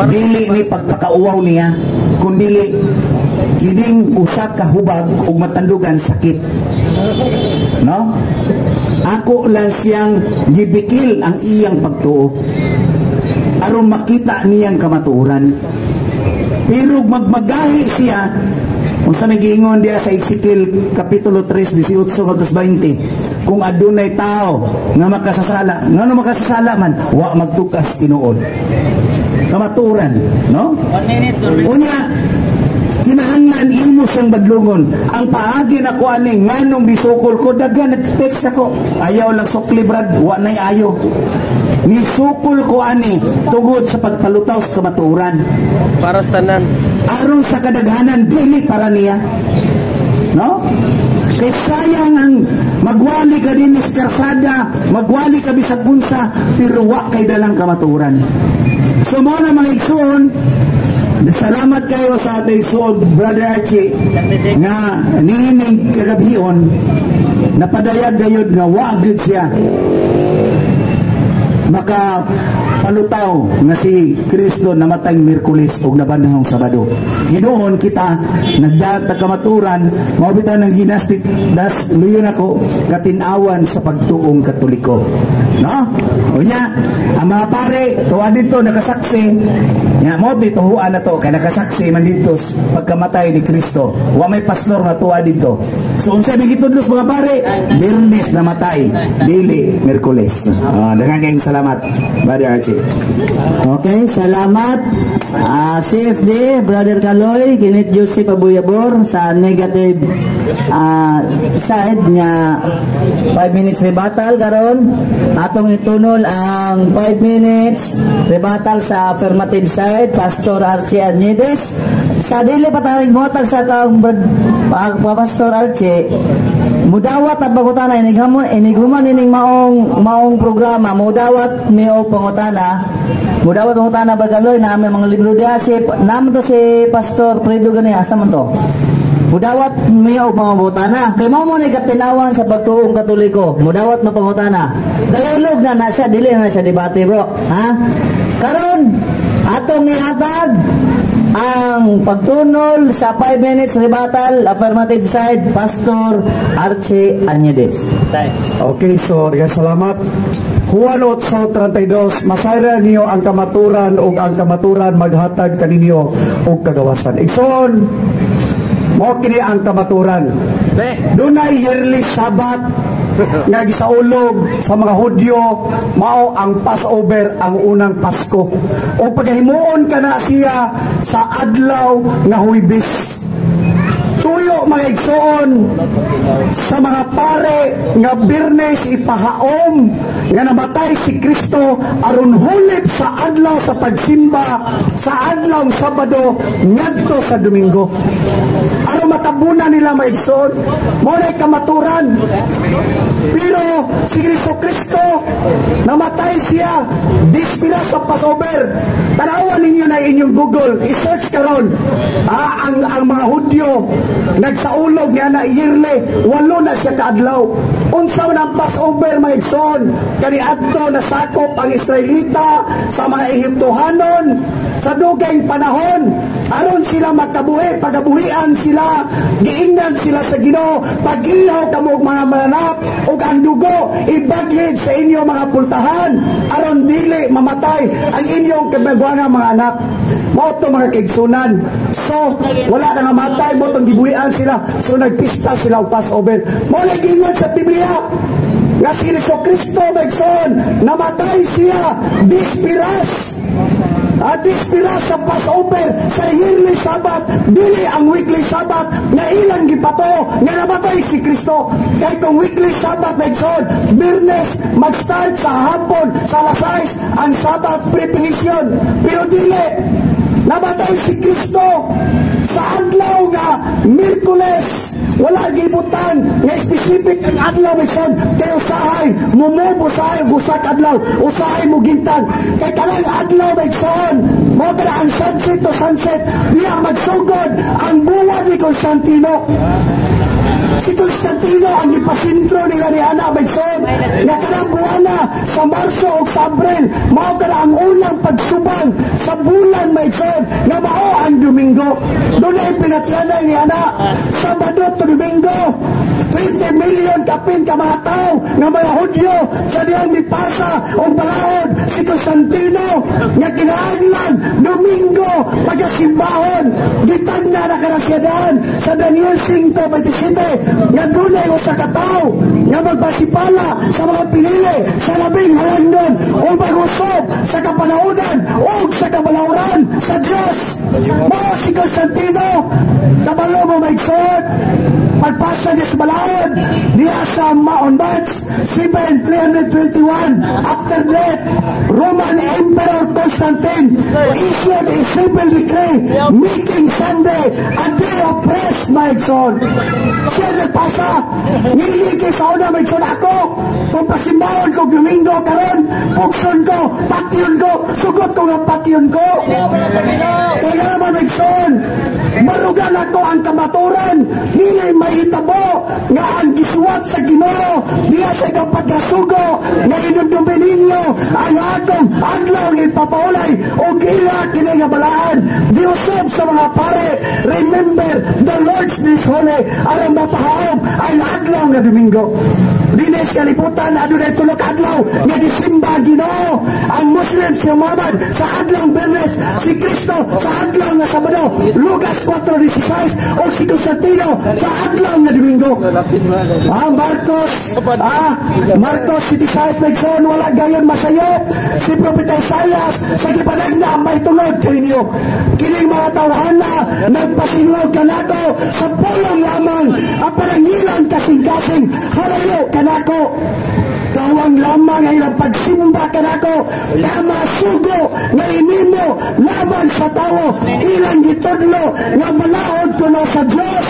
C: Dili ni pagpakauwaw niya kundili kining usa ka hubag ug matandugan sakit. No? Ako lang siyang gibikil ang iyang pagtuo aron makita niyang kamatuoran. Pero magmagahi siya kung sa nagiingon diya sa Ezekiel Kapitulo 3, 18-20 kung adunay tao nga makasasala man wa magtukas tinuod kamatuoran, no? Unya kinahanglan imo siyang badlungon ang paagi na ko ani nganong bisukol ko daghan text ako ayaw lang sukli brad wa nay ayo ni sukol ko ani tungod sa pagpalutaw sa kamatuoran
E: para sa tanan
C: aron sa kadaghanan dili para niya, no? Kay sayang ang magwali ka din sa karsada, magwali ka bisag unsa pero wa kay dalang kamatuoran. So mo na mga igsoon, salamat kayo sa ating igsoon Brother Archie nga niining kagabhion napadayag gayud nga wa gyud siya maka palutaw nga si Kristo namatay Miyerkules ug nabanhong Sabado. Hinuon kita nagdaat na kamaturan mao bitaw ng ginastik das luyon ako katinawan sa pagtuong Katoliko. No? Unya, ang mga pare tuwa dito nakasaksi. Nya mo bituhuan na to kay nakasaksi man dito pagkamatay ni Kristo. Wa may pastor na tuwa dito. So unsa bigitudlos mga pare? Biyernes namatay, dili Miyerkules. Daghang kayong salamat, Brother Archie.
D: Okay, salamat CFD, Brother Kaloy, Kinit Joseph Abuyabor sa negative side nga 5 minutes rebuttal karon. Atong itunol ang 5 minutes rebuttal sa affirmative side, Pastor Archie Añedes. Sa dili pa tayo motag sa taong Pastor Archie, mudawat ang pangutana inighuman ining maong programa, mudawat miyo pangutana. Mudawat pangutana Bagaloy na may mga libro diha si naman to si Pastor Fredo gani asa man to. Mudawat miyo mga pangutana. Kay mao mo ni katinawan sa pagtuong Katoliko. Mudawat na pangutana. Dialog na siya, dili na siya debate bro. Ha? Karon atong nihatag ang pagtunol sa 5 minutes rebuttal affirmative side, Pastor Archie Añedes.
C: Okay, so salamat. Juan 8:32, masayra niyo ang kamaturan o ang kamaturan maghatag kaninyo og kagawasan. Igsoon, mo kini ang kamaturan. Dunay yearly Sabbath nga gisaulog sa mga Hudyo, mao ang Passover, ang unang Pasko. O paghimuon kana siya sa adlaw nga Huwebes. Tuyo mga igsoon sa mga pare nga Birnes ipahaom nga namatay si Kristo aron hulib sa adlaw sa pagsimba sa adlaw Sabado ngadto sa Domingo. Aron matabunan nila mga igsoon, mo na kamaturan. Pero si Kristo namatay siya dispira sa Passover. Tanawan ninyo na inyong Google, i-search karon ang mga Hudyo nagsaulog nga na yearly 8 na siya kaadlaw. Unsa man ang Passover mga igsoon, kaniadto nasakop ang Israelita sa mga Ehiptohanon sa dugayng panahon aron sila makabuhi, pagabuhian sila, giingnan sila sa Ginoo, pag-ihaw kamo mga mananap ug ang dugo ibagyid sa inyo mga pultahan aron dili mamatay ang inyong kinagwanga mga anak. Mao to mga kaigsunan. So wala na nga matay mo tong gibuhian sila, so nagpista sila og Passover. Mao na gingon sa Biblia nga si Kristo magson namatay siya dispiras. Dispiras sa Passover sa yearly Sabbath, dili ang weekly Sabbath nga ilang gipato nga namatay si Kristo. Kay kung weekly Sabbath magson, Birnes mag-start sa hapon sa alas 6 ang Sabbath preparation. Pero dili namatay si Kristo sa adlaw nga Miyerkules. Wala gibutan nga specific adlaw magson, kay usahay mumubo sa gusak adlaw, usahay mo gintag kay kanang adlaw magson mo kada ang sunset to sunset diya magsugod ang buwan ni Constantino. Si Constantino ang ipasintro nila ni Ana magson nga kanang buwana sa Marso o sa Abril, mao kada ang unang pagsubang sa bulan magson nga mao ang Domingo. Doon ay pinatyanay ni Ana Sabado to Domingo. 20 million kapin ka mga tao nga mga Hudyo sa diyang mipasa o balahod si Constantino nga kinahanglan Domingo pagkasimbahon. Gitag na nakarasyadan sa Daniel 5:27 nga dunay usa ka tawo nga magbasipala sa mga pinili sa labing halangdon o mag-usop sa kapanahunan o sa kabalawran sa Diyos. Mao si Constantino, kabalo mo maigsoon, pagpasa niya sa balahod diya sa Mount March 7,321 after death, Roman Emperor Constantine issued a civil decree making Sunday a day of rest, maigsoon. Siya nagpasa, niligi sa una maigsoon ako, kung pasimbahon ko Domingo karon, pukson ko, patyon ko, sugot ko nga patyon ko. Kaya naman maigsoon, marugan ako ang kamaturan, dili mahitabo nga ang gisuwat sa Ginoo diya sa kapagkasugo nga inundumbi ninyo ang akong adlaw nga ipapaulay o ila kinabalaan. Diusab sa mga pare, remember the Lord's Day holy aron mapahaom ang adlaw nga Domingo. Dinis kaliputan adunay tulo ka adlaw nga gisimba Ginoo. Ang Muslim si Muhammad sa adlaw Bernes, si Kristo sa adlaw nga Sabado, Lucas 4:16 o si Constantino sa adlaw nga Domingo. Marcos 16 megson wala gayon masayop. Si Propeta Isaias sa gipanagna may tunod kaninyo. Kining mga tawhana nagpasingaw kanako sa pulong lamang ang panangilan kasing-kasing halayo kanako. Kawang lamang ay ilang pagsimba kanako, tama sugo nga inimo laman sa tao, ilang gitudlo nga balahod ko na sa Diyos.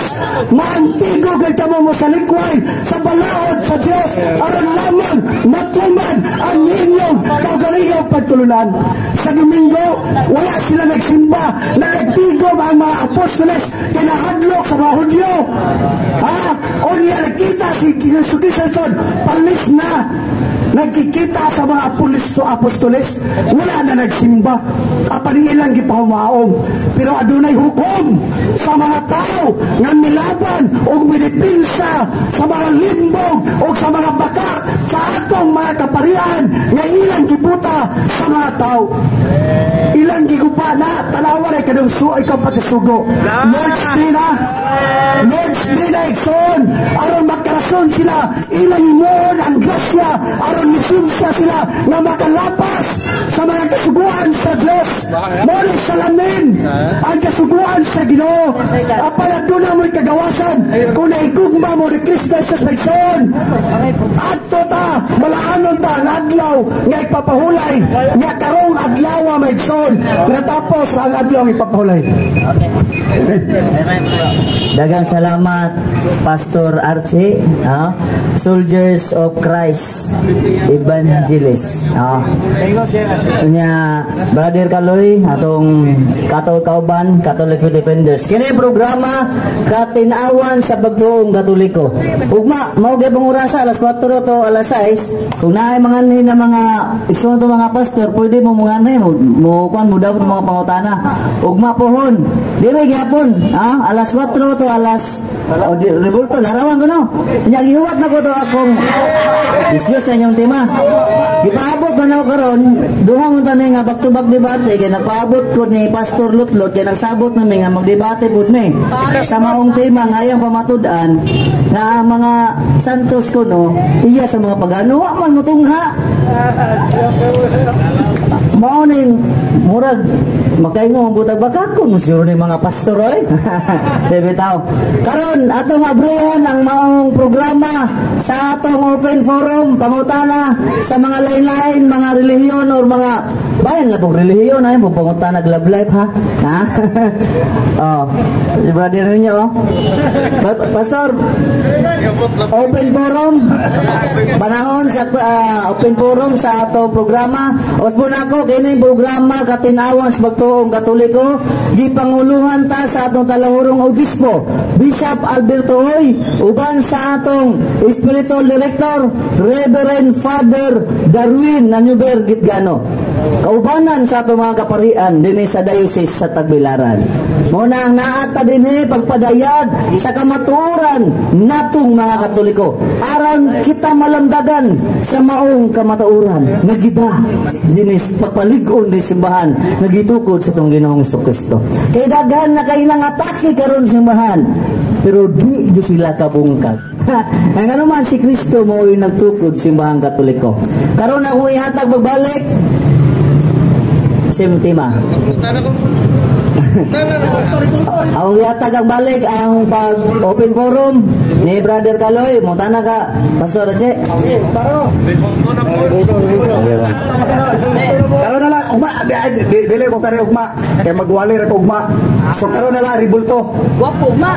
C: Maantigo kay kamo mo sa likway sa balahod sa Diyos aron lamang matuman ang inyong kaugalingaw pagtulunan. Sa Domingo, wala sila nagsimba na nagtigom ang mga apostoles kay nahadlok sa mga Hudyo. O niya nakita si Jesus Cristo palis na nagkikita sa mga apostoles, wala na nagsimba, apanilang gipahumaom. Pero adunay hukom sa mga tao nga milaban o minipinsa sa mga limbong o sa mga baka sa atong mga kaparian sa mga tao. Ilang gigupa na tanawa ay kadong suay ka patisugo. Lord's Day na ikson aron magkarason sila ilang imon ang grasya aron misumsa sila na makalapas sa mga kasuguan sa Diyos. Muli salamin ang kasuguan sa Ginoo. Apalad doon na mo'y kagawasan kung naigugma mo ni Kristo sa ikson. Ato ta malaanon ta ang adlaw nga ipapahulay nga karong adlaw may ikson natapos ang adlaw ipapahulay.
D: Dagang salamat Pastor Archie, Soldiers of Christ Evangelist. Nya Brother Kaloy atong Kauban Catholic Defenders. Kini programa katinawan sa bagtuong Katoliko. Ugma mao gyud ang orasa alas 4 to alas 6. Kung naay mga na mga igsoon to mga pastor, pwede mo mga mo kuan mo dapat mga pangutana. Ugma pohon. Dire gyapon, alas 4 to alas rebulto larawan ko no. Nya gihuwat na ko to akong Diyos sa inyong tema. Gipaabot man ako karon, duha mo tanay nga back to back debate kay napaabot ko ni Pastor Lutlot kay nagsabot na nga magdebate pud mi sa maong tema ngayang pamatud-an na mga santos ko no, iya sa mga pagano wa man motungha. Morning, murag makaingo ang butag bakakon sure ni mga pastor oy. Bebitaw. Karon atong abrehan ang maong programa sa atong open forum pangutana sa mga lain-lain mga relihiyon or mga bayan na pong relihiyon ay pangutana love life ha. Oh, brother niyo oh. Pastor, open forum panahon sa open forum sa atong programa. Osbon ako kini programa katinawan sa bagtuong Katoliko gipanguluhan ta sa atong talahurong obispo Bishop Alberto Hoy uban sa atong spiritual director Reverend Father Darwin Nanyuber Gitgano kaubanan sa atong mga kaparian dinhi sa diocese sa Tagbilaran. Muna ang naata dinhi pagpadayag sa kamatuoran natong mga Katoliko aron kita malamdagan sa maong kamatuoran nga gida dinhi pagpalig-on ni simbahan nagitukod sa tong Ginoong Jesucristo. Kay daghan na kay nang atake karon simbahan pero di jo sila kabungkag. Ang ano man si Kristo mo ay nagtukod simbahan Katoliko. Karon ako ihatag magbalik same tema. Ang yatag ang balik ang pag open forum ni Brother Kaloy mutana ka Pastor Che.
C: Karon na lang ugma dili ko kare ugma kay magwali ra ko ugma. So karon na lang ribulto.
D: Wapo ugma.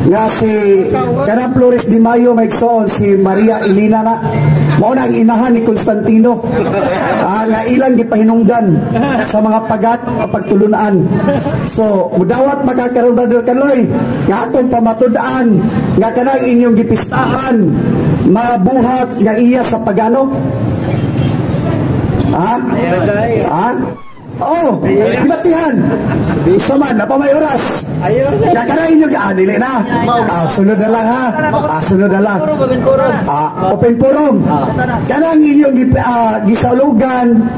C: Nga si kanang Flores de Mayo maigsoon si Maria Elena na mao nang inahan ni Constantino. Nga ilang gipahinungdan sa mga pagat pagtulunan. So mudawat magkakaroon Brother Kaloy nga atong pamatud-an nga kanang inyong gipistahan mabuhat nga iya sa pagano. Oh, dibatihan. Saman na pa may oras. Kakarain nyo ka, dili na. Sunod na lang ha. Sunod na lang. Open forum. Kanang inyong gisaulugan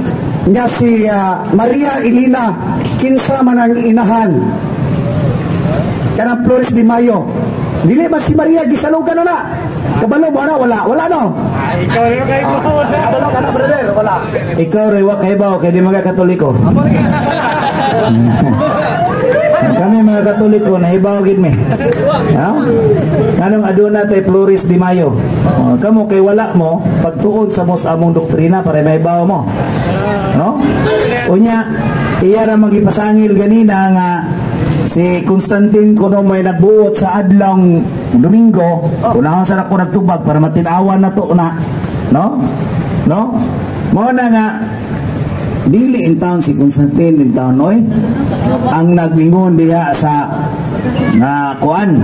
C: nga si Maria Elena kinsa man ang inahan. Kanang Flores de Mayo. Dili ba si Maria gisalugan na? Kabalo mo na wala no.
B: Ikaw rin kayo mo.
C: Kabalo ka na brother, wala.
A: Ikaw rin wa kay bao kay di mga Katoliko. Kami mga Katoliko na ibaw gid mi. Anong aduna tay Flores de Mayo. Kamo kay wala mo pagtuon sa mos among doktrina para may ibaw mo. No? Unya iya ra magipasangil ganina nga si Constantine kuno may nagbuot sa adlong Domingo, unahon sa ako nagtubag para matinawan na to na, no? No? Mo na nga dili in town si Constantine in town oy. Ang nagingon diha sa na kuan.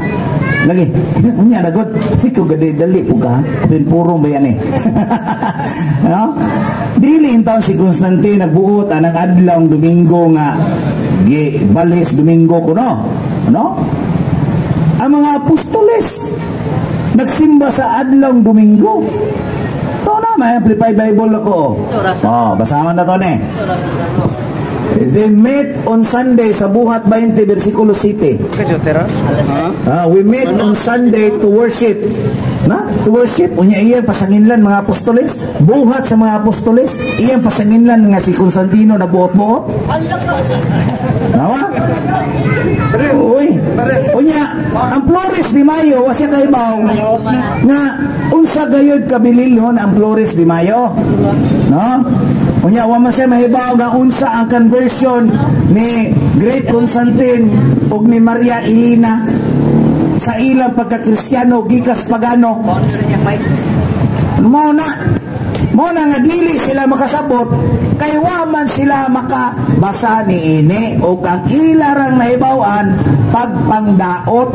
A: Lagi, unya dagot, ikaw gadi dali po ka, puro ba yan eh. No? Dili in town si Constantine nagbuot anang adlong Domingo nga balis Domingo kuno, no? Ang mga apostoles nagsimba sa adlong Domingo. No na. may Amplified Bible ako. Basahan na to ne. They met on Sunday sa Buhat 20 versikulo 7. We met on Sunday to worship. To worship. Unya iyan pasanginlan mga apostoles. Buhat sa mga apostoles. Iyan pasanginlan nga si Constantino na buot-buot. Nawa? Uy. Unya, ang Flores de Mayo, wasya kaibaw, nga unsa gayud kabililhon ang Flores de Mayo. No? Unya, wama siya mahibaw nga unsa ang conversion ni Great Constantine o ni Maria Elena sa ilang pagka-Kristiyano gikas pagano. Mo na nga dili sila makasabot kay waman sila makabasa ni ini o ang ilarang naibawan pagpangdaot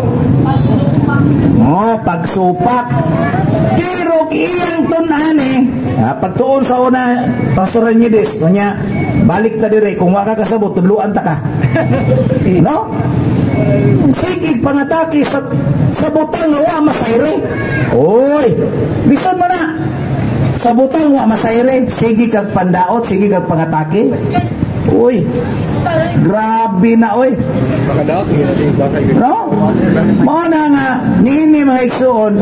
A: pagsupak. Pero iyang tunan pagtuon sa una Pastor Renides kanya balik ka dire kung waka kasabot tudluan ta ka. No? Sige pangatake sa butang nga wa masayre. Oy, bisan mo na. Sa butang wa masayre, sige kag pandaot, sige kag pangatake. Uy. Grabe na oy. No? Mao na nga nini mga igsoon.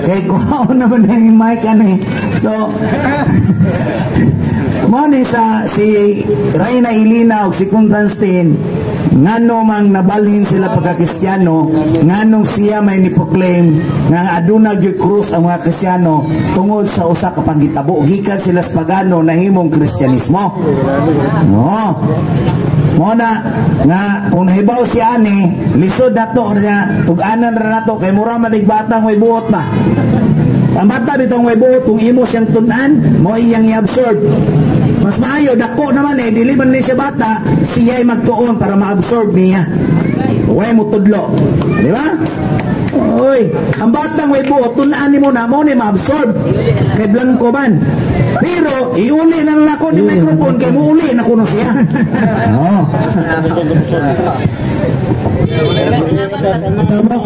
A: Kay kuhaon naman na yung mic So mao ni si Reyna Elena ug si Constantine ngano mang nabalhin sila pagka-Kristiyano, nganong siya may niproclaim nga aduna gyud krus ang mga Kristiyano tungod sa usa ka panghitabo gikan sila sa pagano nahimong Kristyanismo. No. Mo na nga kung nahibaw si ani lisod nato niya tug-anan ra nato kay mura man batang may buot ba. Ang bata ditong may buot kung imo siyang tun-an mo iyang i-absorb. Mas maayo dako naman dili man ni siya bata siya ay magtuon para ma-absorb niya. Way mo tudlo. Di ba? Oy, ang batang may buot tun-an nimo na mo ni ma-absorb kay blanco man. Pero iuli nang nako ni microphone kay muuli na kuno siya. Tama.